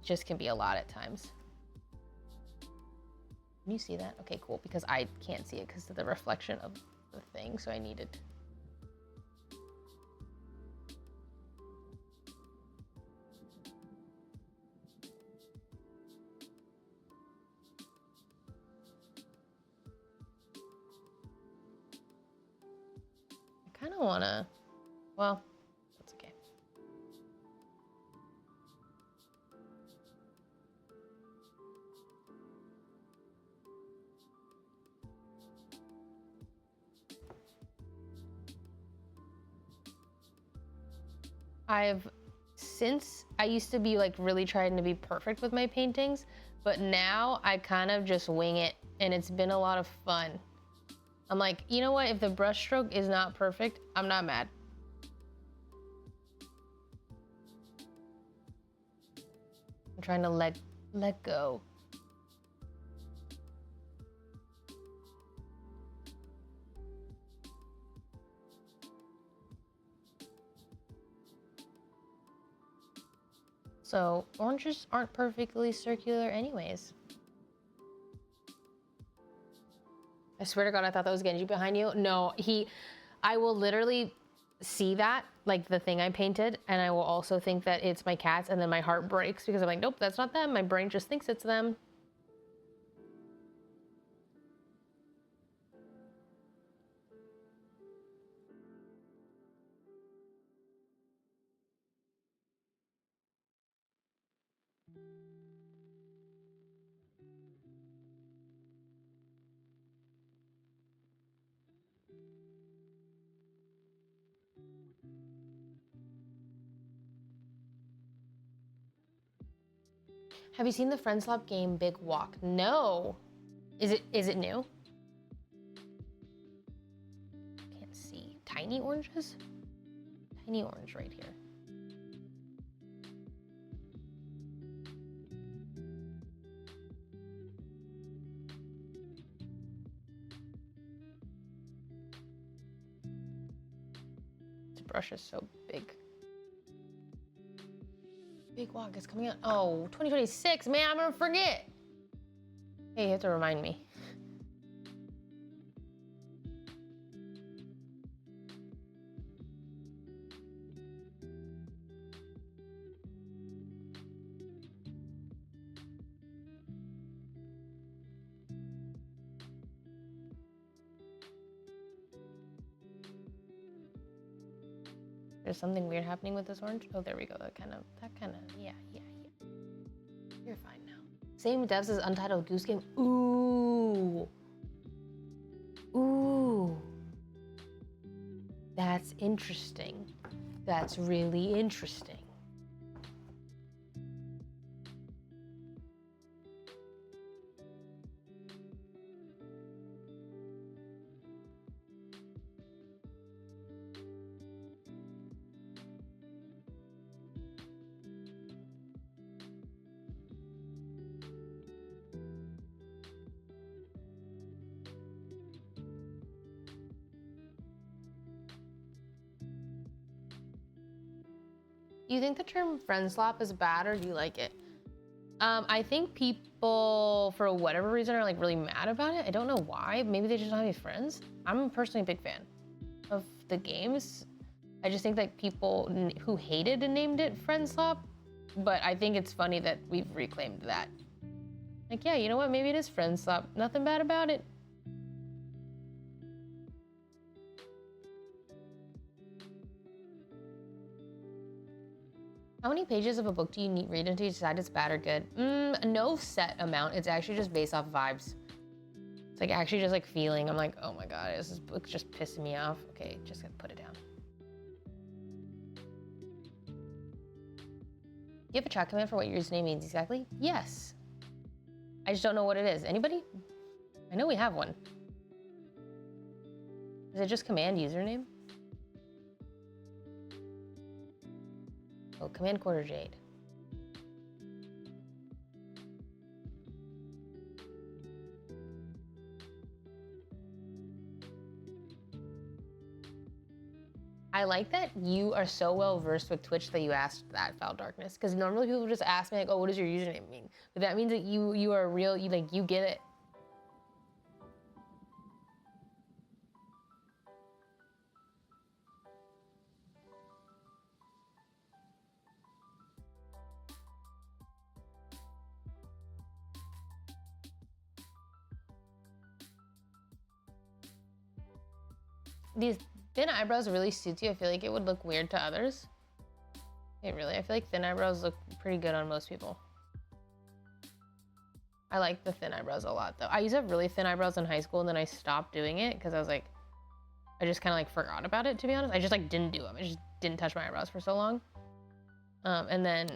Just can be a lot at times. Can you see that? Okay, cool, because I can't see it because of the reflection of the thing, so I needed. I kind of want to, well, that's okay. I used to be like really trying to be perfect with my paintings, but now I kind of just wing it and it's been a lot of fun. I'm like, you know what? If the brushstroke is not perfect, I'm not mad. I'm trying to let go. So oranges aren't perfectly circular anyways. I swear to God, I thought that was Genji behind you. No, I will literally see that, like the thing I painted, and I will also think that it's my cats, and then my heart breaks because I'm like, nope, that's not them. My brain just thinks it's them. Have you seen the Friends Lab game Big Walk? No. Is it new? Can't see. Tiny oranges? Tiny orange right here. This brush is so big. Big Walk is coming out. Oh, 2026. Man, I'm gonna forget. Hey, you have to remind me. There's something weird happening with this orange. Oh, there we go. That kind of, yeah. You're fine now. Same devs as Untitled Goose Game. Ooh. Ooh. That's interesting. That's really interesting. Do you think the term friend slap is bad, or do you like it? I think people, for whatever reason, are like really mad about it. I don't know why. Maybe they just don't have any friends. I'm personally a big fan of the games. I just think that people who hated and named it friend slap, but I think it's funny that we've reclaimed that. Like, yeah, you know what? Maybe it is friend slap. Nothing bad about it. How many pages of a book do you need read until you decide it's bad or good? No set amount. It's actually just based off vibes. It's like actually just like feeling. I'm like, oh my god, this book's just pissing me off. Okay, just gonna put it down. Do you have a chat command for what your username means exactly? Yes. I just don't know what it is. Anybody? I know we have one. Is it just command username? Oh, command QuarterJade. I like that you are so well versed with Twitch that you asked that, Foul Darkness. Because normally people just ask me like, oh, what does your username mean? But that means that you are real, you get it. These thin eyebrows really suits you. I feel like it would look weird to others. Hey, really, I feel like thin eyebrows look pretty good on most people. I like the thin eyebrows a lot though. I used to have really thin eyebrows in high school and then I stopped doing it because I was like, I just kind of like forgot about it, to be honest. I just like didn't do them. I just didn't touch my eyebrows for so long. And then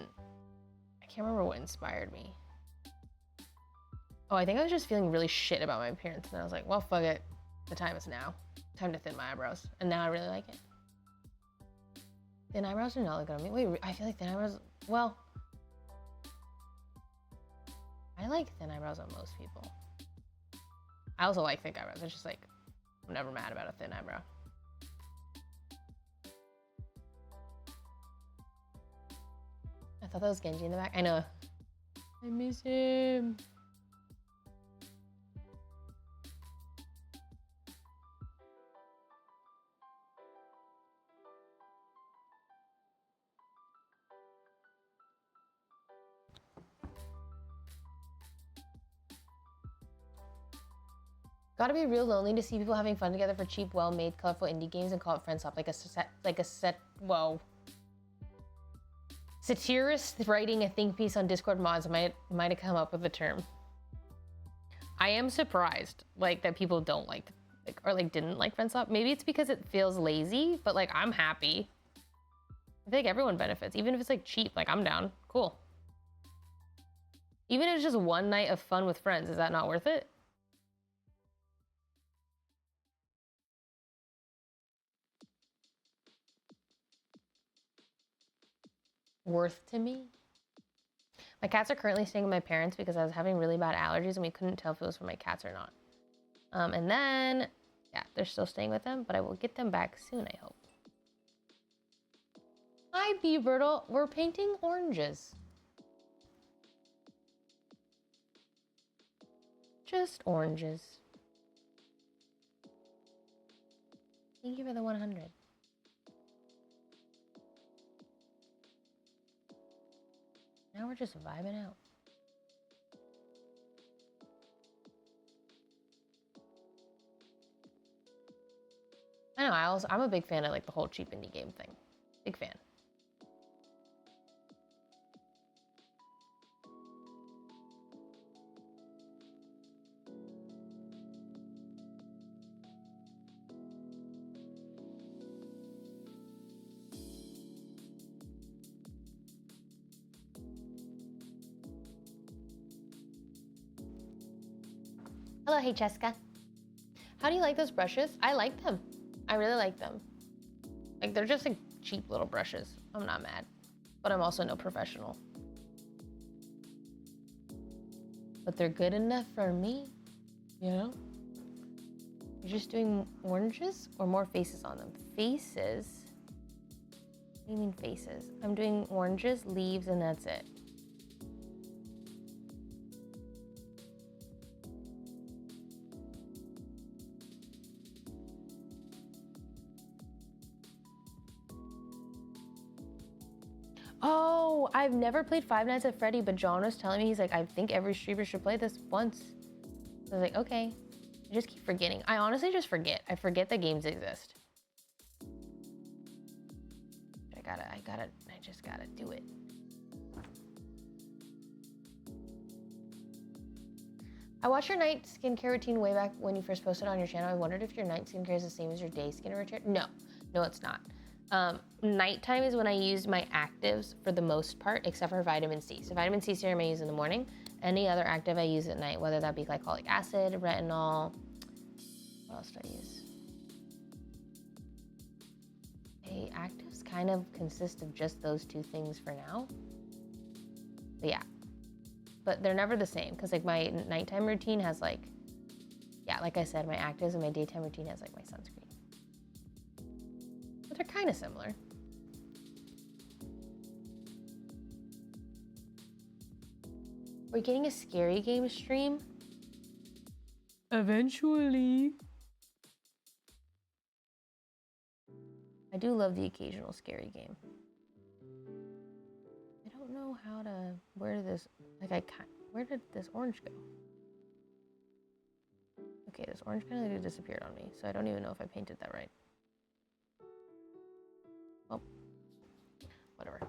I can't remember what inspired me. Oh, I think I was just feeling really shit about my appearance. And I was like, well, fuck it. The time is now. Time to thin my eyebrows. And now I really like it. Thin eyebrows do not look good on me. Wait, I feel like thin eyebrows, well, I like thin eyebrows on most people. I also like thick eyebrows. It's just like, I'm never mad about a thin eyebrow. I thought that was Genji in the back. I know. I miss him. Gotta be real lonely to see people having fun together for cheap, well-made, colorful indie games and call it friends up whoa. Satirist writing a think piece on Discord mods might have come up with the term. I am surprised, like, that people don't like or like didn't like friends up. Maybe it's because it feels lazy, but like I'm happy. I think everyone benefits, even if it's like cheap. Like I'm down. Cool. Even if it's just one night of fun with friends, is that not worth it? Worth to me? My cats are currently staying with my parents because I was having really bad allergies and we couldn't tell if it was for my cats or not. And then, yeah, they're still staying with them, but I will get them back soon, I hope. Hi, Beavertle. We're painting oranges. Just oranges. Thank you for the 100. Now we're just vibing out. I know, I'm a big fan of like the whole cheap indie game thing. Big fan. Hello, hey Jessica. How do you like those brushes? I like them. I really like them. Like they're just like cheap little brushes. I'm not mad, but I'm also no professional. But they're good enough for me, you know? You're just doing oranges or more faces on them? Faces? What do you mean faces? I'm doing oranges, leaves, and that's it. Oh, I've never played Five Nights at Freddy, but John was telling me, he's like, I think every streamer should play this once. I was like, okay. I just keep forgetting. I honestly just forget. I forget that games exist. I just gotta do it. I watched your night skincare routine way back when you first posted on your channel. I wondered if your night skincare is the same as your day skincare routine. No, it's not. Nighttime is when I use my actives for the most part, except for vitamin C. So vitamin C serum I use in the morning. Any other active I use at night, whether that be glycolic acid, retinol. What else do I use? Hey, actives kind of consist of just those two things for now. But yeah, but they're never the same because like my nighttime routine has like, yeah, like I said, my actives, and my daytime routine has like my sunscreen. But they're kind of similar. We're getting a scary game stream. Eventually. I do love the occasional scary game. I don't know how to, where did this orange go? Okay, this orange kind of disappeared on me, so I don't even know if I painted that right. Well, whatever.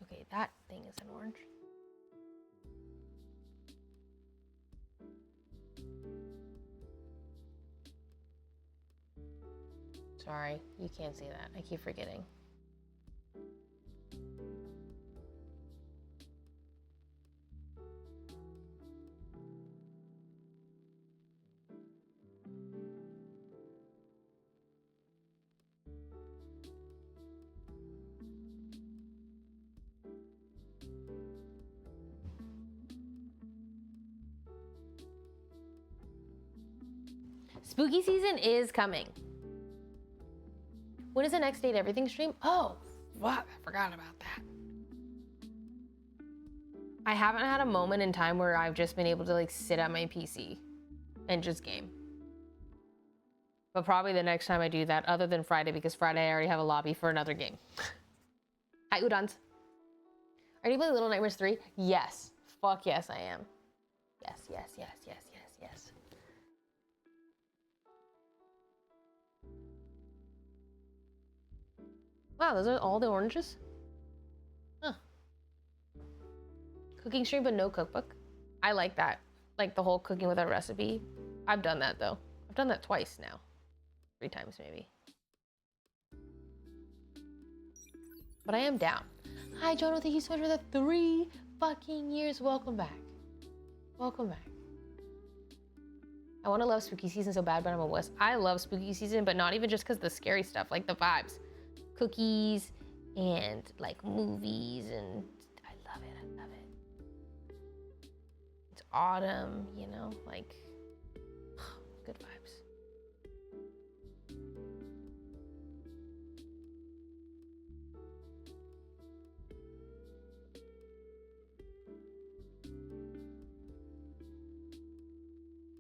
Okay, that thing is an orange. Sorry, you can't see that. I keep forgetting. Spooky season is coming. When is the next Date Everything stream? Oh, fuck, I forgot about that. I haven't had a moment in time where I've just been able to like sit at my PC and just game. But probably the next time I do that, other than Friday, because Friday I already have a lobby for another game. Hi, Udons. Are you playing Little Nightmares 3? Yes. Fuck yes, I am. Yes, yes, yes, yes, yes, yes. Wow, those are all the oranges? Huh. Cooking stream, but no cookbook. I like that. Like the whole cooking with a recipe. I've done that though. I've done that twice now. 3 times maybe. But I am down. Hi, Jono. Thank you so much for the 3 fucking years. Welcome back. Welcome back. I want to love spooky season so bad, but I'm a wuss. I love spooky season, but not even just because the scary stuff, like the vibes. Cookies and like movies, and I love it. I love it. It's autumn, you know, like good vibes.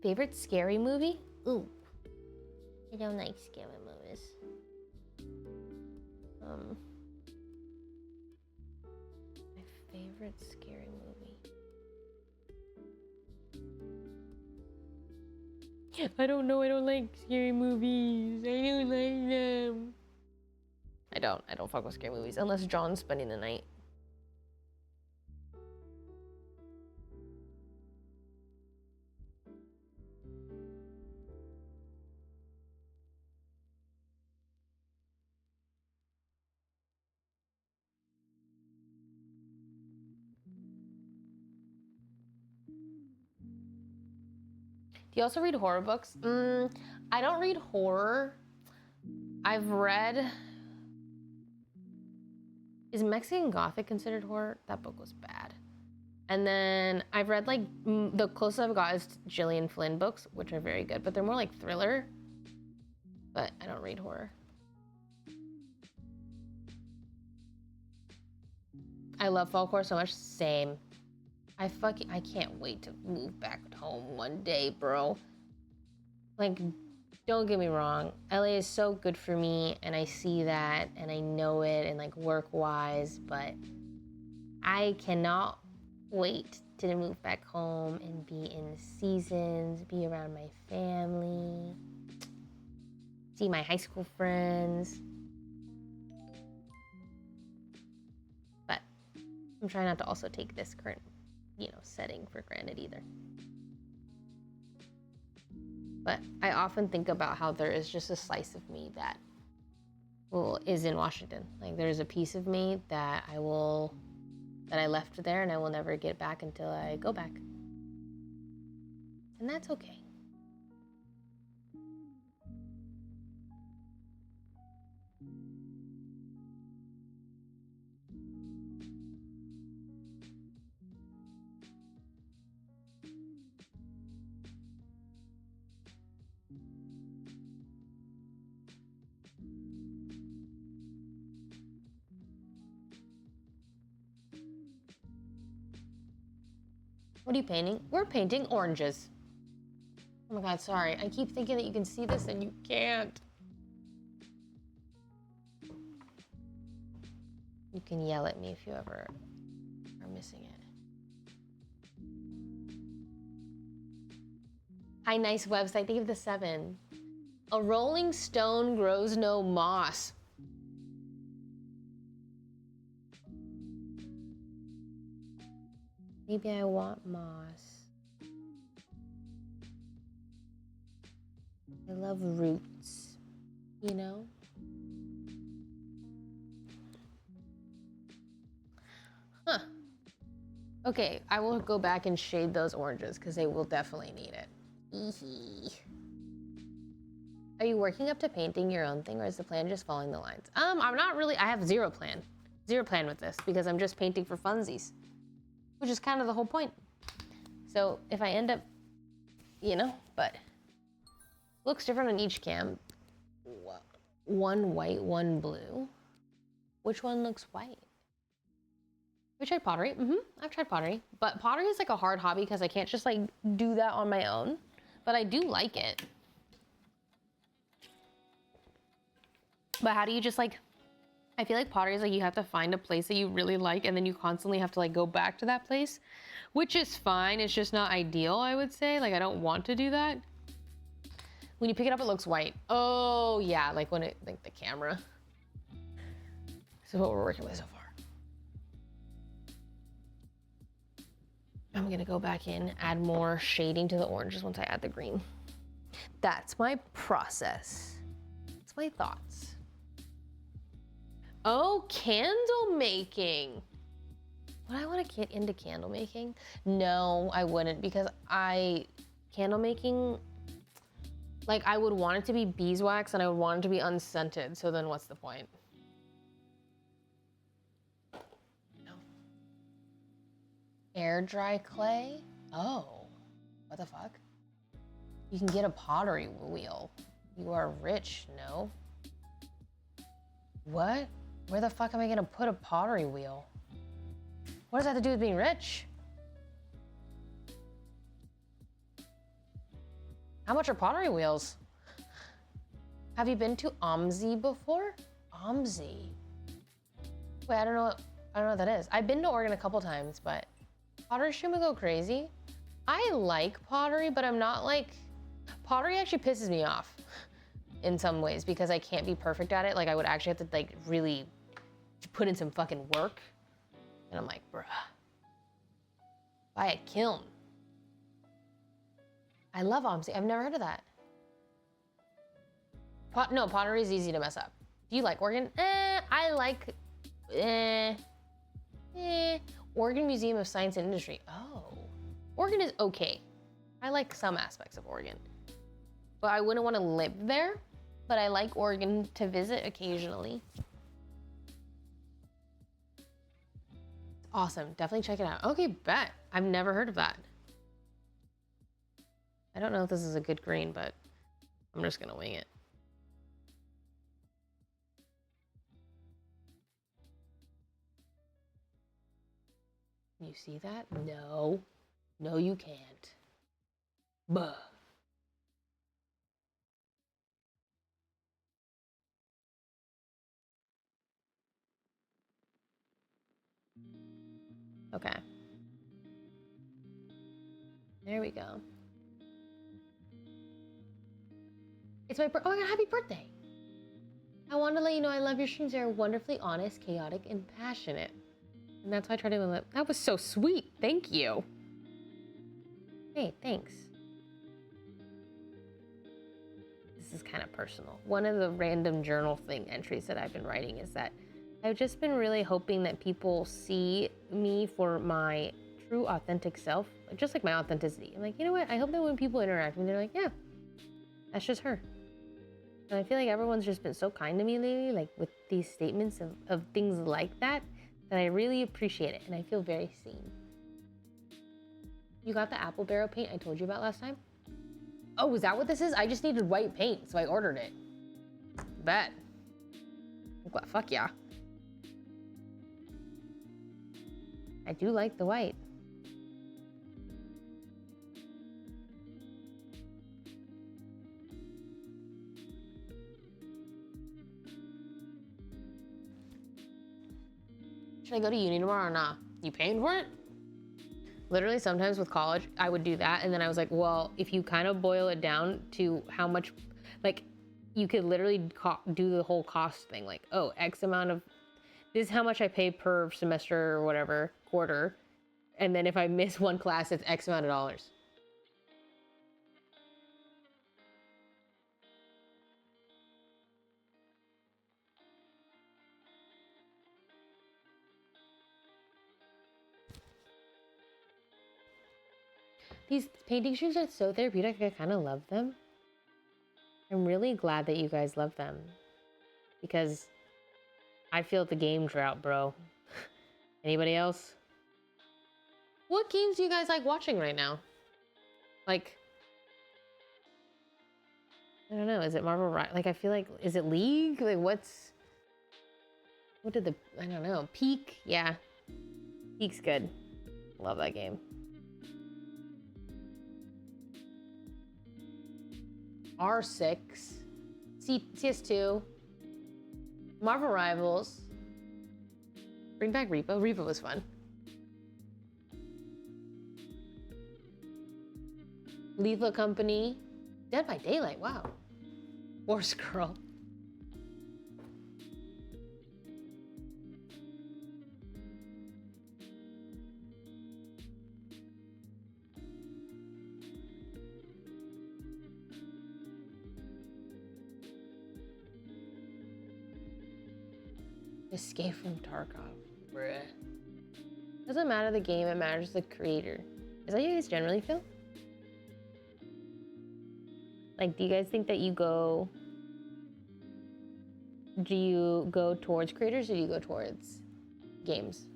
Favorite scary movie? Ooh, I don't like scary movies. My favorite scary movie. I don't know. I don't like scary movies. I don't like them. I don't fuck with scary movies unless John's spending the night. Do you also read horror books? I don't read horror. I've read... Is Mexican Gothic considered horror? That book was bad. And then I've read like, the closest I've got is Gillian Flynn books, which are very good, but they're more like thriller. But I don't read horror. I love folklore so much, same. I can't wait to move back home one day, bro. Like, don't get me wrong, LA is so good for me, and I see that, and I know it, and like work-wise, but I cannot wait to move back home and be in the seasons, be around my family, see my high school friends. But I'm trying not to also take this current, setting for granted either. But I often think about how there is just a slice of me that is in Washington. Like there's a piece of me that I left there and I will never get back until I go back. And that's okay. What are you painting? We're painting oranges. Oh my God, sorry. I keep thinking that you can see this and you can't. You can yell at me if you ever are missing it. Hi, nice website. Thank you for the 7. A rolling stone grows no moss. Maybe I want moss. I love roots, you know? Huh. Okay, I will go back and shade those oranges because they will definitely need it. Eehee. Are you working up to painting your own thing, or is the plan just following the lines? I'm not really, I have zero plan with this because I'm just painting for funsies, which is kind of the whole point. So if I end up, but looks different on each cam. One white, one blue. Which one looks white? Have you tried pottery? I've tried pottery, but pottery is like a hard hobby because I can't just like do that on my own, but I do like it. But how do you just like, I feel like pottery is like you have to find a place that you really like and then you constantly have to like go back to that place, which is fine. It's just not ideal, I would say. Like I don't want to do that. When you pick it up, it looks white. Oh yeah, like when it, like the camera. This is what we're working with so far. I'm gonna go back in, add more shading to the oranges once I add the green. That's my process. That's my thoughts. Oh, candle making. Would I want to get into candle making? No, I wouldn't, because candle making, like I would want it to be beeswax and I would want it to be unscented. So then what's the point? No. Air dry clay? Oh, what the fuck? You can get a pottery wheel. You are rich, no? What? Where the fuck am I gonna put a pottery wheel? What does that have to do with being rich? How much are pottery wheels? Have you been to OMSI before? OMSI. Wait, I don't know what that is. I've been to Oregon a couple times, but pottery shouldn't go crazy. I like pottery, but I'm not like, pottery actually pisses me off in some ways because I can't be perfect at it. Like I would actually have to like really put in some fucking work. And I'm like, bruh, buy a kiln. I love OMSI. I've never heard of that. No, pottery is easy to mess up. Do you like Oregon? I like, Oregon Museum of Science and Industry. Oh, Oregon is okay. I like some aspects of Oregon, but I wouldn't want to live there. But I like Oregon to visit occasionally. Awesome, definitely check it out. Okay, bet. I've never heard of that. I don't know if this is a good green, but I'm just gonna wing it. You see that? No. No, you can't. Buh. Okay. There we go. It's my oh my god, happy birthday! I want to let you know I love your streams. They're wonderfully honest, chaotic, and passionate. And that's why I try to live. That was so sweet. Thank you. Hey, thanks. This is kind of personal. One of the random journal thing entries that I've been writing is that I've just been really hoping that people see me for my true authentic self, just like my authenticity. I'm like, you know what? I hope that when people interact with me, they're like, yeah, that's just her. And I feel like everyone's just been so kind to me lately, like with these statements of things like that, that I really appreciate it. And I feel very seen. You got the apple barrel paint I told you about last time? Oh, is that what this is? I just needed white paint, so I ordered it. Bet. Fuck yeah. I do like the white. Should I go to uni tomorrow or not? You paying for it? Literally, sometimes with college, I would do that. And then I was like, well, if you kind of boil it down to how much, like, you could literally do the whole cost thing. Like, oh, X amount of, this is how much I pay per semester or whatever, quarter. And then if I miss one class, it's X amount of dollars. These painting shoes are so therapeutic. I kind of love them. I'm really glad that you guys love them because I feel the game drought, bro. Anybody else? What games do you guys like watching right now? Like, I don't know. Is it Marvel? Like, I feel like, is it League? Like, what did I don't know. Peak? Yeah. Peak's good. Love that game. R6, CS2. Marvel Rivals. Bring back Repo. Repo was fun. Lethal Company. Dead by Daylight, wow. Horse Girl. Escape from Tarkov. Bruh. Doesn't matter the game, it matters the creator. Is that how you guys generally feel? Like, do you guys think that do you go towards creators or do you go towards games?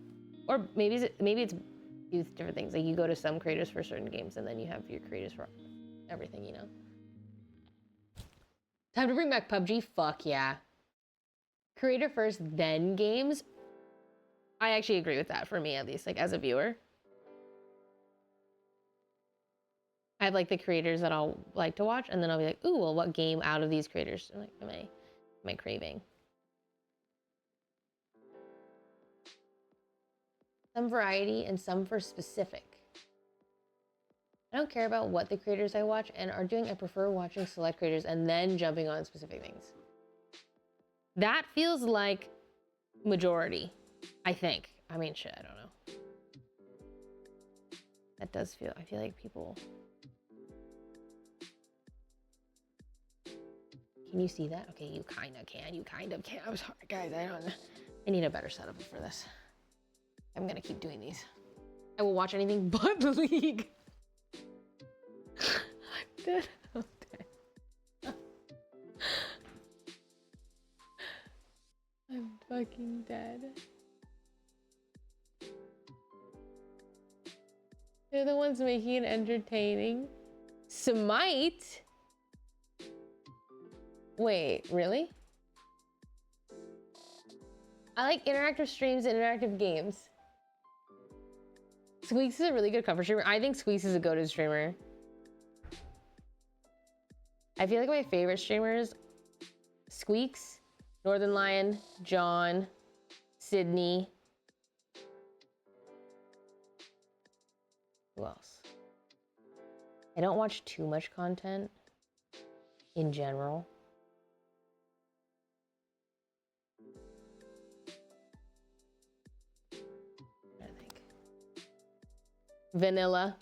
Or maybe it's different things. Like you go to some creators for certain games and then you have your creators for everything, you know? Time to bring back PUBG? Fuck yeah. Creator first, then games? I actually agree with that for me, at least, like as a viewer. I have like the creators that I'll like to watch, and then I'll be like, ooh, well, what game out of these creators am I craving? Some variety and some for specific. I don't care about what the creators I watch and are doing. I prefer watching select creators and then jumping on specific things. That feels like majority, I think. I mean, shit, I don't know. That does feel, I feel like people... Can you see that? Okay, you kind of can. I'm sorry, guys. I need a better setup for this. I'm gonna keep doing these. I will watch anything but the League. I'm dead. I'm dead. I'm fucking dead. They're the ones making it entertaining. Smite? Wait, really? I like interactive streams and interactive games. Squeaks is a really good cover streamer. I think Squeaks is a go-to streamer. I feel like my favorite streamers, Squeaks, Northern Lion, John, Sydney. Who else? I don't watch too much content in general. I think. Vanilla.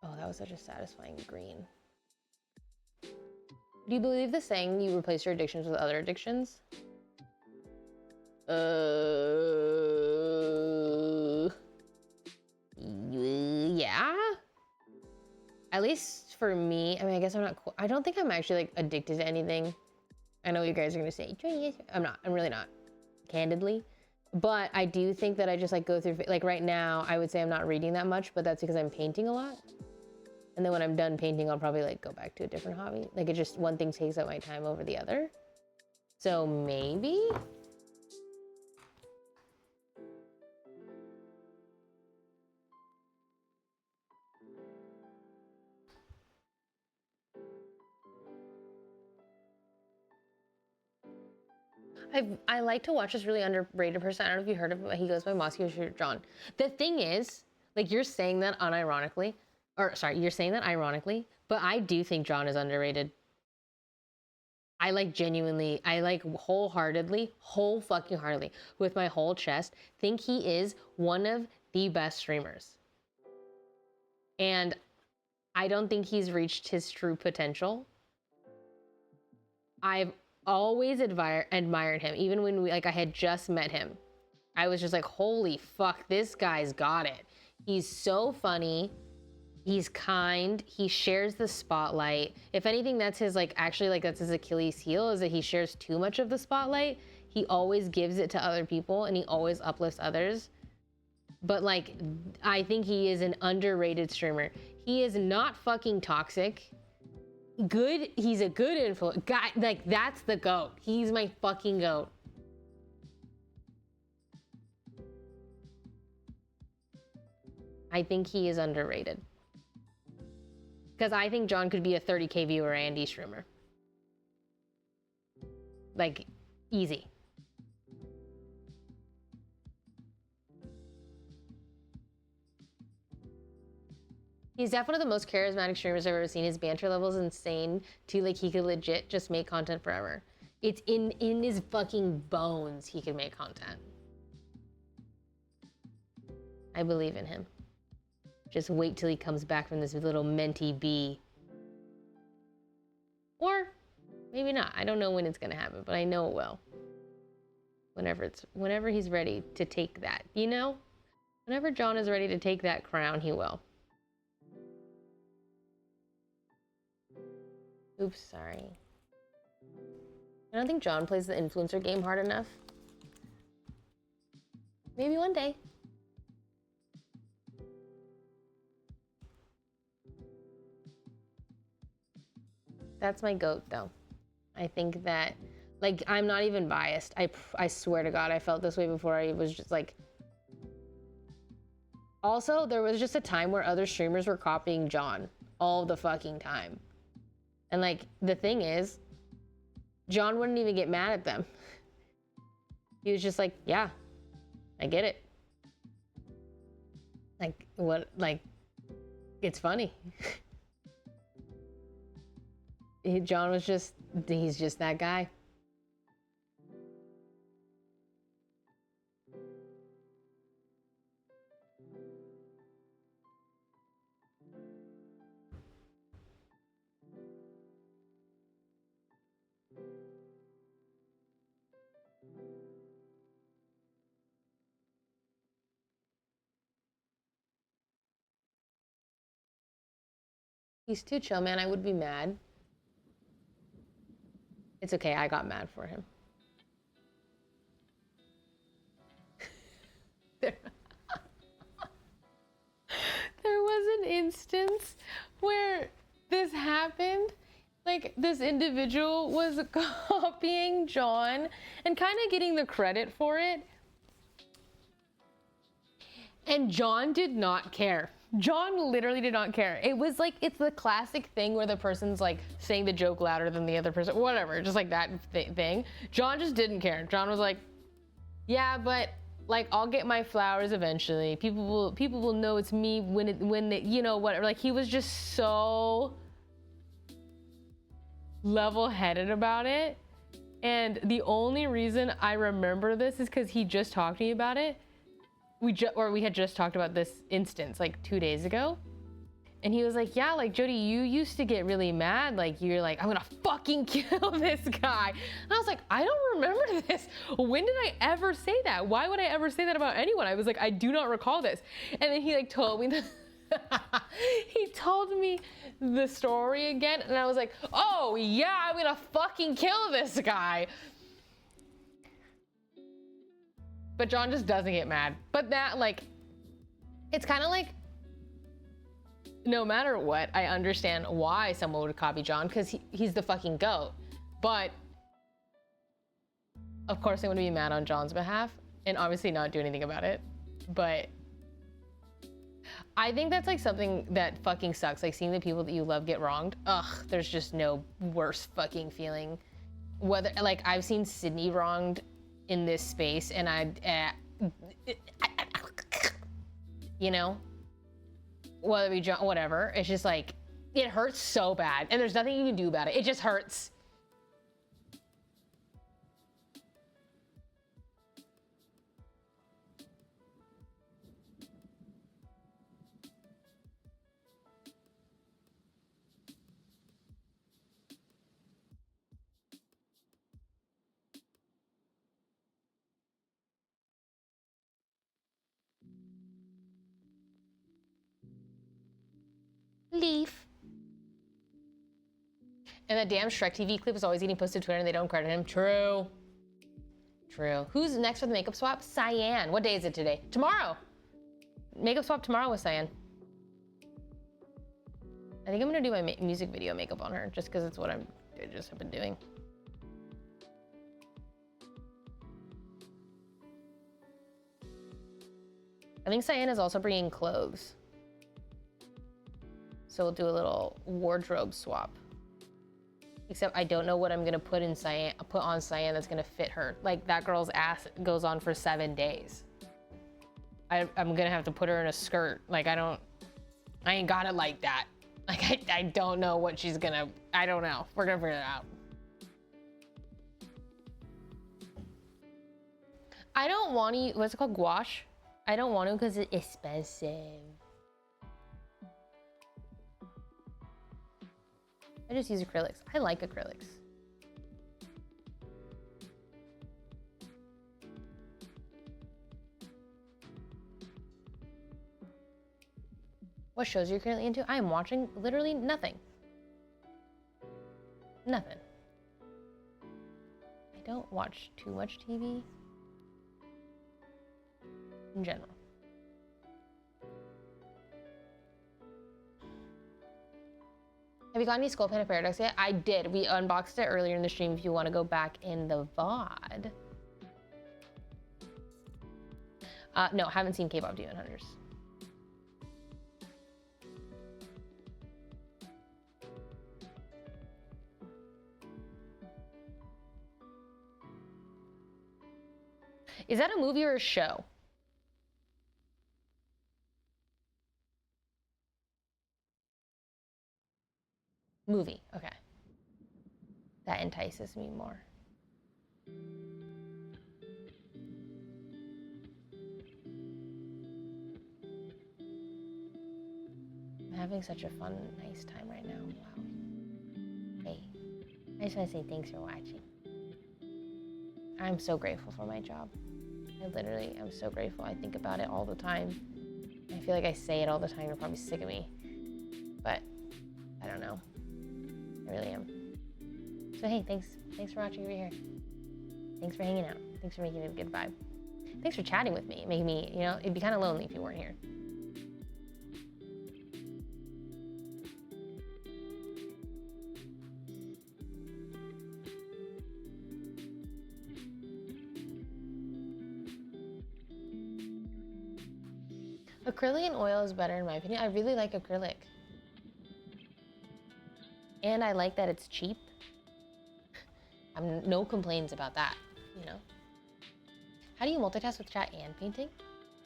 Oh, that was such a satisfying green. Do you believe the saying you replace your addictions with other addictions? Yeah. At least for me, I mean, I guess I'm not, I don't think I'm actually like addicted to anything. I know you guys are gonna say, I'm not, I'm really not, candidly. But I do think that I just like go through, like right now, I would say I'm not reading that much, but that's because I'm painting a lot. And then when I'm done painting, I'll probably like go back to a different hobby. Like it just, one thing takes up my time over the other. So maybe? I like to watch this really underrated person. I don't know if you heard of him. He goes by Moscow Shirt John. The thing is, like you're saying that unironically, or sorry, you're saying that ironically, but I do think John is underrated. I like genuinely, I like wholeheartedly, with my whole chest, think he is one of the best streamers. And I don't think he's reached his true potential. I've always admired him, even when I had just met him. I was just like, holy fuck, this guy's got it. He's so funny. He's kind. He shares the spotlight. If anything, that's his that's his Achilles heel, is that he shares too much of the spotlight. He always gives it to other people and he always uplifts others. But like, I think he is an underrated streamer. He is not fucking toxic. Good, he's a good influence guy. Like that's the GOAT. He's my fucking GOAT. I think he is underrated. Because I think John could be a 30K viewer Andy streamer. Like, easy. He's definitely the most charismatic streamers I've ever seen. His banter level is insane, too. Like, he could legit just make content forever. It's in his fucking bones he can make content. I believe in him. Just wait till he comes back from this little mentee bee. Or maybe not. I don't know when it's gonna happen, but I know it will. Whenever he's ready to take that, you know? Whenever John is ready to take that crown, he will. Oops, sorry. I don't think John plays the influencer game hard enough. Maybe one day. That's my goat, though. I think that, like, I'm not even biased. I swear to God, I felt this way before. I was just like... Also, there was just a time where other streamers were copying John all the fucking time. And, like, the thing is, John wouldn't even get mad at them. He was just like, yeah, I get it. Like, what, like, it's funny. John was just, he's just that guy. He's too chill, man. I would be mad. It's okay. I got mad for him. There was an instance where this happened. Like, this individual was copying John and kind of getting the credit for it. And John did not care. John literally did not care. It was like, it's the classic thing where the person's like saying the joke louder than the other person, whatever, just like that thing. John just didn't care. John was like, yeah, but like, I'll get my flowers eventually. People will know it's me when they, you know, whatever. Like, he was just so level-headed about it. And the only reason I remember this is because he just talked to me about it. We had just talked about this instance like 2 days ago. And he was like, yeah, like, Jody, you used to get really mad. Like, you're like, I'm gonna fucking kill this guy. And I was like, I don't remember this. When did I ever say that? Why would I ever say that about anyone? I was like, I do not recall this. And then he like told me he told me the story again. And I was like, oh yeah, I'm gonna fucking kill this guy. But John just doesn't get mad. But that, like, it's kind of like, no matter what, I understand why someone would copy John, because he's the fucking GOAT. But, of course, I want to be mad on John's behalf, and obviously not do anything about it. But I think that's, like, something that fucking sucks. Like, seeing the people that you love get wronged. Ugh, there's just no worse fucking feeling. Whether, like, I've seen Sydney wronged in this space, and you know, whether we John, whatever, it's just like, it hurts so bad, and there's nothing you can do about it. It just hurts. Leaf. And that damn Shrek TV clip is always getting posted to Twitter and they don't credit him. True. True. Who's next for the makeup swap? Cyan. What day is it today? Tomorrow. Makeup swap tomorrow with Cyan. I think I'm gonna do my music video makeup on her just because it's what I just have been doing. I think Cyan is also bringing clothes. So we'll do a little wardrobe swap. Except I don't know what I'm gonna put on Cyan that's gonna fit her. Like that girl's ass goes on for 7 days. I'm gonna have to put her in a skirt. Like I ain't got it like that. Like I don't know what she's gonna, I don't know. We're gonna figure it out. I don't want to, what's it called, gouache? I don't want to because it's expensive. I just use acrylics. I like acrylics. What shows are you currently into? I am watching literally nothing. Nothing. I don't watch too much TV in general. Have you got any Skull Panda Paradox yet? I did. We unboxed it earlier in the stream if you want to go back in the VOD. No, haven't seen K-pop Demon Hunters. Is that a movie or a show? Movie, okay. That entices me more. I'm having such a fun, nice time right now. Wow. Hey, I just want to say thanks for watching. I'm so grateful for my job. I literally am so grateful. I think about it all the time. I feel like I say it all the time. You're probably sick of me. But I don't know. I really am. So hey, thanks for watching over here. Thanks for hanging out. Thanks for making it a good vibe. Thanks for chatting with me, making me, you know, it'd be kind of lonely if you weren't here. Acrylic and oil is better in my opinion. I really like acrylic. And I like that it's cheap. No complaints about that, you know? How do you multitask with chat and painting?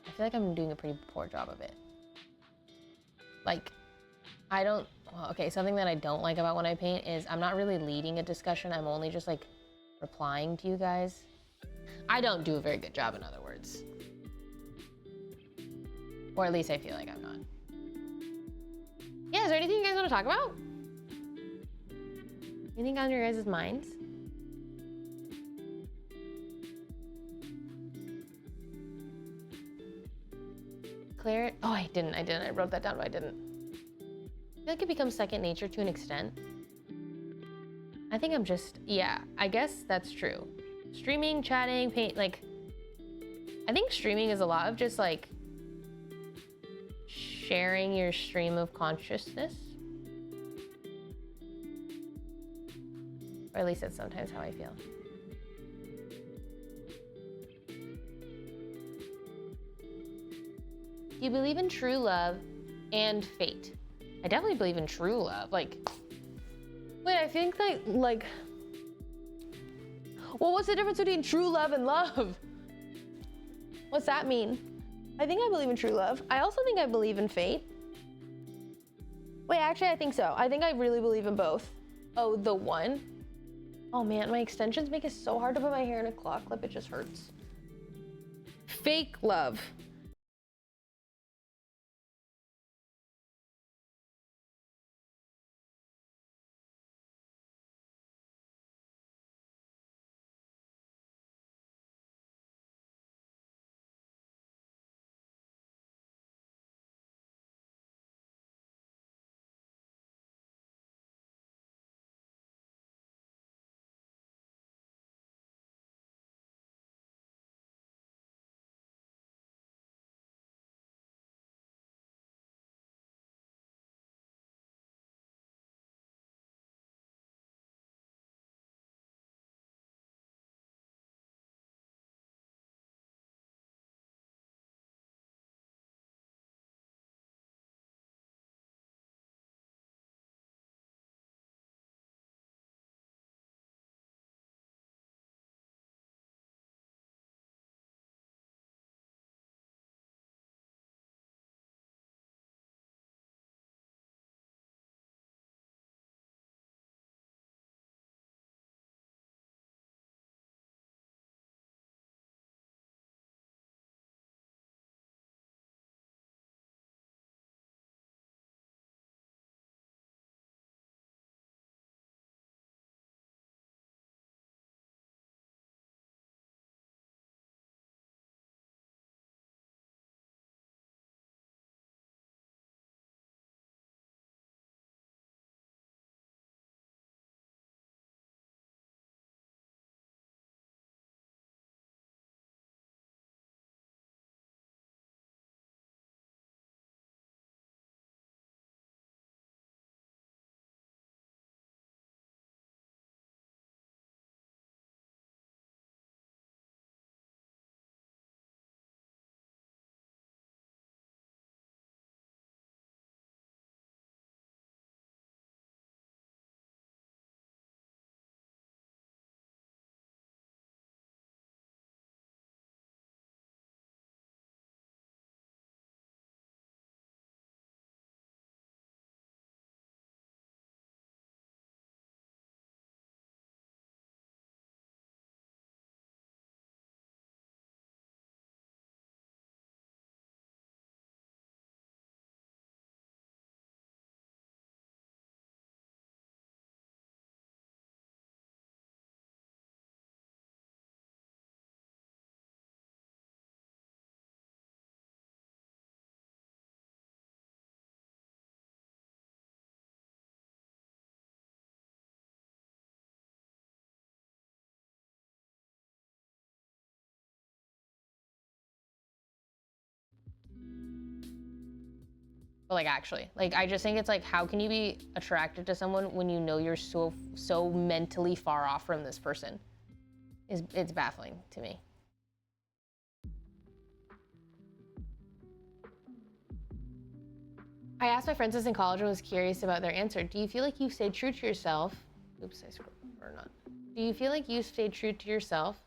I feel like I'm doing a pretty poor job of it. Like, I don't, well, okay, something that I don't like about when I paint is I'm not really leading a discussion. I'm only just like replying to you guys. I don't do a very good job, in other words. Or at least I feel like I'm not. Yeah, is there anything you guys want to talk about? Anything on your guys' minds? Clear it? Oh, I didn't. I wrote that down, but I didn't. I feel like it becomes second nature to an extent. I think I'm just, yeah, I guess that's true. Streaming, chatting, paint, like, I think streaming is a lot of just like sharing your stream of consciousness. Or at least that's sometimes how I feel. Do you believe in true love and fate? I definitely believe in true love. Like, wait, I think that, like, well, what's the difference between true love and love? What's that mean? I think I believe in true love. I also think I believe in fate. Wait, actually, I think so. I think I really believe in both. Oh, the one? Oh man, my extensions make it so hard to put my hair in a claw clip. It just hurts. Fake love. But like actually, like I just think it's like, how can you be attracted to someone when you know you're so mentally far off from this person? It's baffling to me. I asked my friends this in college and was curious about their answer. Do you feel like you stayed true to yourself? Oops, I scrolled or not. Do you feel like you stayed true to yourself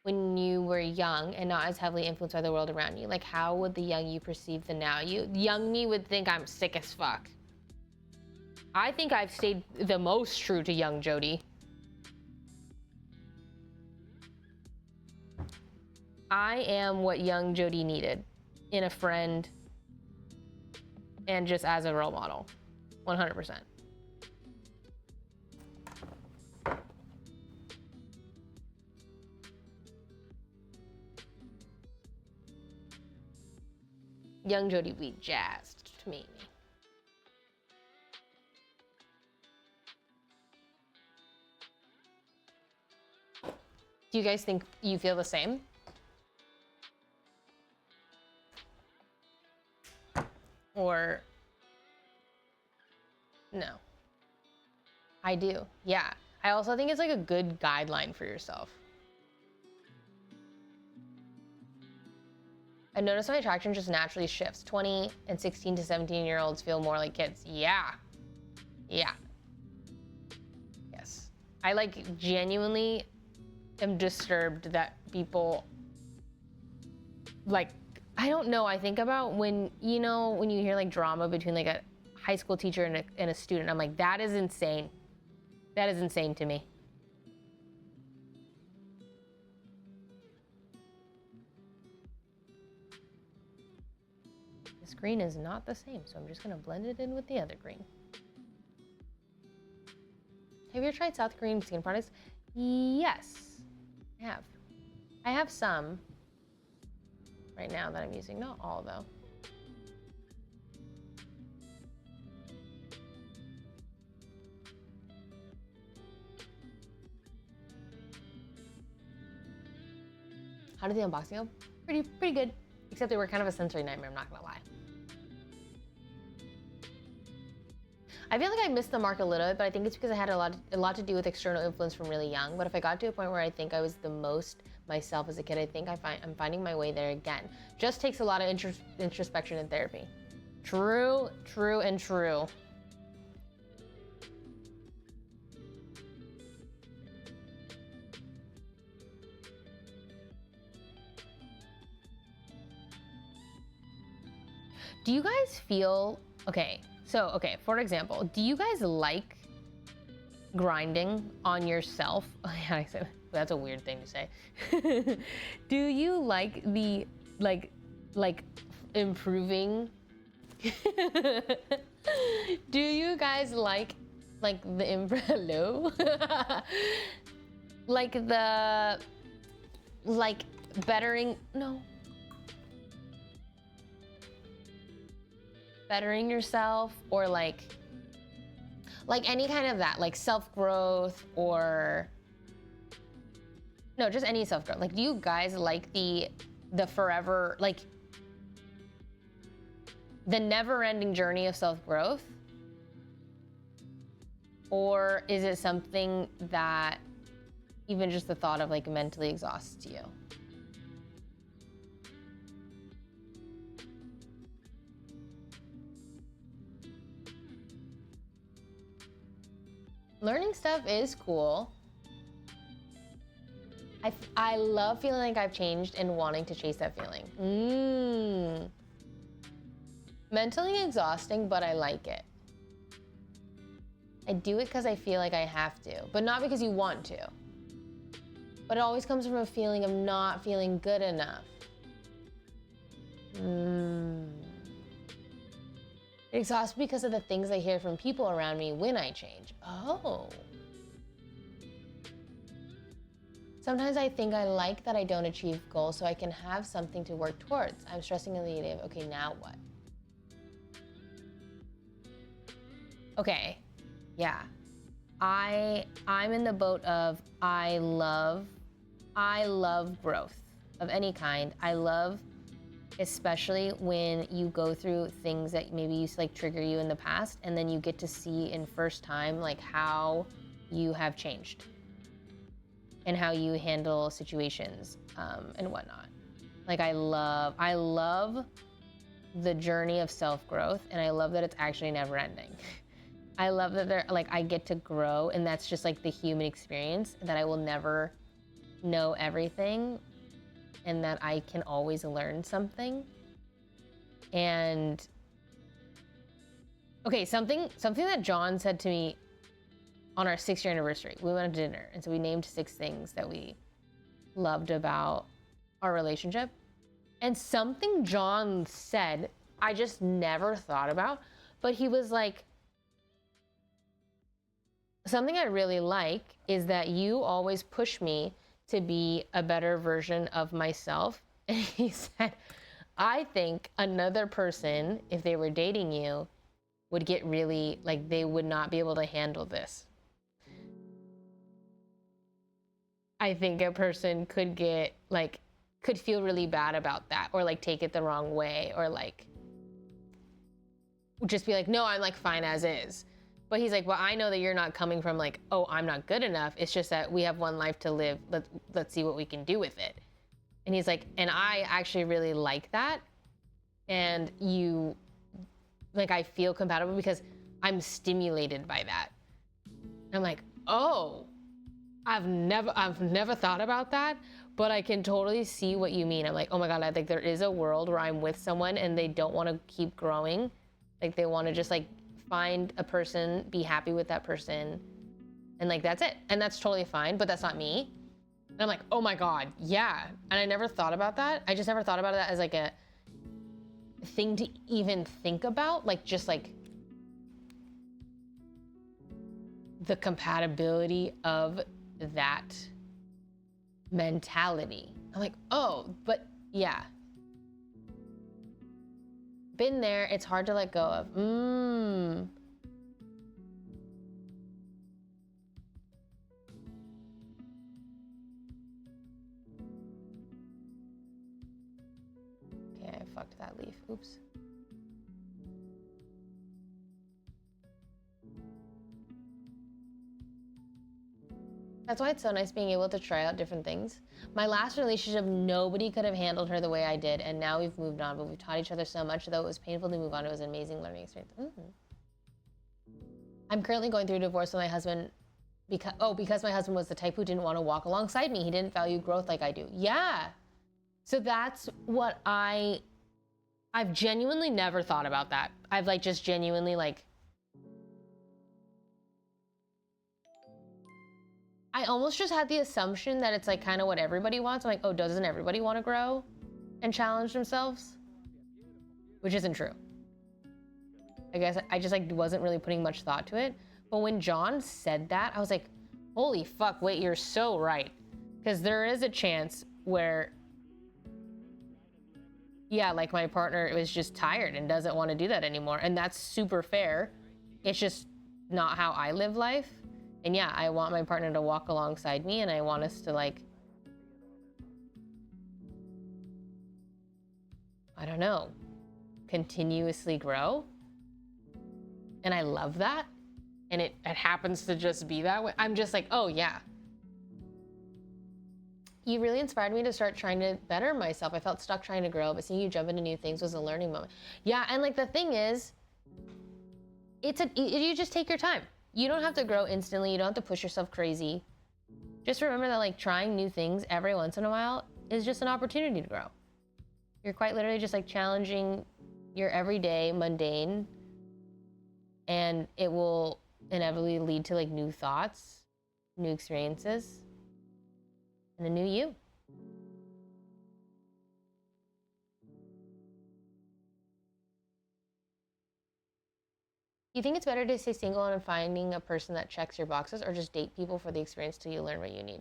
when you were young and not as heavily influenced by the world around you? Like, how would the young you perceive the now you? Young me would think I'm sick as fuck. I think I've stayed the most true to young Jody. I am what young Jody needed in a friend and just as a role model, 100%. Young Jody would be jazzed to meet me. Do you guys think you feel the same? Or no? I do, yeah. I also think it's like a good guideline for yourself. I notice my attraction just naturally shifts. 20 and 16 to 17-year-olds feel more like kids. Yeah. Yeah. Yes. I like genuinely am disturbed that people like, I don't know. I think about when, you know, when you hear like drama between like a high school teacher and a student, I'm like, that is insane. That is insane to me. This green is not the same, so I'm just gonna blend it in with the other green. Have you ever tried South Korean skin products? Yes, I have. I have some right now that I'm using, not all though. How did the unboxing go? Pretty good. Except they were kind of a sensory nightmare, I'm not gonna lie. I feel like I missed the mark a little bit, but I think it's because I had a lot to do with external influence from really young. But if I got to a point where I think I was the most myself as a kid, I think I'm finding my way there again. Just takes a lot of introspection and therapy. True, and true. Do you guys feel, okay, for example, do you guys like grinding on yourself? Yeah, I said, that's a weird thing to say. Do you like the, like improving? Do you guys like the hello? like bettering, no. Bettering yourself, or like any kind of that, like self-growth, or no, just any self-growth. Like, do you guys like the forever, like the never-ending journey of self-growth? Or is it something that even just the thought of like mentally exhausts you? Learning stuff is cool. I love feeling like I've changed and wanting to chase that feeling. Mentally exhausting, but I like it. I do it because I feel like I have to, but not because you want to. But it always comes from a feeling of not feeling good enough. It exhausts me because of the things I hear from people around me when I change. Oh. Sometimes I think I like that I don't achieve goals so I can have something to work towards. I'm stressing in the negative. Okay, now what? Okay, yeah. I'm in the boat of I love growth of any kind. I love especially when you go through things that maybe used to like trigger you in the past, and then you get to see in first time like how you have changed and how you handle situations and whatnot. Like I love the journey of self-growth, and I love that it's actually never ending. I love that I get to grow, and that's just like the human experience, that I will never know everything and that I can always learn something. And okay, something that John said to me on our 6-year anniversary, we went to dinner, and so we named 6 things that we loved about our relationship. And something John said, I just never thought about, but he was like, something I really like is that you always push me to be a better version of myself. And he said, I think another person, if they were dating you, would get really, like, they would not be able to handle this. I think a person could get, like, could feel really bad about that, or like take it the wrong way, or like just be like, no, I'm like fine as is. But he's like, well, I know that you're not coming from like, oh, I'm not good enough. It's just that we have one life to live. Let's see what we can do with it. And he's like, and I actually really like that. And you, like, I feel compatible because I'm stimulated by that. And I'm like, oh, I've never thought about that, but I can totally see what you mean. I'm like, oh my God, I think there is a world where I'm with someone and they don't want to keep growing. Like they want to just like find a person, be happy with that person, and like that's it. And that's totally fine, but that's not me. And I'm like, oh my God, yeah. And I never thought about that. I just never thought about that as like a thing to even think about, like just like the compatibility of that mentality. I'm like, oh, but yeah. Been there, it's hard to let go of. Okay, I fucked that leaf, oops. That's why it's so nice being able to try out different things. My last relationship, nobody could have handled her the way I did, and now we've moved on, but we've taught each other so much. Though it was painful to move on, it was an amazing learning experience. I'm currently going through a divorce with my husband because my husband was the type who didn't want to walk alongside me. He didn't value growth like I do. Yeah. So that's what I've genuinely never thought about that. I've like just genuinely like, I almost just had the assumption that it's like kind of what everybody wants. I'm like, oh, doesn't everybody want to grow and challenge themselves? Which isn't true. I guess I just like wasn't really putting much thought to it. But when John said that, I was like, holy fuck, wait, you're so right. Because there is a chance where, yeah, like my partner was just tired and doesn't want to do that anymore. And that's super fair. It's just not how I live life. And yeah, I want my partner to walk alongside me, and I want us to like, I don't know, continuously grow. And I love that. And it happens to just be that way. I'm just like, oh yeah. You really inspired me to start trying to better myself. I felt stuck trying to grow, but seeing you jump into new things was a learning moment. Yeah, and like the thing is, you just take your time. You don't have to grow instantly. You don't have to push yourself crazy. Just remember that like trying new things every once in a while is just an opportunity to grow. You're quite literally just like challenging your everyday mundane, and it will inevitably lead to like new thoughts, new experiences, and a new you. Do you think it's better to stay single and finding a person that checks your boxes, or just date people for the experience till you learn what you need?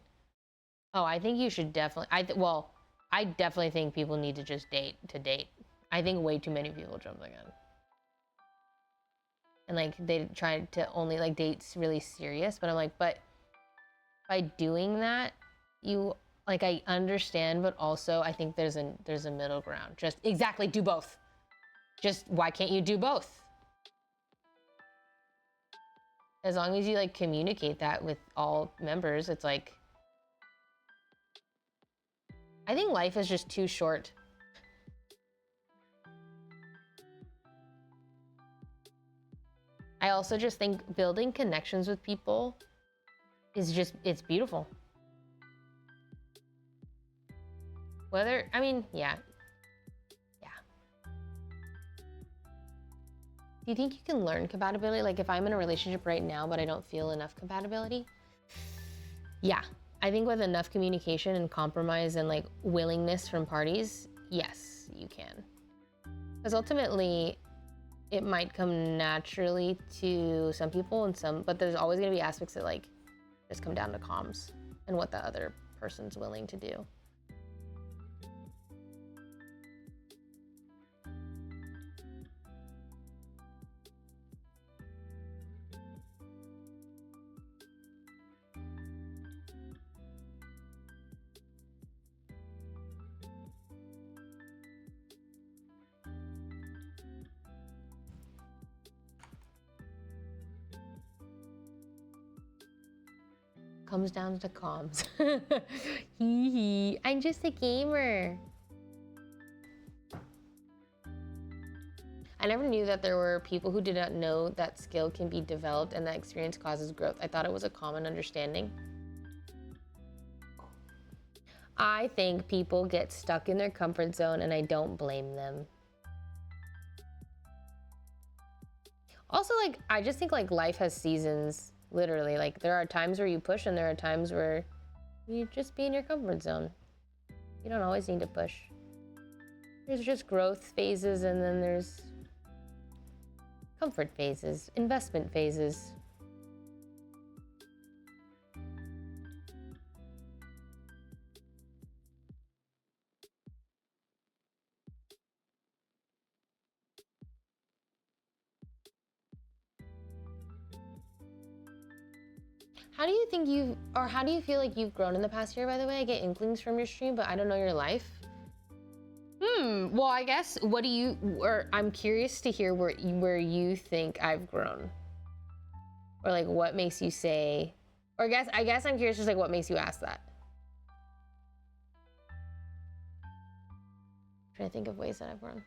Oh, I think you should definitely, I definitely think people need to just date to date. I think way too many people jump the gun. And like, they try to only like date really serious, but I'm like, but by doing that, you like I understand, but also I think there's a middle ground. Just exactly do both. Just why can't you do both? As long as you like communicate that with all members, it's like, I think life is just too short. I also just think building connections with people is just, it's beautiful. Whether, I mean, yeah. Do you think you can learn compatibility? Like if I'm in a relationship right now, but I don't feel enough compatibility? Yeah, I think with enough communication and compromise and like willingness from parties, yes, you can. Because ultimately, it might come naturally to some people and some, but there's always gonna be aspects that like just come down to comms and what the other person's willing to do. Comes down to comms. Hee hee. I'm just a gamer. I never knew that there were people who did not know that skill can be developed and that experience causes growth. I thought it was a common understanding. I think people get stuck in their comfort zone and I don't blame them. Also, like, I just think like life has seasons. Literally, like there are times where you push and there are times where you just be in your comfort zone. You don't always need to push. There's just growth phases and then there's comfort phases, investment phases. How do you think how do you feel like you've grown in the past year, by the way? I get inklings from your stream, but I don't know your life. Well, I guess, I'm curious to hear where you think I've grown. Or like what makes you say, or I guess I'm curious just like what makes you ask that. I'm trying to think of ways that I've grown.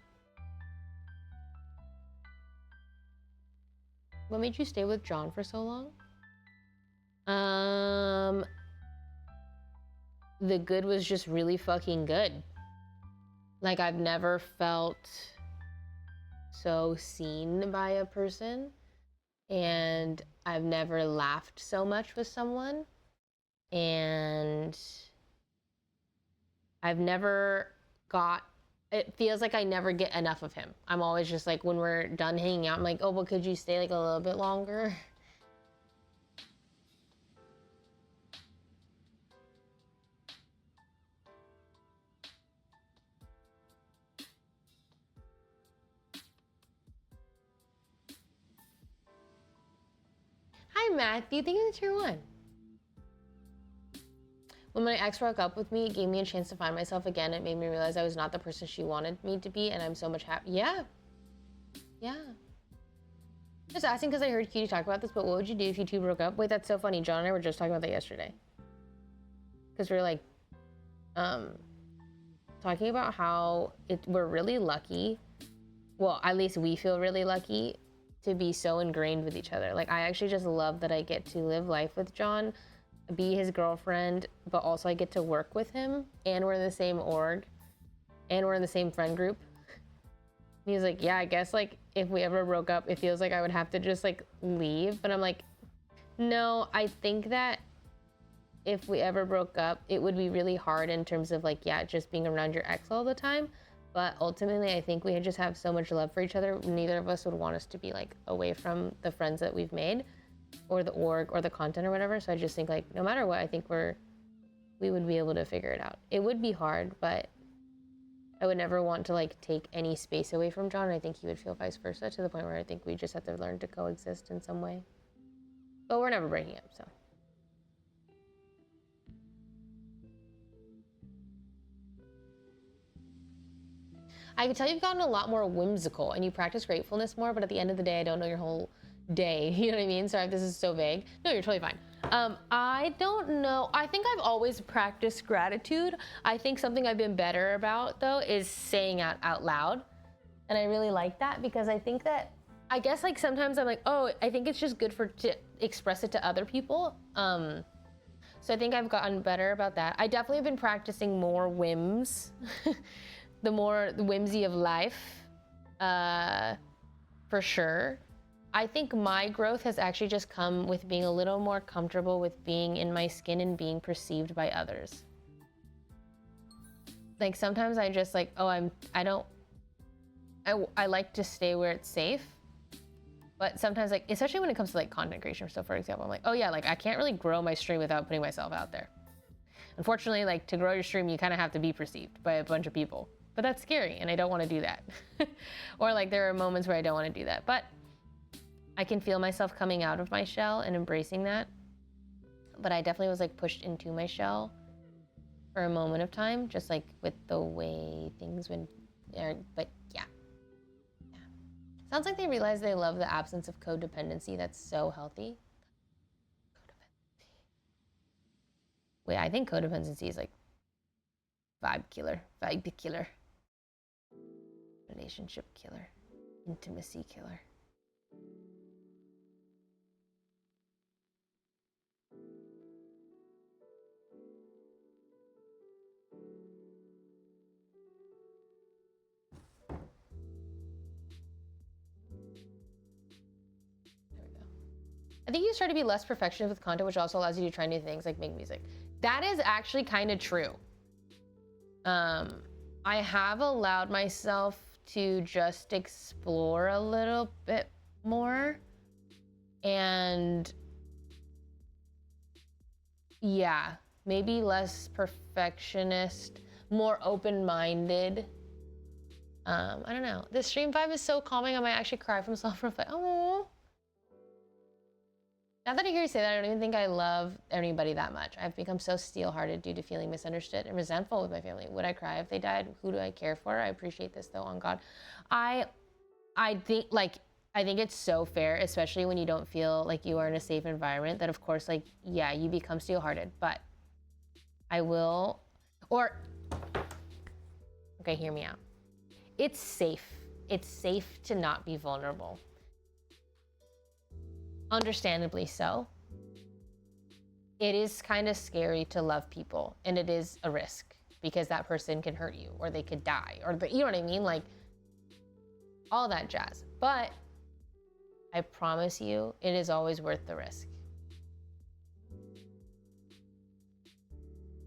What made you stay with John for so long? The good was just really fucking good. Like I've never felt so seen by a person, and I've never laughed so much with someone, and I've never it feels like I never get enough of him. I'm always just like, when we're done hanging out, I'm like, oh, but could you stay like a little bit longer? Hi, Matthew. Thank you for tier 1. When my ex broke up with me, it gave me a chance to find myself again. It made me realize I was not the person she wanted me to be, and I'm so much happy. Yeah. Just asking because I heard Cutie talk about this, but what would you do if you two broke up? Wait, that's so funny. John and I were just talking about that yesterday. Because we were like, talking about how we're really lucky. Well, at least we feel really lucky to be so ingrained with each other. Like, I actually just love that I get to live life with John, be his girlfriend, but also I get to work with him, and we're in the same org, and we're in the same friend group. He was like, yeah, I guess like if we ever broke up, it feels like I would have to just like leave. But I'm like, no, I think that if we ever broke up, it would be really hard in terms of like, yeah, just being around your ex all the time. But ultimately, I think we just have so much love for each other. Neither of us would want us to be like away from the friends that we've made, or the org, or the content, or whatever. So I just think like, no matter what, I think we would be able to figure it out. It would be hard, but I would never want to like take any space away from John. I think he would feel vice versa, to the point where I think we just have to learn to coexist in some way. But we're never breaking up, so. I can tell you've gotten a lot more whimsical and you practice gratefulness more, but at the end of the day, I don't know your whole day. You know what I mean? Sorry if this is so vague. No, you're totally fine. I don't know. I think I've always practiced gratitude. I think something I've been better about, though, is saying out loud. And I really like that because I think that, I guess like sometimes I'm like, oh, I think it's just good to express it to other people. So I think I've gotten better about that. I definitely have been practicing more whims, the whimsy of life, for sure. I think my growth has actually just come with being a little more comfortable with being in my skin and being perceived by others. Like sometimes I just like, oh, I like to stay where it's safe. But sometimes, like, especially when it comes to like content creation. So for example, I'm like, oh yeah, like I can't really grow my stream without putting myself out there. Unfortunately, like to grow your stream, you kind of have to be perceived by a bunch of people. But that's scary and I don't want to do that. Or like there are moments where I don't want to do that. But I can feel myself coming out of my shell and embracing that. But I definitely was like pushed into my shell for a moment of time, just like with the way things went. But yeah. Sounds like they realize they love the absence of codependency. That's so healthy. Codependency. Wait, I think codependency is like vibe killer, relationship killer, intimacy killer. I think you start to be less perfectionist with content, which also allows you to try new things like make music. That is actually kind of true. I have allowed myself to just explore a little bit more. And yeah, maybe less perfectionist, more open-minded. I don't know. The stream vibe is so calming. I might actually cry from self-reflect. Oh. Now that I hear you say that, I don't even think I love anybody that much. I've become so steel-hearted due to feeling misunderstood and resentful with my family. Would I cry if they died? Who do I care for? I appreciate this though, on God. I think it's so fair, especially when you don't feel like you are in a safe environment, that of course, like, yeah, you become steel-hearted, but okay, hear me out. It's safe. It's safe to not be vulnerable. Understandably so. It is kind of scary to love people, and it is a risk because that person can hurt you or they could die you know what I mean? Like all that jazz. But I promise you, it is always worth the risk.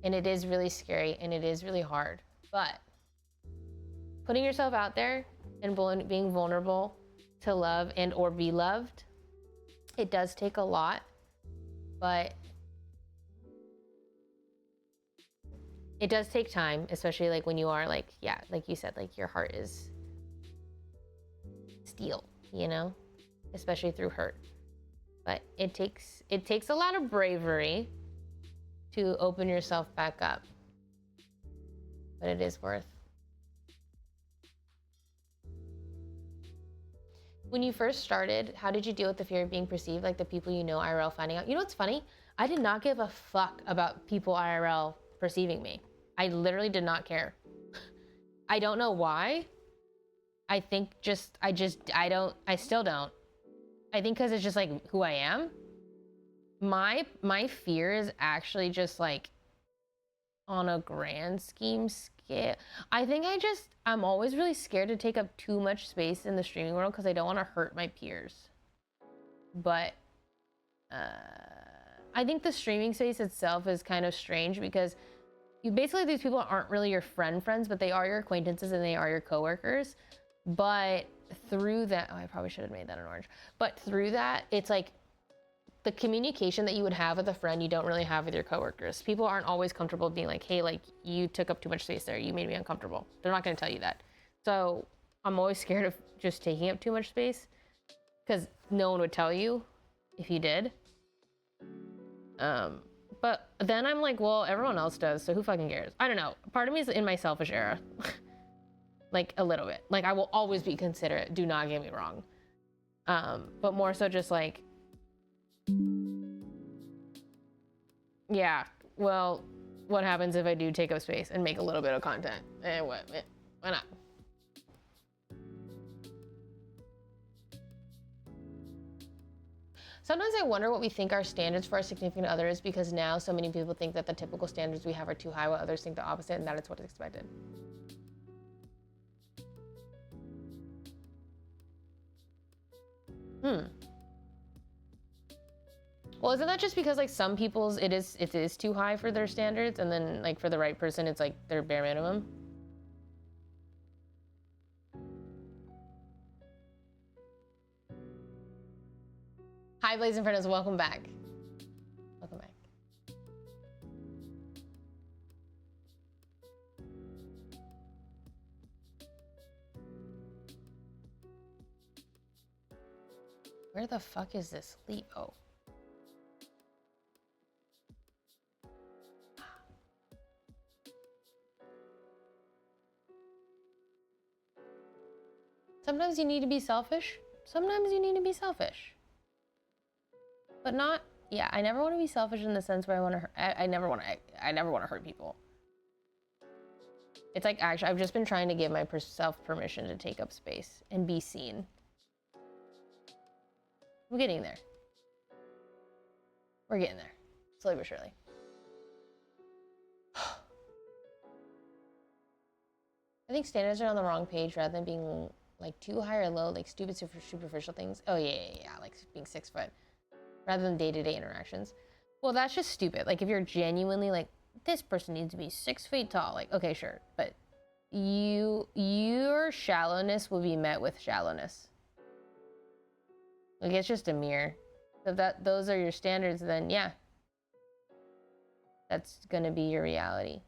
And it is really scary and it is really hard, but putting yourself out there and being vulnerable to love and or be loved, it does take a lot, but it does take time, especially like when you are like, yeah, like you said, like your heart is steel, you know, especially through hurt. But it takes a lot of bravery to open yourself back up, but it is worth. When you first started, how did you deal with the fear of being perceived, like the people you know IRL finding out? You know what's funny? I did not give a fuck about people IRL perceiving me. I literally did not care. I don't know why. I think I still don't. I think because it's just like who I am. My fear is actually just like on a grand scheme scale. I think I'm always really scared to take up too much space in the streaming world because I don't want to hurt my peers. But I think the streaming space itself is kind of strange because basically these people aren't really your friends, but they are your acquaintances and they are your coworkers. But through that, I probably should have made that an orange. But through that, it's like the communication that you would have with a friend you don't really have with your coworkers. People aren't always comfortable being like, hey, like you took up too much space there. You made me uncomfortable. They're not going to tell you that. So I'm always scared of just taking up too much space because no one would tell you if you did. But then I'm like, well, everyone else does, so who fucking cares? I don't know. Part of me is in my selfish era. like a little bit. Like I will always be considerate, do not get me wrong. But more so just like, yeah, well, what happens if I do take up space and make a little bit of content? Why not? Sometimes I wonder what we think our standards for our significant other is, because now so many people think that the typical standards we have are too high while others think the opposite, and that is what is expected. Well, isn't that just because like some people's it is too high for their standards, and then like for the right person it's like their bare minimum? Hi Blaze and Fernandez, welcome back. Welcome back. Where the fuck is this Leo? Sometimes you need to be selfish. Sometimes you need to be selfish. But not, yeah, I never want to be selfish in the sense where I never want to hurt people. It's like, actually, I've just been trying to give myself permission to take up space and be seen. I'm getting there. We're getting there, slowly but surely. I think standards are on the wrong page rather than being like too high or low, like stupid superficial things. Oh yeah, like being 6 foot, rather than day-to-day interactions. Well, that's just stupid. Like if you're genuinely like, this person needs to be 6 feet tall, like, okay, sure, but your shallowness will be met with shallowness. Like it's just a mirror. If those are your standards, then yeah, that's gonna be your reality.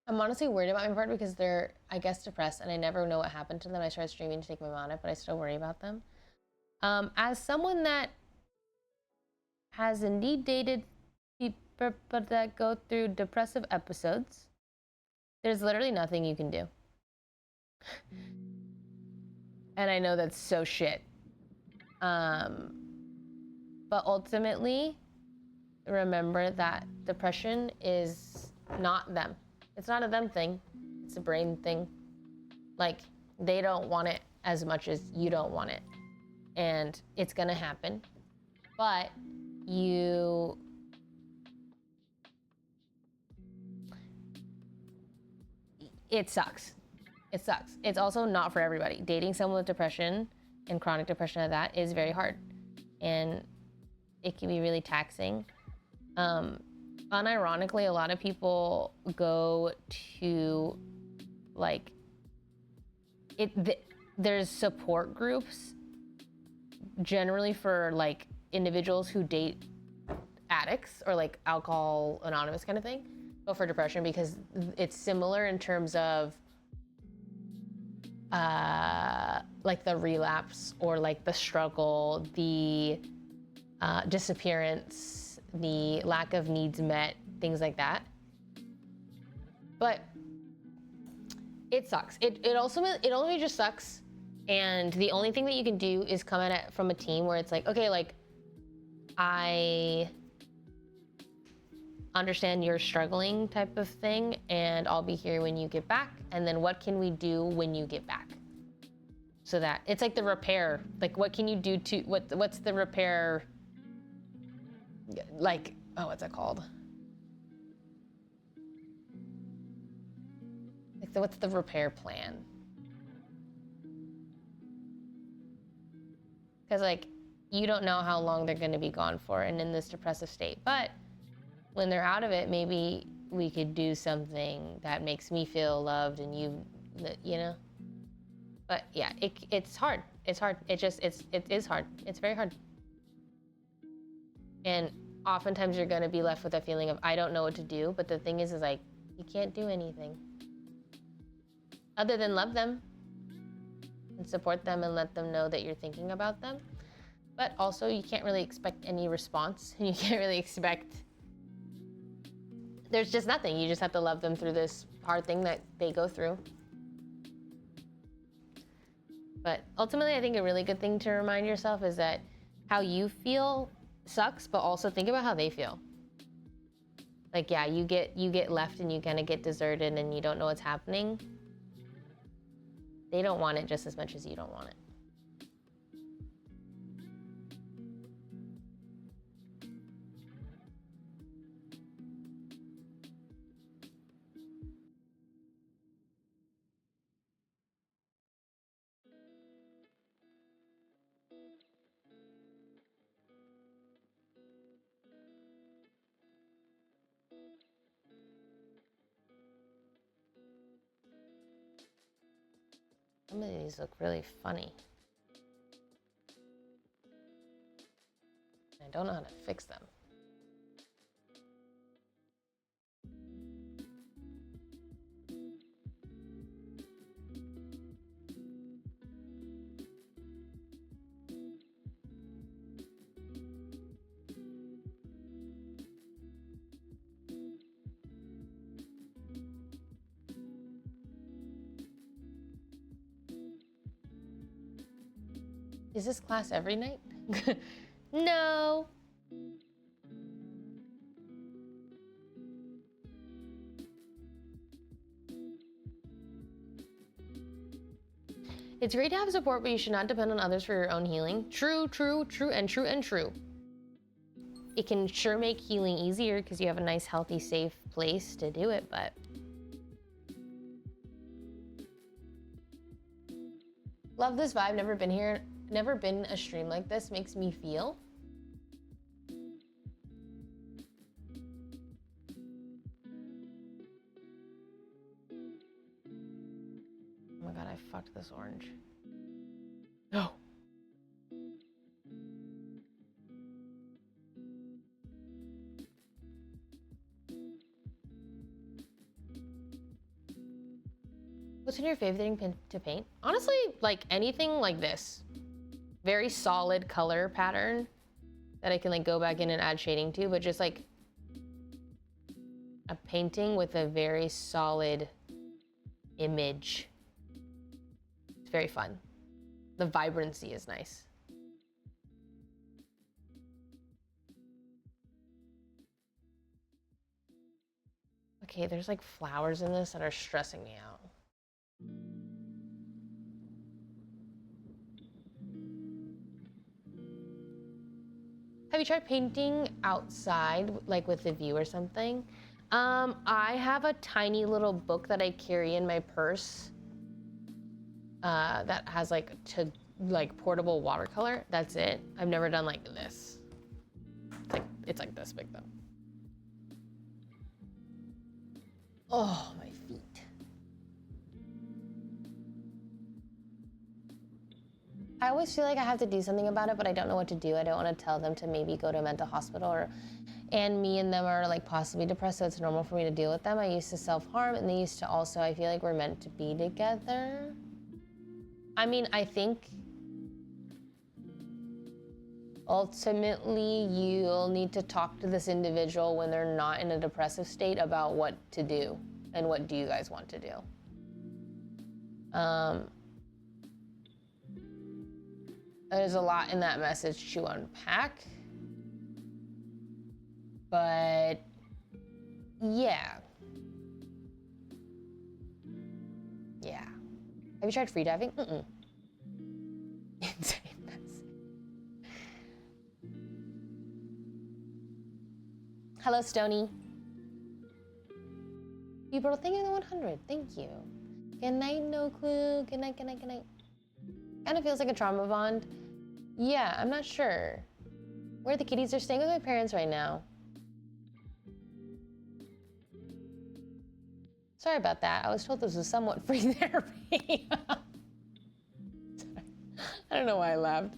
I'm honestly worried about my partner because they're, I guess, depressed, and I never know what happened to them. I started streaming to take them on it, but I still worry about them. As someone that has indeed dated people that go through depressive episodes, there's literally nothing you can do. And I know that's so shit. But ultimately, remember that depression is not them. It's not a them thing. It's a brain thing. Like, they don't want it as much as you don't want it. And it's gonna happen. But it sucks. It sucks. It's also not for everybody. Dating someone with depression and chronic depression of that is very hard. And it can be really taxing. Unironically, a lot of people go to like there's support groups generally for like individuals who date addicts or like alcohol anonymous kind of thing, but for depression, because it's similar in terms of like the relapse or like the struggle, the disappearance, the lack of needs met, things like that. But it sucks. It only just sucks. And the only thing that you can do is come at it from a team where it's like, okay, like I understand you're struggling type of thing, and I'll be here when you get back. And then what can we do when you get back? So that it's like the repair, like what can you do to, what's the repair, like, oh, what's that called? Like, what's the repair plan? Because, like, you don't know how long they're going to be gone for and in this depressive state. But when they're out of it, maybe we could do something that makes me feel loved and you know? But yeah, it's hard. It's hard. It is hard. It's very hard. And oftentimes you're going to be left with a feeling of, I don't know what to do. But the thing is like, you can't do anything other than love them and support them and let them know that you're thinking about them. But also you can't really expect any response, and you can't really expect, there's just nothing. You just have to love them through this hard thing that they go through. But ultimately, I think a really good thing to remind yourself is that how you feel sucks, but also think about how they feel. Like, yeah, you get left and you kind of get deserted and you don't know what's happening. They don't want it just as much as you don't want it. Some of these look really funny. I don't know how to fix them. Is this class every night? No. It's great to have support, but you should not depend on others for your own healing. True, true, true, and true, and true. It can sure make healing easier because you have a nice, healthy, safe place to do it, but love this vibe. Never been here. Never been a stream like this. Makes me feel. Oh my god, I fucked this orange. No. What's your favorite thing to paint? Honestly, like anything like this. Very solid color pattern that I can like go back in and add shading to, but just like a painting with a very solid image. It's very fun. The vibrancy is nice. Okay, there's like flowers in this that are stressing me out. Have you tried painting outside, like with the view or something? I have a tiny little book that I carry in my purse that has like portable watercolor. That's it. I've never done like this. It's like this big though. Oh, my feet. I always feel like I have to do something about it, but I don't know what to do. I don't want to tell them to maybe go to a mental hospital, and me and them are like possibly depressed, so it's normal for me to deal with them. I used to self-harm, and they used to also, I feel like we're meant to be together. I mean, I think ultimately you'll need to talk to this individual when they're not in a depressive state about what to do and what do you guys want to do. There's a lot in that message to unpack, but yeah. Have you tried freediving? Insane mess. Hello, Stony. People, thank you for the 100. Thank you. Good night, no clue. Good night, good night, good night. Kind of feels like a trauma bond. Yeah, I'm not sure. Where the kitties are staying with my parents right now. Sorry about that. I was told this was somewhat free therapy. Sorry. I don't know why I laughed.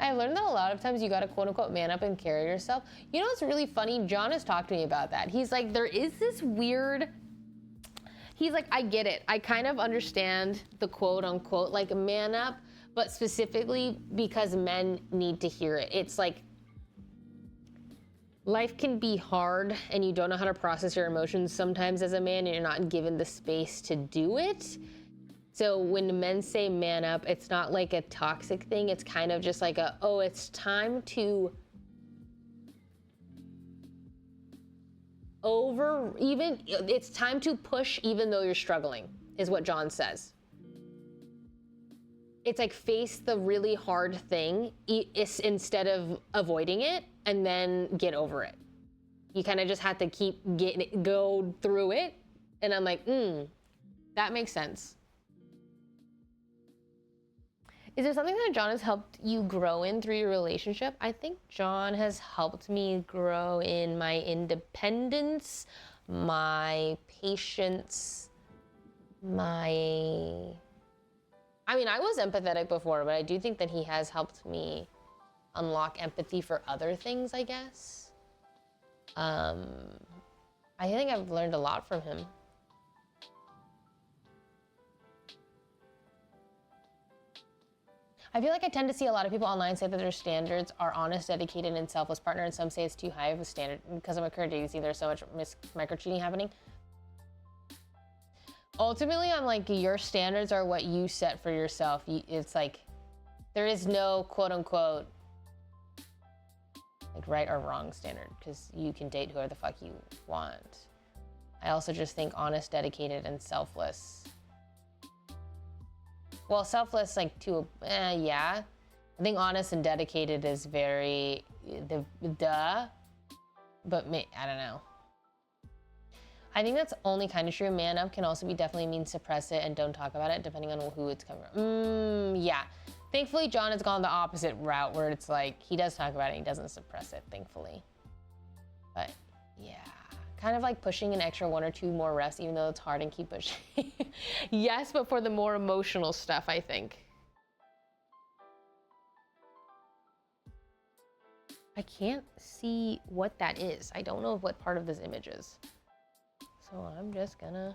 I've learned that a lot of times you gotta quote unquote man up and carry yourself. You know what's really funny? John has talked to me about that. He's like, there is this weird, he's like, I get it. I kind of understand the quote unquote like man up, but specifically because men need to hear it. It's like, life can be hard and you don't know how to process your emotions sometimes as a man and you're not given the space to do it. So when men say man up, it's not like a toxic thing. It's kind of just like oh, it's time to it's time to push even though you're struggling, is what John says. It's like face the really hard thing instead of avoiding it and then get over it. You kind of just have to go through it. And I'm like, that makes sense. Is there something that John has helped you grow in through your relationship? I think John has helped me grow in my independence, my patience, I was empathetic before, but I do think that he has helped me unlock empathy for other things, I guess. I think I've learned a lot from him. I feel like I tend to see a lot of people online say that their standards are honest, dedicated, and selfless partner, and some say it's too high of a standard. Because of my career, see there's so much micro-cheating happening. Ultimately, I'm like, your standards are what you set for yourself. It's like, there is no quote-unquote like right or wrong standard, because you can date whoever the fuck you want. I also just think honest, dedicated, and selfless. Well, selfless, like, yeah. I think honest and dedicated is very, but I don't know. I think that's only kind of true. Man up can also definitely mean suppress it and don't talk about it, depending on who it's coming from. Yeah. Thankfully, John has gone the opposite route, where it's like, he does talk about it, he doesn't suppress it, thankfully. But, yeah. Kind of like pushing an extra 1 or 2 more reps, even though it's hard, and keep pushing. Yes, but for the more emotional stuff, I think. I can't see what that is. I don't know what part of this image is. So I'm just gonna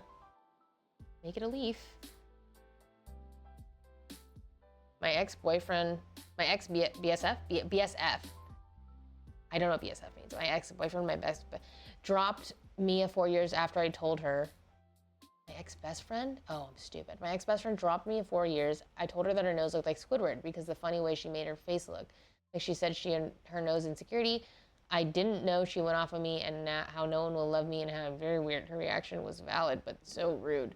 make it a leaf. My ex-boyfriend, my ex-BSF? BSF. I don't know what BSF means. My ex-boyfriend, dropped Mia 4 years after I told her. My ex-best friend? Oh, I'm stupid. My ex-best friend dropped me 4 years. I told her that her nose looked like Squidward because the funny way she made her face look. Like she said her nose insecurity. I didn't know she went off of me and how no one will love me and how very weird. Her reaction was valid, but so rude.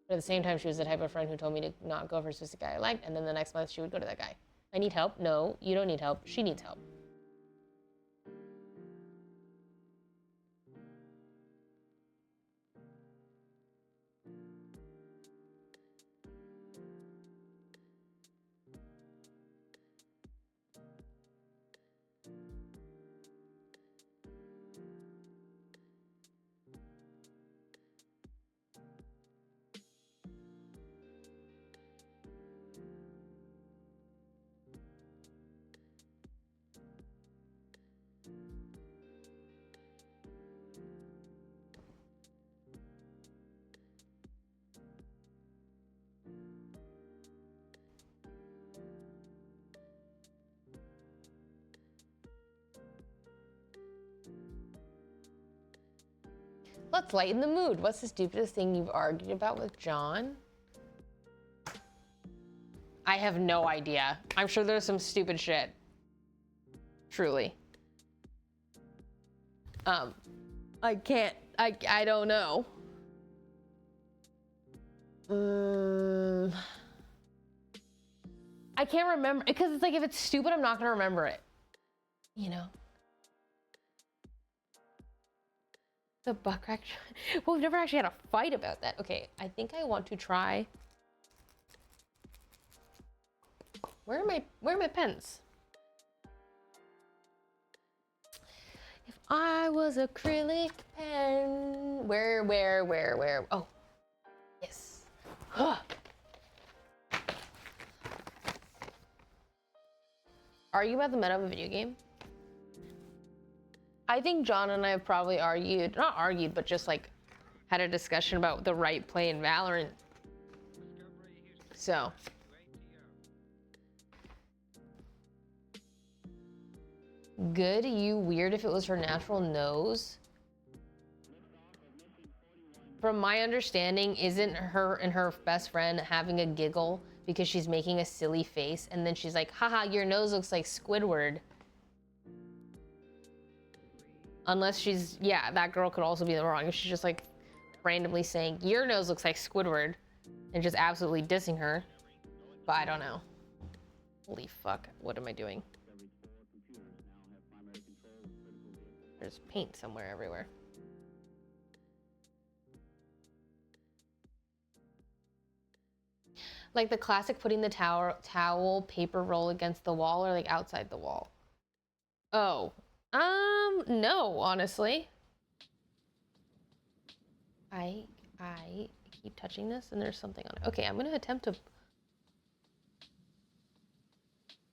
But at the same time, she was the type of friend who told me to not go for a specific guy I liked, and then the next month she would go to that guy. I need help? No, you don't need help. She needs help. Let's lighten the mood. What's the stupidest thing you've argued about with John? I have no idea. I'm sure there's some stupid shit. Truly. I don't know. I can't remember, because it's like, if it's stupid, I'm not gonna remember it. You know? The butt crack. Well, we've never actually had a fight about that. Okay, I think I want to try. Where are my pens? If I was acrylic pen, where? Oh, yes. Huh. Are you about the meta of a video game? I think John and I have probably not argued, but just like had a discussion about the right play in Valorant. So, good, you weird if it was her natural nose. From my understanding, isn't her and her best friend having a giggle because she's making a silly face, and then she's like, haha, your nose looks like Squidward. Unless she's, yeah, that girl could also be wrong. She's just like randomly saying, your nose looks like Squidward, and just absolutely dissing her. But I don't know. Holy fuck, what am I doing? There's paint somewhere everywhere. Like the classic putting the towel paper roll against the wall, or like outside the wall? Oh, no, honestly. I keep touching this and there's something on it. Okay, I'm gonna attempt to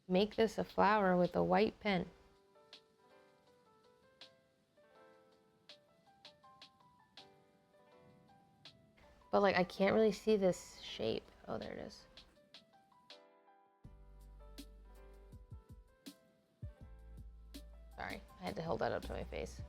make this a flower with a white pen. But like, I can't really see this shape. Oh, there it is. Sorry, I had to hold that up to my face.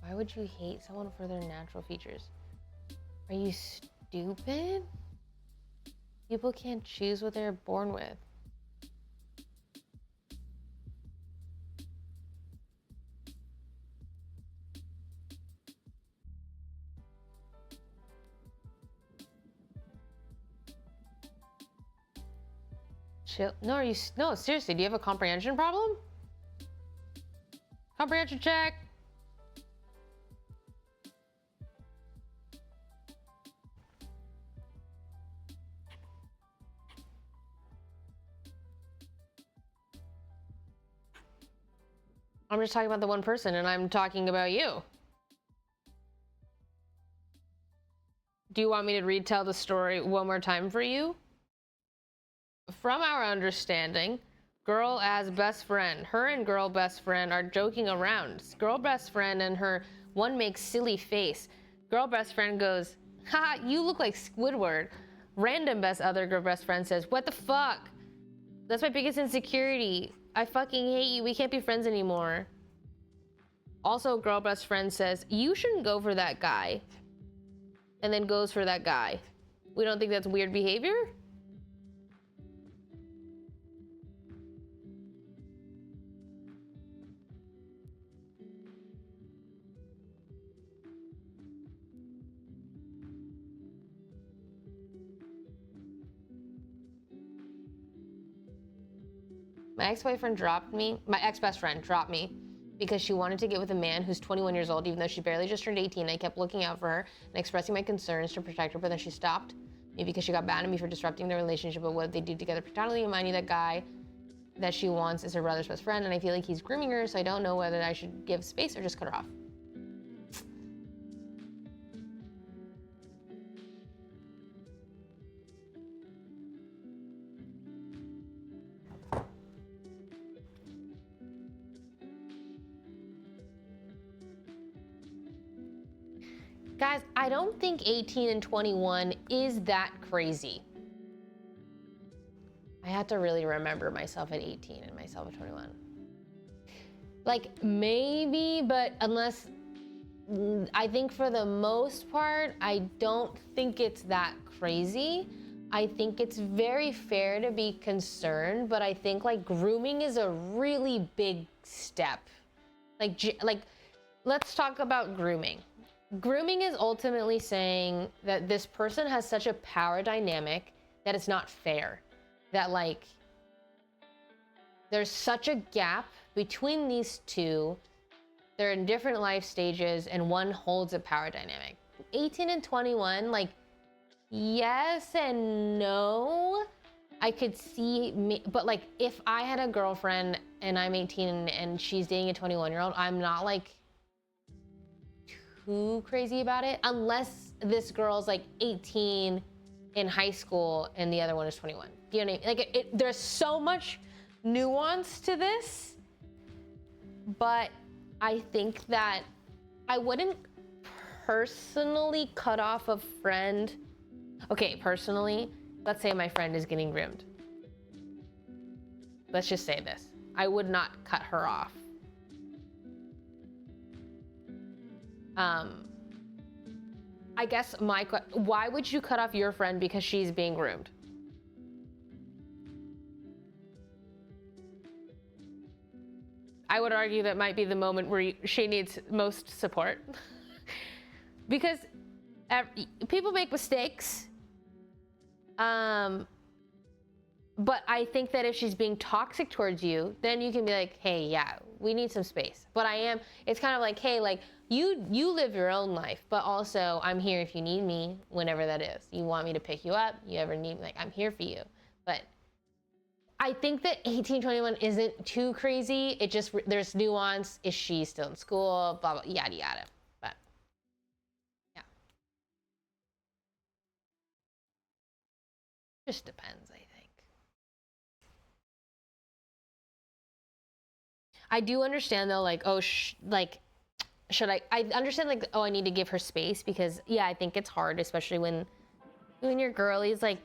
Why would you hate someone for their natural features? Are you stupid? People can't choose what they're born with. Chill. No, are you? No, seriously. Do you have a comprehension problem? Comprehension check. I'm just talking about the one person, and I'm talking about you. Do you want me to retell the story one more time for you? From our understanding, girl as best friend, her and girl best friend are joking around. Girl best friend and her one makes silly face. Girl best friend goes, haha, you look like Squidward. Random other girl best friend says, what the fuck? That's my biggest insecurity. I fucking hate you. We can't be friends anymore. Also, girl best friend says, you shouldn't go for that guy. And then goes for that guy. We don't think that's weird behavior? My ex-boyfriend dropped me. My ex-best friend dropped me because she wanted to get with a man who's 21 years old, even though she barely just turned 18. I kept looking out for her and expressing my concerns to protect her, but then she stopped me because she got mad at me for disrupting their relationship. But what they do together, totally remind you that guy that she wants is her brother's best friend, and I feel like he's grooming her, so I don't know whether I should give space or just cut her off. Guys, I don't think 18 and 21 is that crazy. I had to really remember myself at 18 and myself at 21. Like, maybe, but unless, I think for the most part, I don't think it's that crazy. I think it's very fair to be concerned, but I think like grooming is a really big step. Like, let's talk about grooming. Grooming is ultimately saying that this person has such a power dynamic that it's not fair. That like, there's such a gap between these two. They're in different life stages and one holds a power dynamic. 18 and 21, like, yes and no. I could see me, but like if I had a girlfriend and I'm 18 and she's dating a 21-year-old, I'm not like too crazy about it unless this girl's like 18 in high school and the other one is 21. Do you know what I mean? Like there's so much nuance to this, but I think that I wouldn't personally cut off a friend. Okay, personally, let's say my friend is getting groomed. Let's just say this. I would not cut her off. I guess why would you cut off your friend because she's being groomed? I would argue that might be the moment where she needs most support. Because people make mistakes. But I think that if she's being toxic towards you, then you can be like, hey, yeah, we need some space. But it's kind of like, hey, like you live your own life, but also I'm here if you need me, whenever that is. You want me to pick you up, you ever need, like, I'm here for you. But I think that 18, 21 isn't too crazy. It just, there's nuance. Is she still in school? Blah, blah, yada, yada. But yeah. Just depends, I think. I do understand though, like, oh, should I understand like, oh, I need to give her space because yeah, I think it's hard, especially when your girlie's like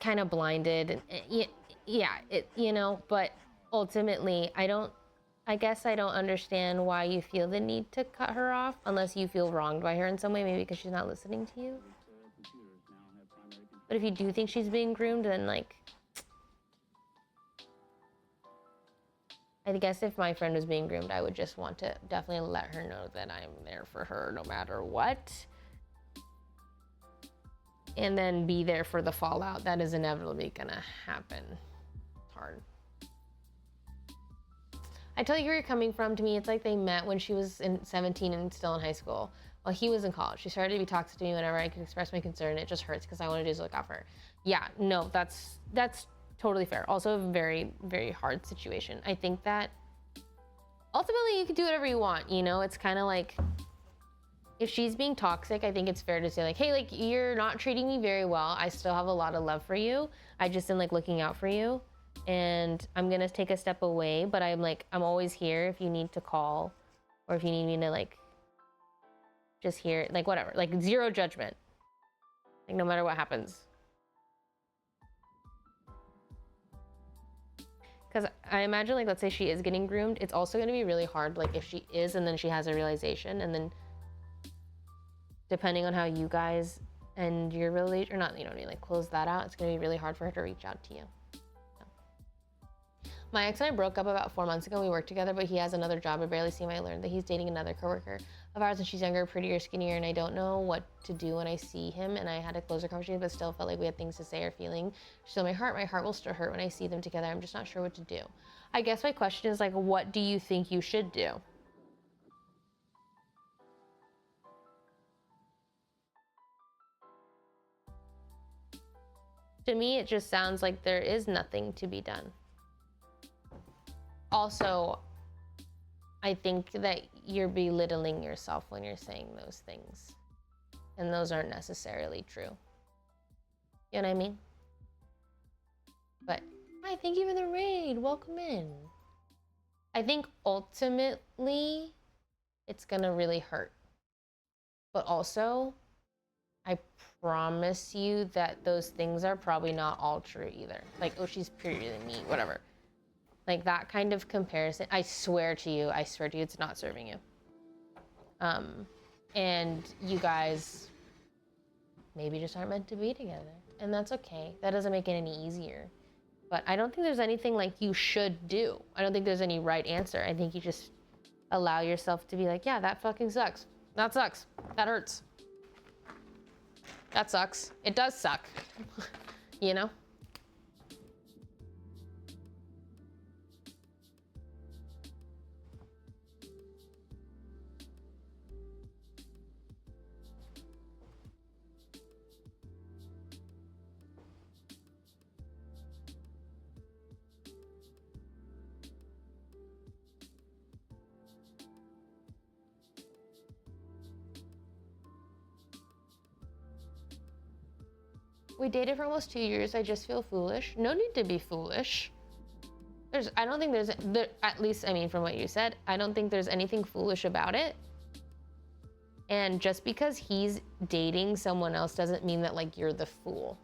kind of blinded and yeah, you know, but ultimately I guess I don't understand why you feel the need to cut her off unless you feel wronged by her in some way, maybe because she's not listening to you. But if you do think she's being groomed, then like, I guess if my friend was being groomed, I would just want to definitely let her know that I'm there for her no matter what. And then be there for the fallout that is inevitably gonna happen. It's hard. I tell you where you're coming from. To me, it's like they met when she was 17 and still in high school. While he was in college. She started to be toxic to me whenever I could express my concern. It just hurts because I want to do is look out for her. Yeah, no, that's totally fair. Also a very, very hard situation. I think that ultimately you can do whatever you want, you know? It's kind of like, if she's being toxic, I think it's fair to say like, hey, like, you're not treating me very well. I still have a lot of love for you. I just am like looking out for you. And I'm gonna take a step away, but I'm always here if you need to call or if you need me to like, just here, like whatever, like zero judgment. Like no matter what happens. Because I imagine, like, let's say she is getting groomed, it's also going to be really hard, like, if she is and then she has a realization, and then depending on how you guys and your relation, or not, you know what I mean, like, close that out, it's going to be really hard for her to reach out to you. So. My ex and I broke up about 4 months ago. We worked together, but he has another job. I barely see him. I learned that he's dating another coworker of ours, and she's younger, prettier, skinnier, and I don't know what to do when I see him. And I had a closer conversation, but still felt like we had things to say or feeling. Still, my heart will still hurt when I see them together. I'm just not sure what to do. I guess my question is like, what do you think you should do? To me, it just sounds like there is nothing to be done. Also, I think that you're belittling yourself when you're saying those things. And those aren't necessarily true. You know what I mean? But, hi, thank you for the raid. Welcome in. I think ultimately, it's gonna really hurt. But also, I promise you that those things are probably not all true either. Like, oh, she's prettier than me, whatever. Like that kind of comparison, I swear to you, it's not serving you. And you guys maybe just aren't meant to be together. And that's okay. That doesn't make it any easier. But I don't think there's anything like you should do. I don't think there's any right answer. I think you just allow yourself to be like, yeah, that fucking sucks. That sucks. That hurts. That sucks. It does suck. You know? We dated for almost 2 years. I just feel foolish. No need to be foolish. I don't think at least, I mean, from what you said, I don't think there's anything foolish about it. And just because he's dating someone else doesn't mean that like you're the fool.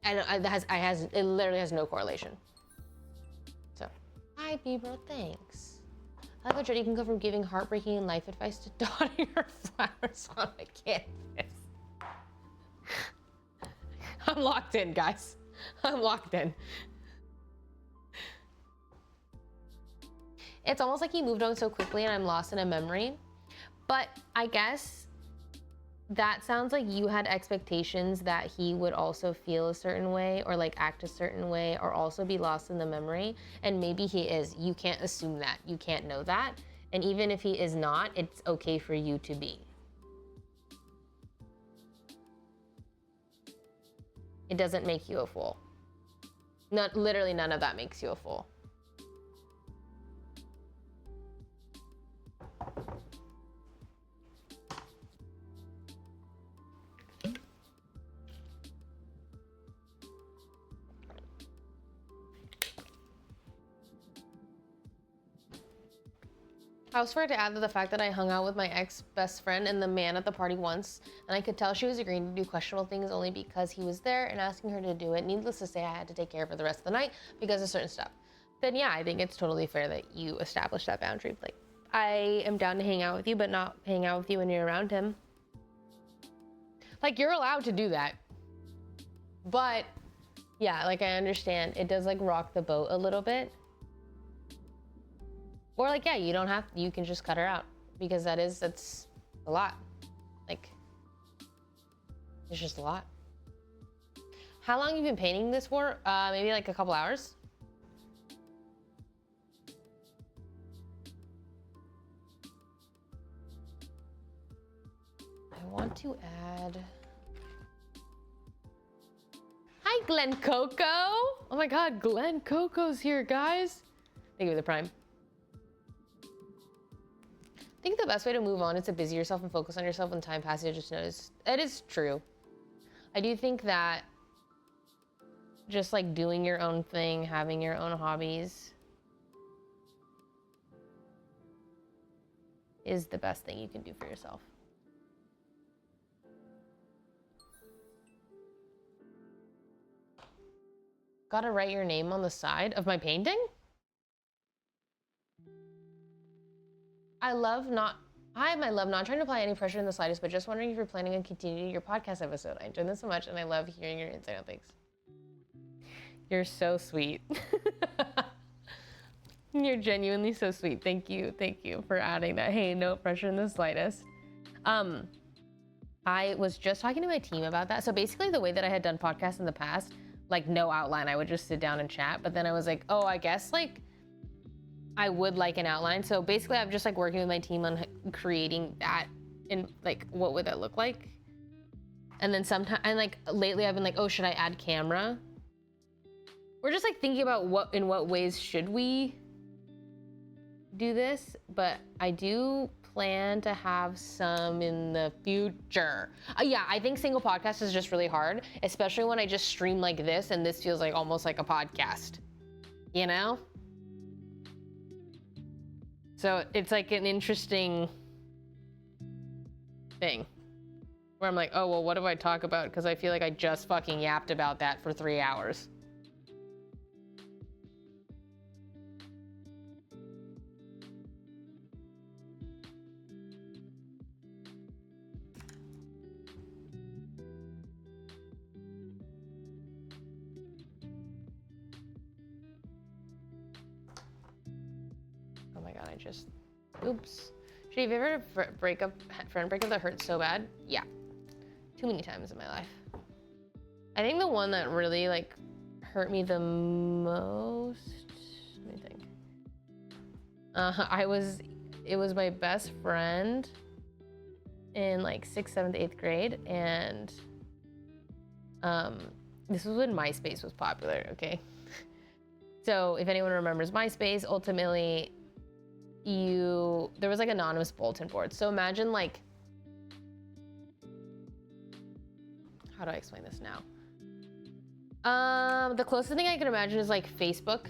And it literally has no correlation. So, hi Bieber, thanks. I love how Jody can go from giving heartbreaking life advice to dotting her flowers on a canvas. I'm locked in, guys. I'm locked in. It's almost like he moved on so quickly and I'm lost in a memory. But I guess that sounds like you had expectations that he would also feel a certain way or like act a certain way or also be lost in the memory. And maybe he is. You can't assume that. You can't know that. And even if he is not, it's okay for you to be. It doesn't make you a fool. Literally none of that makes you a fool. I was afraid to add to the fact that I hung out with my ex-best friend and the man at the party once, and I could tell she was agreeing to do questionable things only because he was there and asking her to do it. Needless to say, I had to take care of her the rest of the night because of certain stuff. Then yeah, I think it's totally fair that you establish that boundary. Like, I am down to hang out with you, but not hang out with you when you're around him. Like, you're allowed to do that. But yeah, like I understand, it does like rock the boat a little bit. Or like, yeah, you can just cut her out because that's a lot. Like, it's just a lot. How long have you been painting this for? Maybe like a couple hours. I want to add. Hi, Glen Coco. Oh my God, Glen Coco's here, guys. Thank you for the prime. I think the best way to move on is to busy yourself and focus on yourself when time passes. You just notice. It is true. I do think that just like doing your own thing, having your own hobbies is the best thing you can do for yourself. Gotta write your name on the side of my painting? I love not trying to apply any pressure in the slightest, but just wondering if you're planning on continuing your podcast episode. I enjoyed this so much and I love hearing your insight on things. You're so sweet. You're genuinely so sweet. Thank you for adding that. Hey, no pressure in the slightest. I was just talking to my team about that. So basically the way that I had done podcasts in the past, like no outline, I would just sit down and chat. But then I was like, oh, I guess like I would like an outline. So basically I'm just like working with my team on creating that and like, what would that look like? And then sometimes, and like lately I've been like, oh, should I add camera? We're just like thinking about in what ways should we do this, but I do plan to have some in the future. Yeah, I think single podcast is just really hard, especially when I just stream like this and this feels like almost like a podcast, you know? So it's like an interesting thing where I'm like, oh, well, what do I talk about? Because I feel like I just fucking yapped about that for 3 hours. Oh my God, oops. Should you ever had a friend breakup that hurt so bad? Yeah, too many times in my life. I think the one that really like hurt me the most, let me think. It was my best friend in like 6th, 7th, 8th grade. And this was when MySpace was popular, okay? So if anyone remembers MySpace, ultimately there was like anonymous bulletin boards. So imagine like, how do I explain this now? The closest thing I can imagine is like Facebook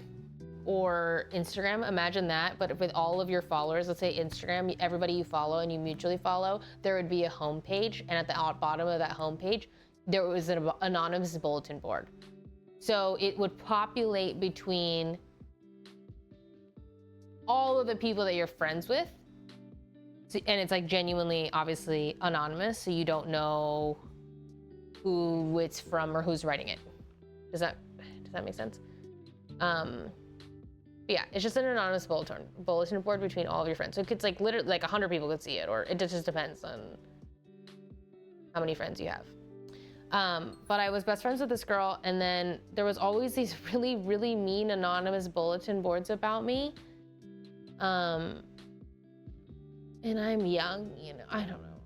or Instagram. Imagine that, but with all of your followers. Let's say Instagram, everybody you follow and you mutually follow, there would be a home page, and at the bottom of that home page, there was an anonymous bulletin board. So it would populate between all of the people that you're friends with. And it's like genuinely, obviously anonymous, so you don't know who it's from or who's writing it. Does that make sense? Yeah, it's just an anonymous bulletin board between all of your friends. So it's like literally like 100 people could see it, or it just depends on how many friends you have. But I was best friends with this girl, and then there was always these really, really mean anonymous bulletin boards about me. And I'm young, you know, I don't know.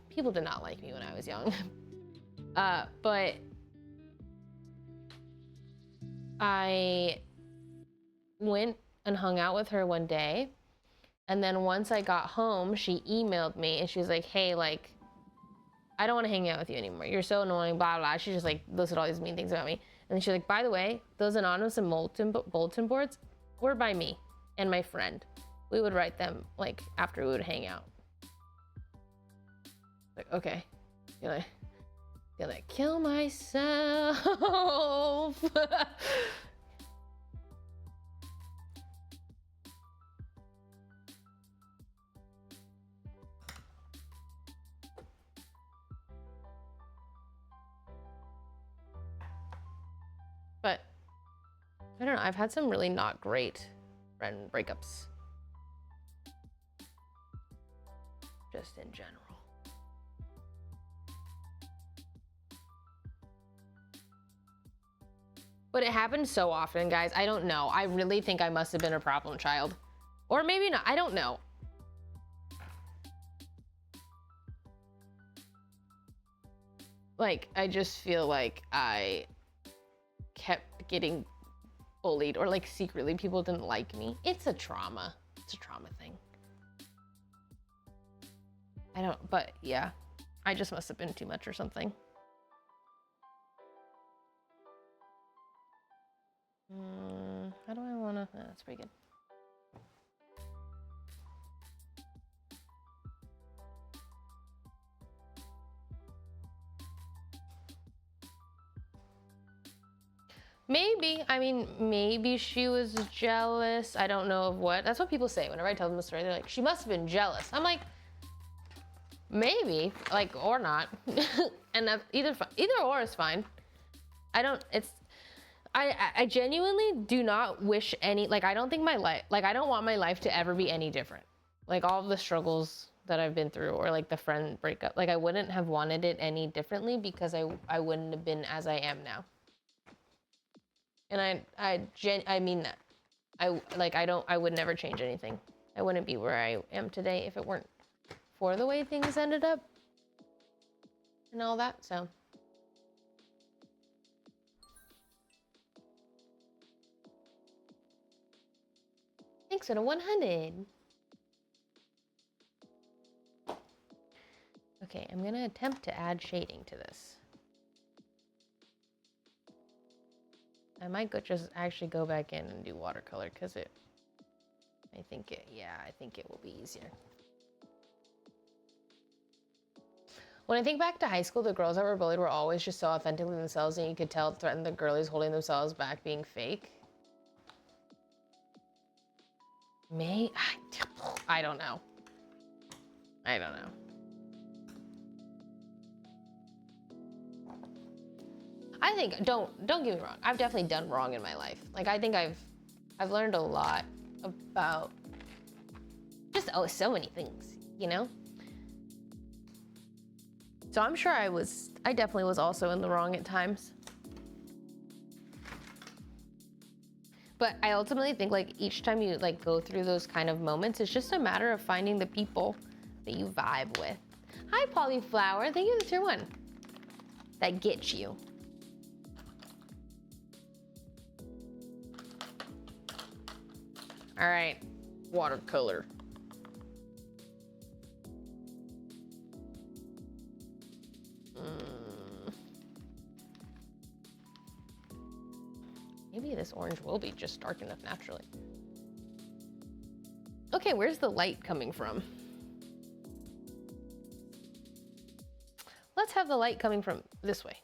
People did not like me when I was young. But I went and hung out with her one day. And then once I got home, she emailed me and she was like, hey, like, I don't want to hang out with you anymore. You're so annoying, blah, blah. She just like listed all these mean things about me. And then she's like, by the way, those anonymous and bulletin boards were by me and my friend. We would write them like after we would hang out. Like, okay. Gonna kill myself. But I don't know, I've had some really not great friend breakups. Just in general. But it happens so often, guys. I don't know. I really think I must have been a problem child. Or maybe not, I don't know. Like, I just feel like I kept getting bullied, or like secretly people didn't like me. It's a trauma. It's a trauma thing. I don't, but yeah, I just must have been too much or something. How do I wanna, that's pretty good. Maybe, I mean, maybe she was jealous. I don't know of what. That's what people say whenever I tell them the story. They're like, she must have been jealous. I'm like, maybe, like, or not. And either or is fine. I genuinely do not wish any, like, I don't think my life, like, I don't want my life to ever be any different. Like, all of the struggles that I've been through, or like the friend breakup, like, I wouldn't have wanted it any differently, because I wouldn't have been as I am now. And I mean that. I would never change anything. I wouldn't be where I am today if it weren't for the way things ended up and all that, so. Thanks for the 100. Okay, I'm gonna attempt to add shading to this. I might just actually go back in and do watercolor, because I think it will be easier. When I think back to high school, the girls that were bullied were always just so authentically themselves, and you could tell it threatened the girlies holding themselves back being fake. I don't know. I don't know. I think, don't get me wrong, I've definitely done wrong in my life. Like, I think I've learned a lot about just, so many things, you know? So I'm sure I definitely was also in the wrong at times. But I ultimately think, like, each time you like go through those kind of moments, it's just a matter of finding the people that you vibe with. Hi, Polyflower, thank you for the tier 1. That gets you. All right, watercolor. this orange will be just dark enough naturally. Okay, where's the light coming from? Let's have the light coming from this way.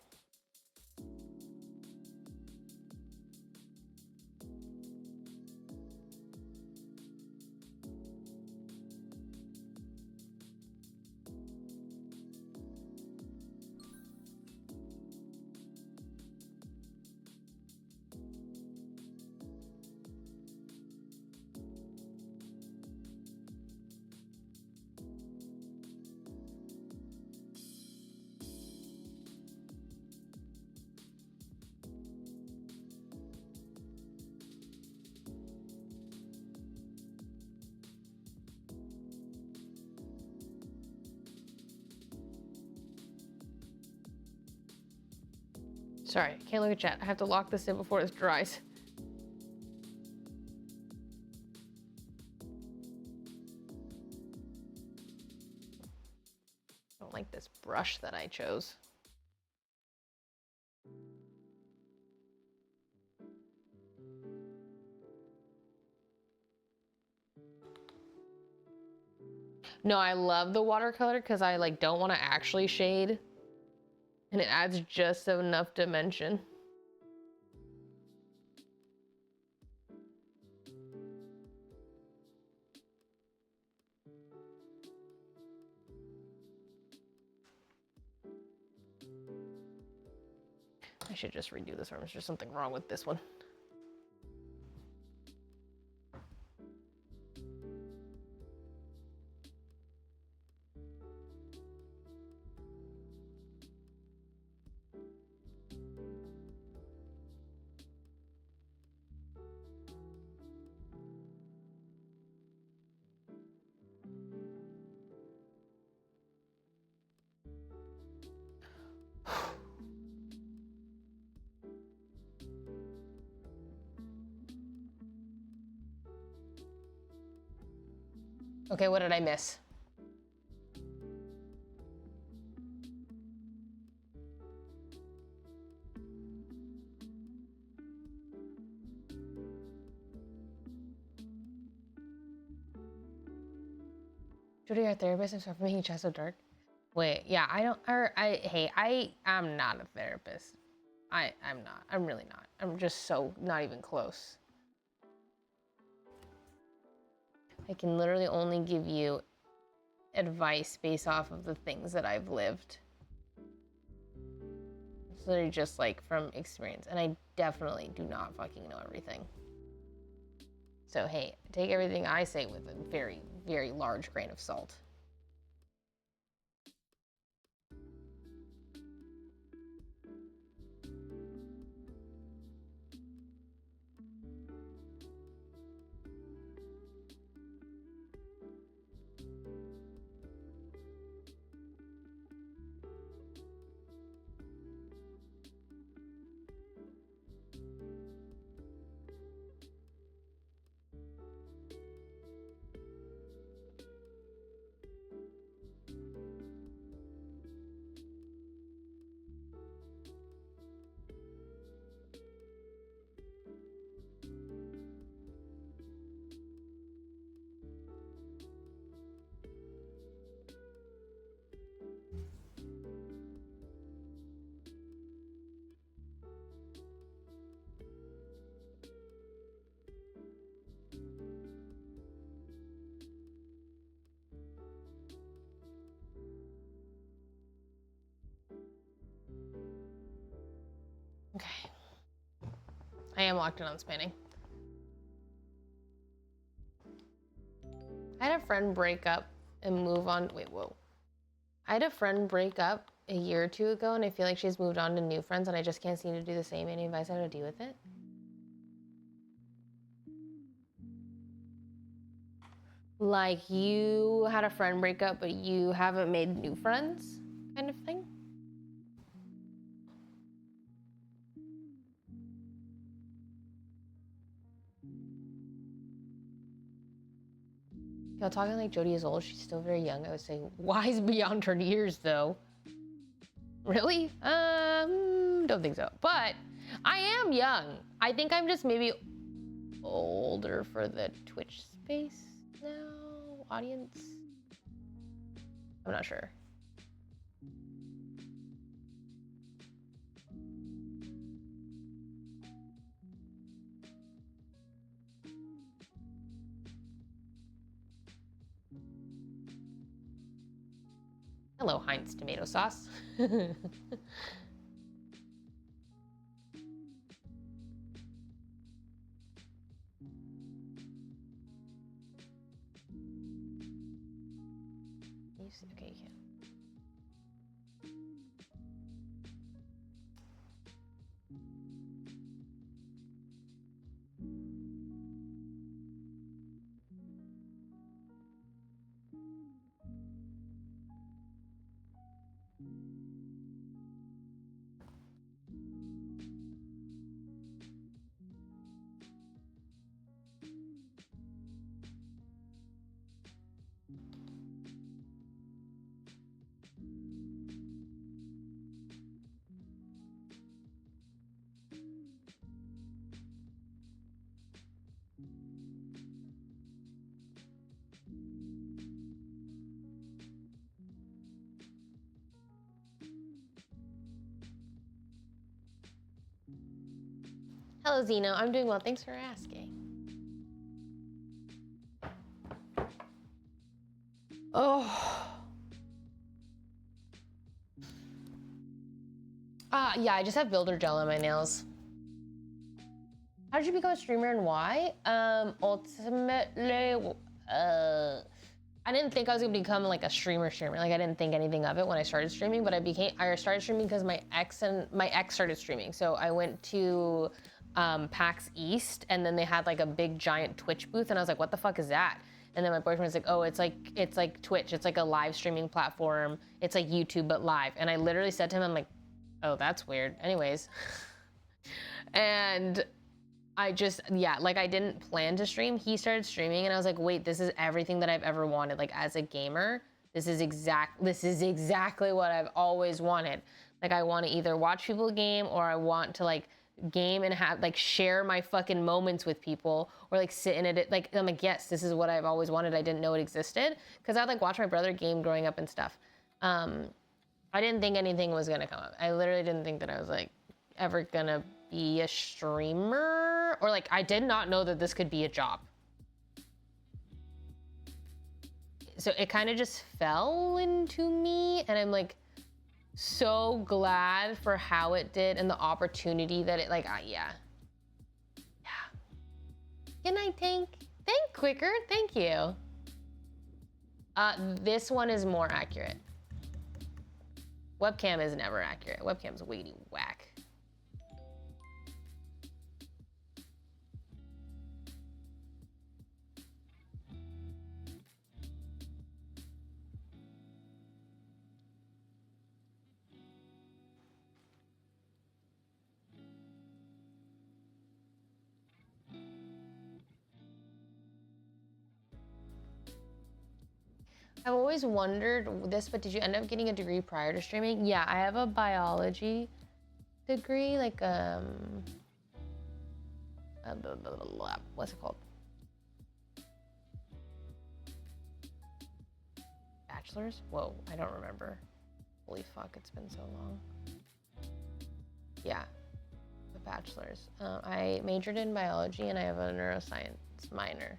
Sorry, I can't look at chat. I have to lock this in before it dries. I don't like this brush that I chose. No, I love the watercolor because I like don't want to actually shade. And it adds just enough dimension. I should just redo this one. There's just something wrong with this one. Okay, what did I miss? Judy, our therapist, is for making chat so dark. Wait, yeah, I'm not a therapist. I'm not. I'm really not. I'm just so not even close. I can literally only give you advice based off of the things that I've lived. It's literally just like from experience. And I definitely do not fucking know everything. So hey, take everything I say with a very, very large grain of salt. Okay. I am locked in on spanning. I had a friend break up and move on. Wait, whoa. I had a friend break up a year or two ago, and I feel like she's moved on to new friends, and I just can't seem to do the same. Any advice how to deal with it? Like you had a friend break up, but you haven't made new friends, kind of thing? Y'all talking like Jodie is old. She's still very young. I would say wise beyond her years, though. Really? Don't think so. But I am young. I think I'm just maybe older for the Twitch space now, audience. I'm not sure. Hello, Heinz tomato sauce. Okay, you can. Hello, Zeno. I'm doing well. Thanks for asking. Oh. Yeah, I just have builder gel on my nails. How did you become a streamer and why? Ultimately, I didn't think I was gonna become like a streamer. Like I didn't think anything of it when I started streaming, but I started streaming because my ex started streaming. So I went to PAX East, and then they had like a big giant Twitch booth, and I was like, what the fuck is that? And then my boyfriend was like, oh, it's like Twitch. It's like a live streaming platform. It's like YouTube, but live. And I literally said to him, I'm like, oh, that's weird. Anyways. And I just, yeah, like I didn't plan to stream. He started streaming and I was like, wait, this is everything that I've ever wanted. Like as a gamer, this is exactly what I've always wanted. Like I want to either watch people game, or I want to like game and have like share my fucking moments with people, or like sit in it. Like I'm like, yes, this is what I've always wanted. I didn't know it existed because I'd like watch my brother game growing up and stuff. I didn't think anything was gonna come up. I literally didn't think that I was like ever gonna be a streamer, or like I did not know that this could be a job. So it kind of just fell into me, and I'm like so glad for how it did and the opportunity that it like yeah. Good night, Tank. Thank Quicker, thank you. This one is more accurate. Webcam is never accurate. Webcam's way whack. I've always wondered this, but did you end up getting a degree prior to streaming? Yeah, I have a biology degree, like what's it called? Bachelor's? Whoa, I don't remember. Holy fuck, it's been so long. Yeah, a bachelor's. I majored in biology and I have a neuroscience minor.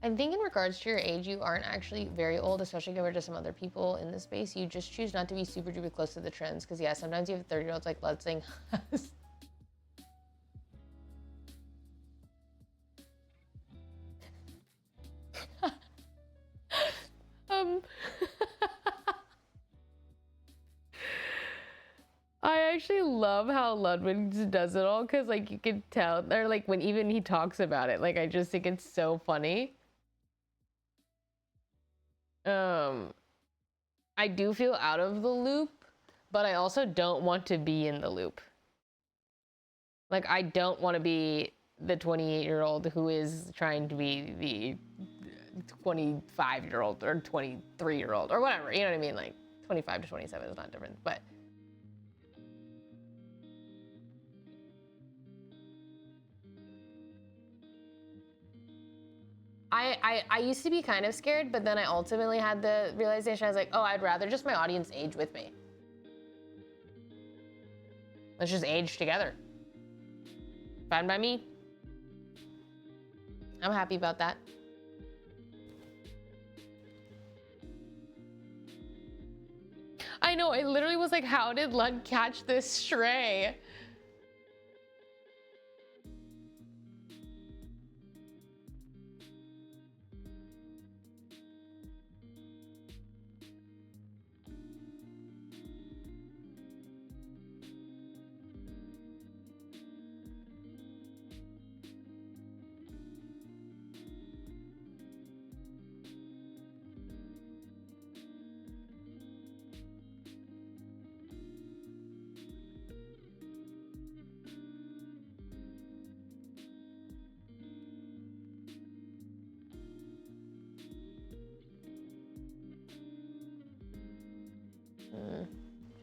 I think in regards to your age, you aren't actually very old, especially compared to some other people in this space. You just choose not to be super duper close to the trends. Because yeah, sometimes you have 30-year-olds like Let's Sing us. I actually love how Ludwig does it all, because like you can tell, or like when even he talks about it, like I just think it's so funny. I do feel out of the loop, but I also don't want to be in the loop. Like I don't want to be the 28-year-old who is trying to be the 25-year-old or 23-year-old or whatever, you know what I mean? Like 25 to 27 is not different, but I used to be kind of scared, but then I ultimately had the realization, I was like, oh, I'd rather just my audience age with me. Let's just age together. Fine by me. I'm happy about that. I know, I literally was like, how did Lud catch this stray?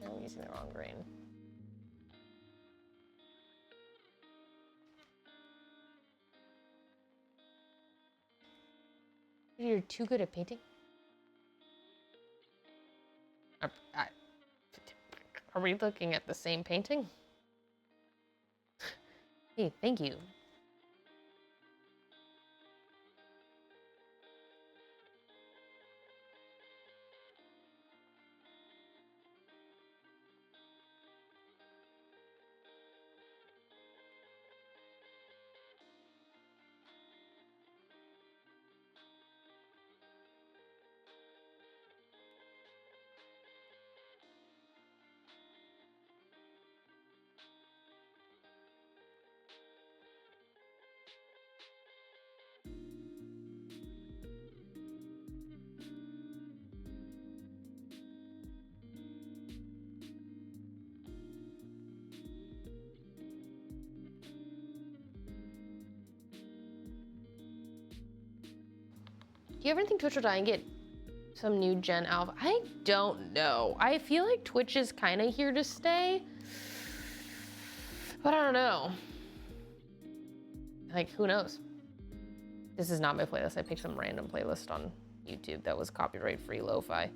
I'm using the wrong grain. You're too good at painting? Are we looking at the same painting? Hey, thank you. Do you ever think Twitch will die and get some new gen alpha? I don't know. I feel like Twitch is kind of here to stay, but I don't know. Like, who knows? This is not my playlist. I picked some random playlist on YouTube that was copyright-free lo-fi.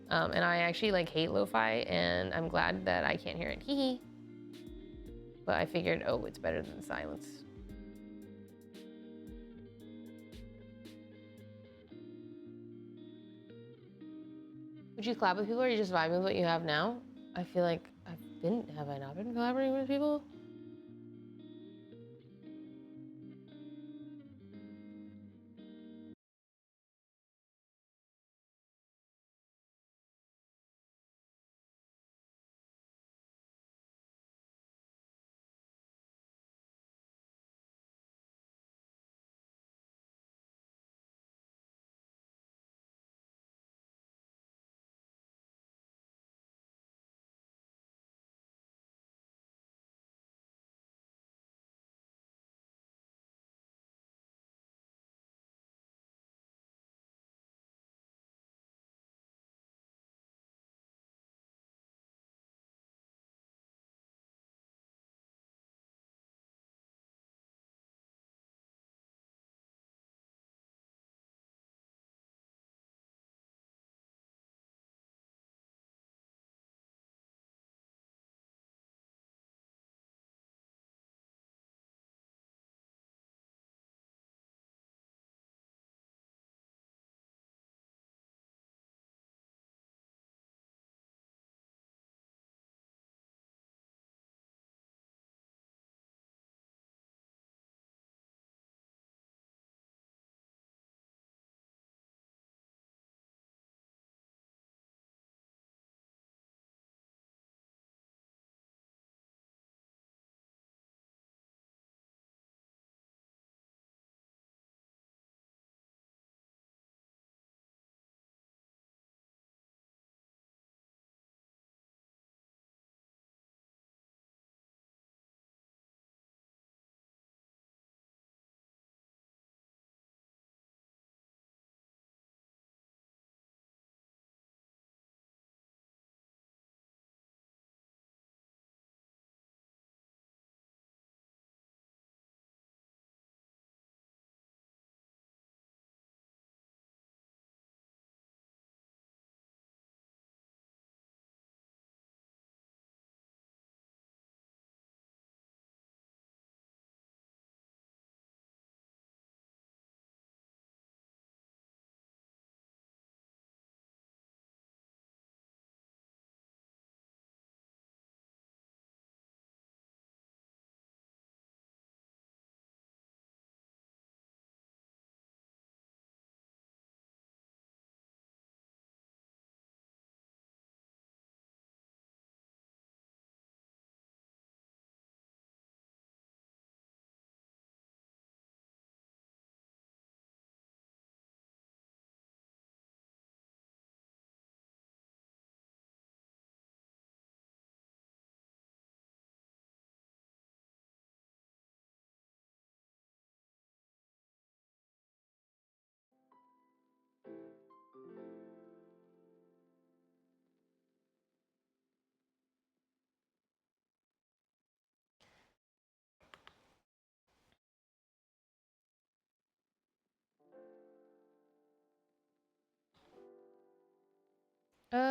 And I actually like hate lo-fi, and I'm glad that I can't hear it. Hee hee. But I figured, oh, it's better than silence. Would you collab with people, or are you just vibing with what you have now? I feel like have I not been collaborating with people?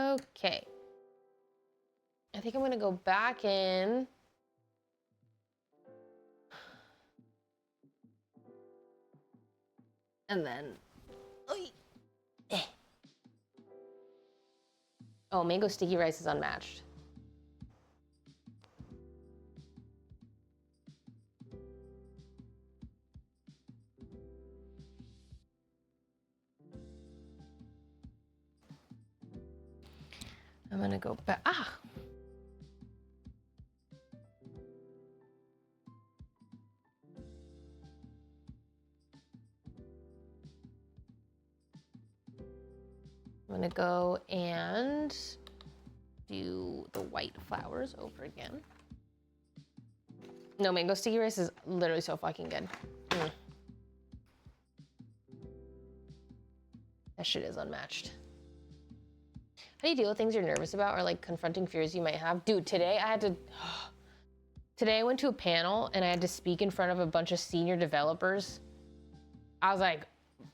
Okay. I think I'm gonna go back in. And then, oh, mango sticky rice is unmatched. I'm gonna go back. I'm gonna go and do the white flowers over again. No, mango sticky rice is literally so fucking good. That shit is unmatched. How do you deal with things you're nervous about or like confronting fears you might have? Dude, today I went to a panel and I had to speak in front of a bunch of senior developers. I was like,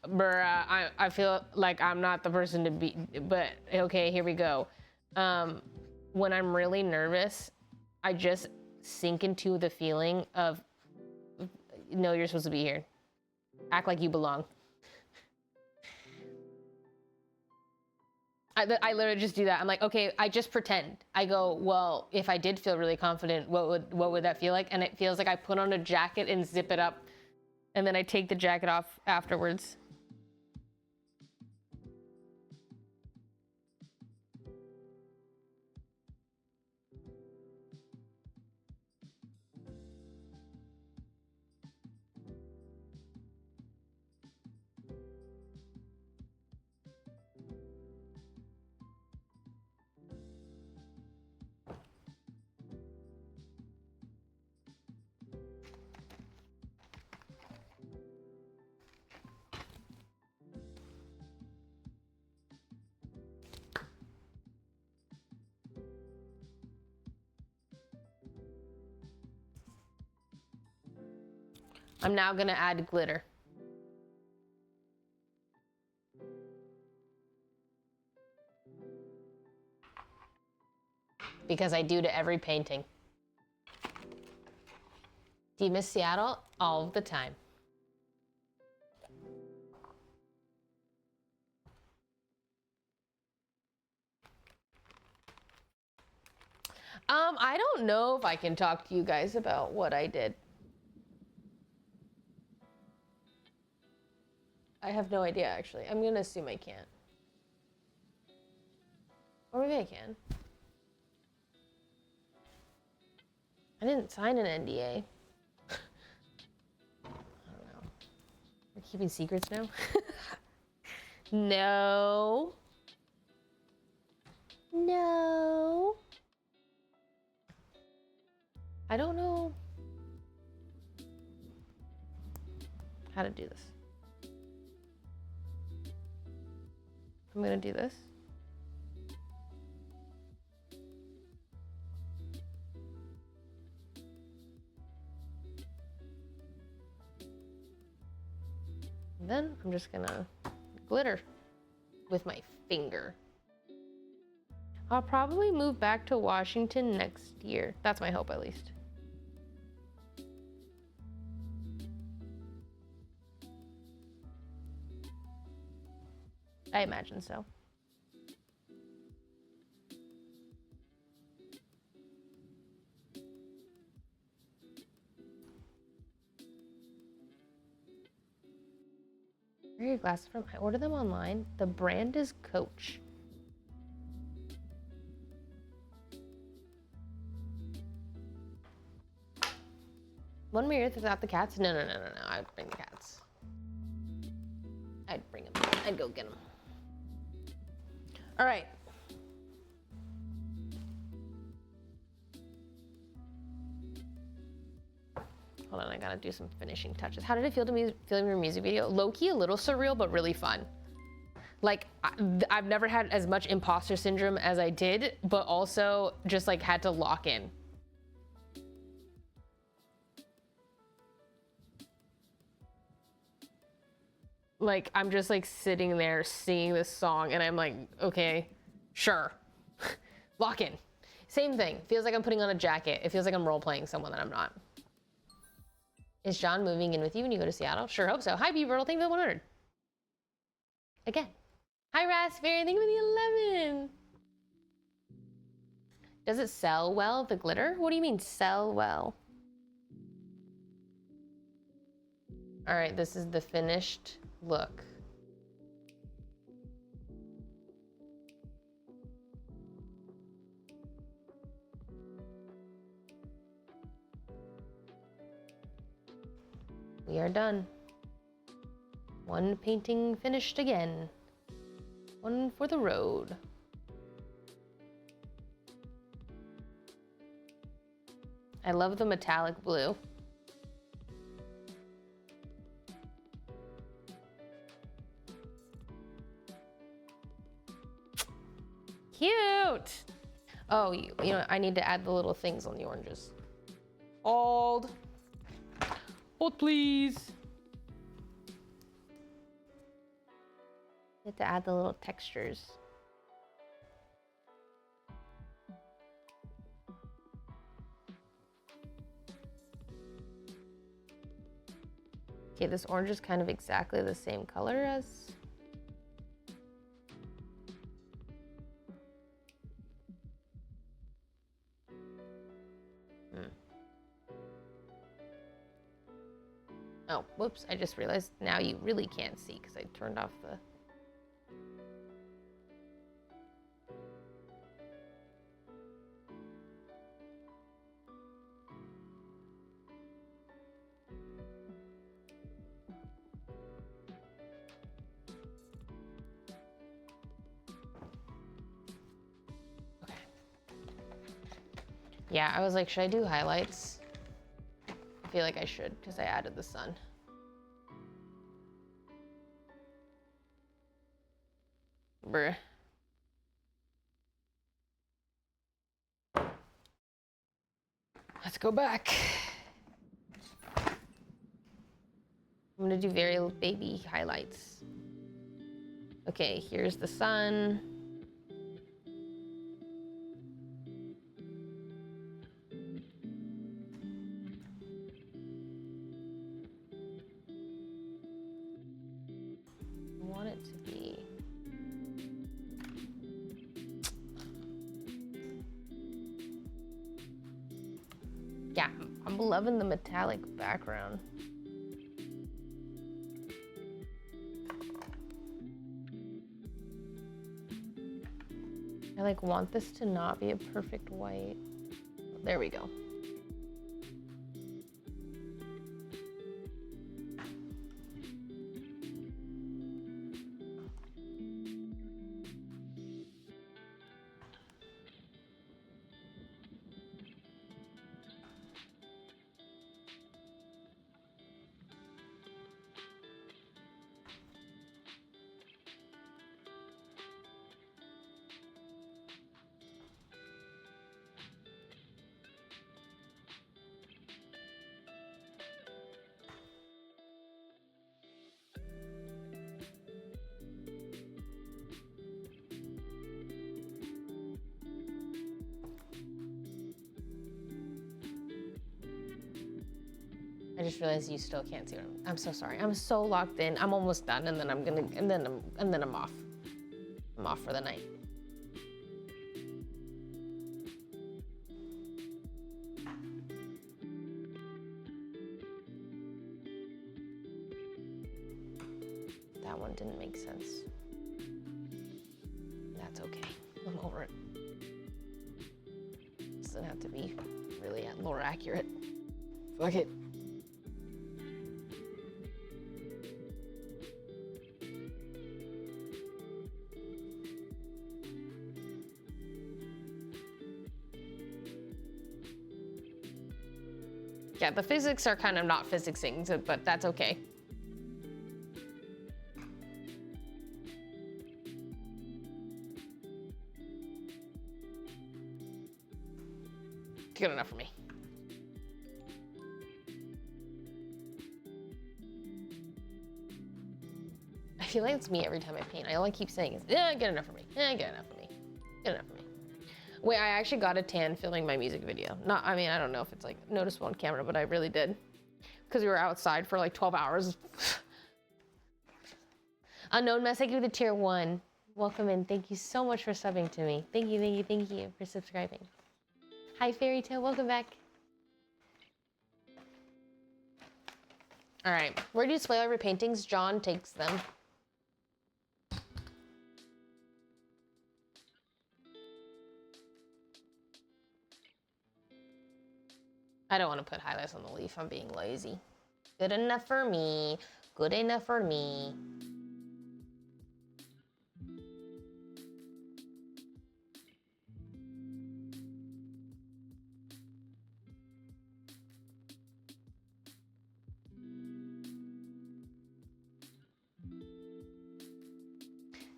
bruh, I feel like I'm not the person to be, but okay, here we go. When I'm really nervous, I just sink into the feeling of, no, you're supposed to be here. Act like you belong. I literally just do that. I'm like, okay, I just pretend. I go, well, if I did feel really confident, what would that feel like? And it feels like I put on a jacket and zip it up, and then I take the jacket off afterwards. I'm now gonna add glitter. Because I do to every painting. Do you miss Seattle? All the time. I don't know if I can talk to you guys about what I did. I have no idea, actually. I'm gonna assume I can't. Or maybe I can. I didn't sign an NDA. I don't know. We're keeping secrets now? No. No. I don't know how to do this. I'm gonna do this. And then I'm just gonna glitter with my finger. I'll probably move back to Washington next year. That's my hope, at least. I imagine so. Where are your glasses from? I ordered them online. The brand is Coach. One mirror without the cats? No. I'd bring the cats. I'd bring them. I'd go get them. All right. Hold on, I gotta do some finishing touches. How did it feel to me filming your music video? Low-key, a little surreal, but really fun. Like, I've never had as much imposter syndrome as I did, but also just like had to lock in. Like, I'm just like sitting there singing this song and I'm like, okay, sure, Lock in. Same thing. Feels like I'm putting on a jacket. It feels like I'm role-playing someone that I'm not. Is John moving in with you when you go to Seattle? Sure hope so. Hi, B-Birtle. Thank you for the 100. Again. Hi, Raspberry. Thank you for the 11. Does it sell well, the glitter? What do you mean, sell well? All right, this is the finished look. We are done. One painting finished again. One for the road. I love the metallic blue. Cute. Oh, you know, I need to add the little things on the oranges. Hold, please. Need to add the little textures. Okay, this orange is kind of exactly the same color as... Oh, whoops, I just realized now you really can't see because I turned off the... Okay. Yeah, I was like, should I do highlights? I feel like I should because I added the sun. Bruh. Let's go back. I'm gonna do very baby highlights. Okay, here's the sun. I want it to be... Yeah, I'm loving the metallic background. I like want this to not be a perfect white. There we go. I just realized you still can't see what I'm so sorry. I'm so locked in. I'm almost done, and then I'm gonna, and then I'm off. I'm off for the night. That one didn't make sense. That's okay. I'm over it. Doesn't have to be really more accurate. Fuck it. Yeah, the physics are kind of not physicsing, so, but that's okay. Good enough for me. I feel like it's me every time I paint. All I keep saying is, yeah, good enough for me. Yeah, good enough for me. Good enough for me. Wait, I actually got a tan filming my music video. I mean, I don't know if it's like noticeable on camera, but I really did. Because we were outside for like 12 hours. Unknown mess, thank you for the tier 1. Welcome in. Thank you so much for subbing to me. Thank you for subscribing. Hi, Fairy Tale. Welcome back. All right. Where do you display all your paintings? John takes them. I don't want to put highlights on the leaf. I'm being lazy. Good enough for me. Good enough for me.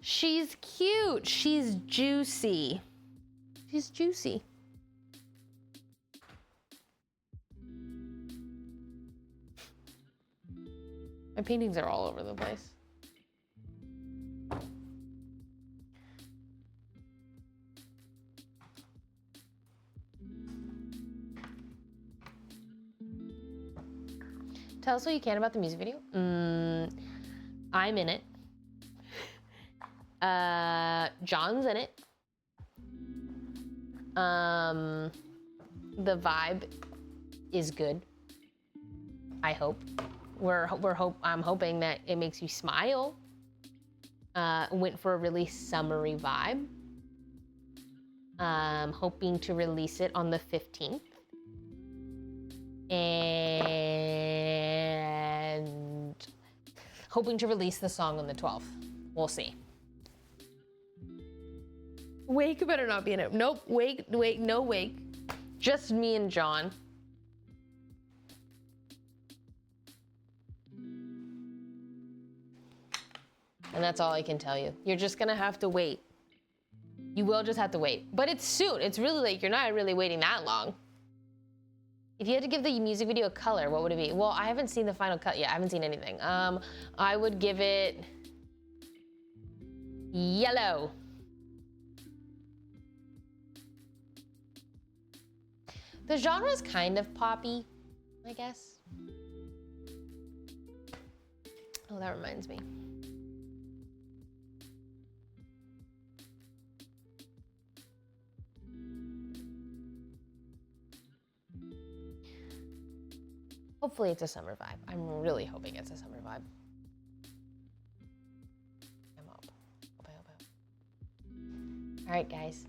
She's cute. She's juicy. She's juicy. My paintings are all over the place. Tell us what you can about the music video. I'm in it. John's in it. The vibe is good. I hope. I'm hoping that it makes you smile. Went for a really summery vibe. Hoping to release it on the 15th. And hoping to release the song on the 12th. We'll see. Wake better not be in it. Nope, Wake, no Wake. Just me and John. And that's all I can tell you. You're just gonna have to wait. You will just have to wait. But it's soon, it's really late. You're not really waiting that long. If you had to give the music video a color, what would it be? Well, I haven't seen the final cut yet. I haven't seen anything. I would give it yellow. The genre is kind of poppy, I guess. Oh, that reminds me. Hopefully it's a summer vibe. I'm really hoping it's a summer vibe. I'm up. Hope. All right, guys.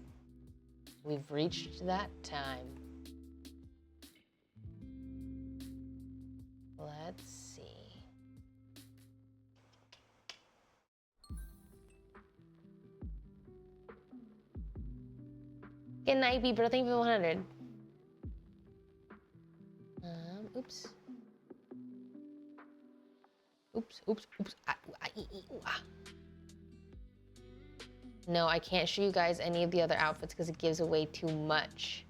We've reached that time. Let's see. Good night, people. Thank you for 100. Oops. Oops. No, I can't show you guys any of the other outfits because it gives away too much.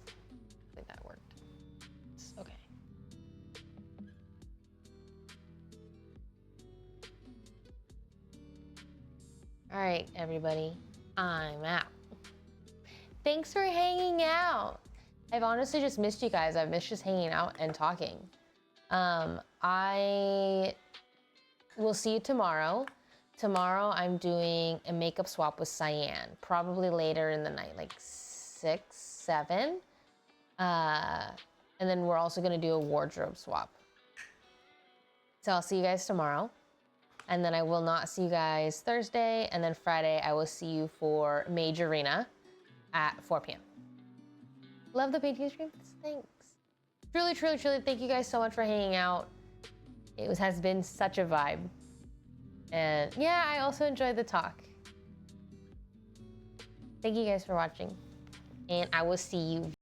I think that worked. Okay. All right, everybody, I'm out. Thanks for hanging out. I've honestly just missed you guys. I've missed just hanging out and talking. I will see you tomorrow. Tomorrow I'm doing a makeup swap with Cyan, probably later in the night, like 6, 7. And then we're also gonna do a wardrobe swap. So I'll see you guys tomorrow. And then I will not see you guys Thursday. And then Friday, I will see you for Mage Arena at 4 p.m. Love the painting streams. Thanks. Truly, thank you guys so much for hanging out. It has been such a vibe. And yeah, I also enjoyed the talk. Thank you guys for watching. And I will see you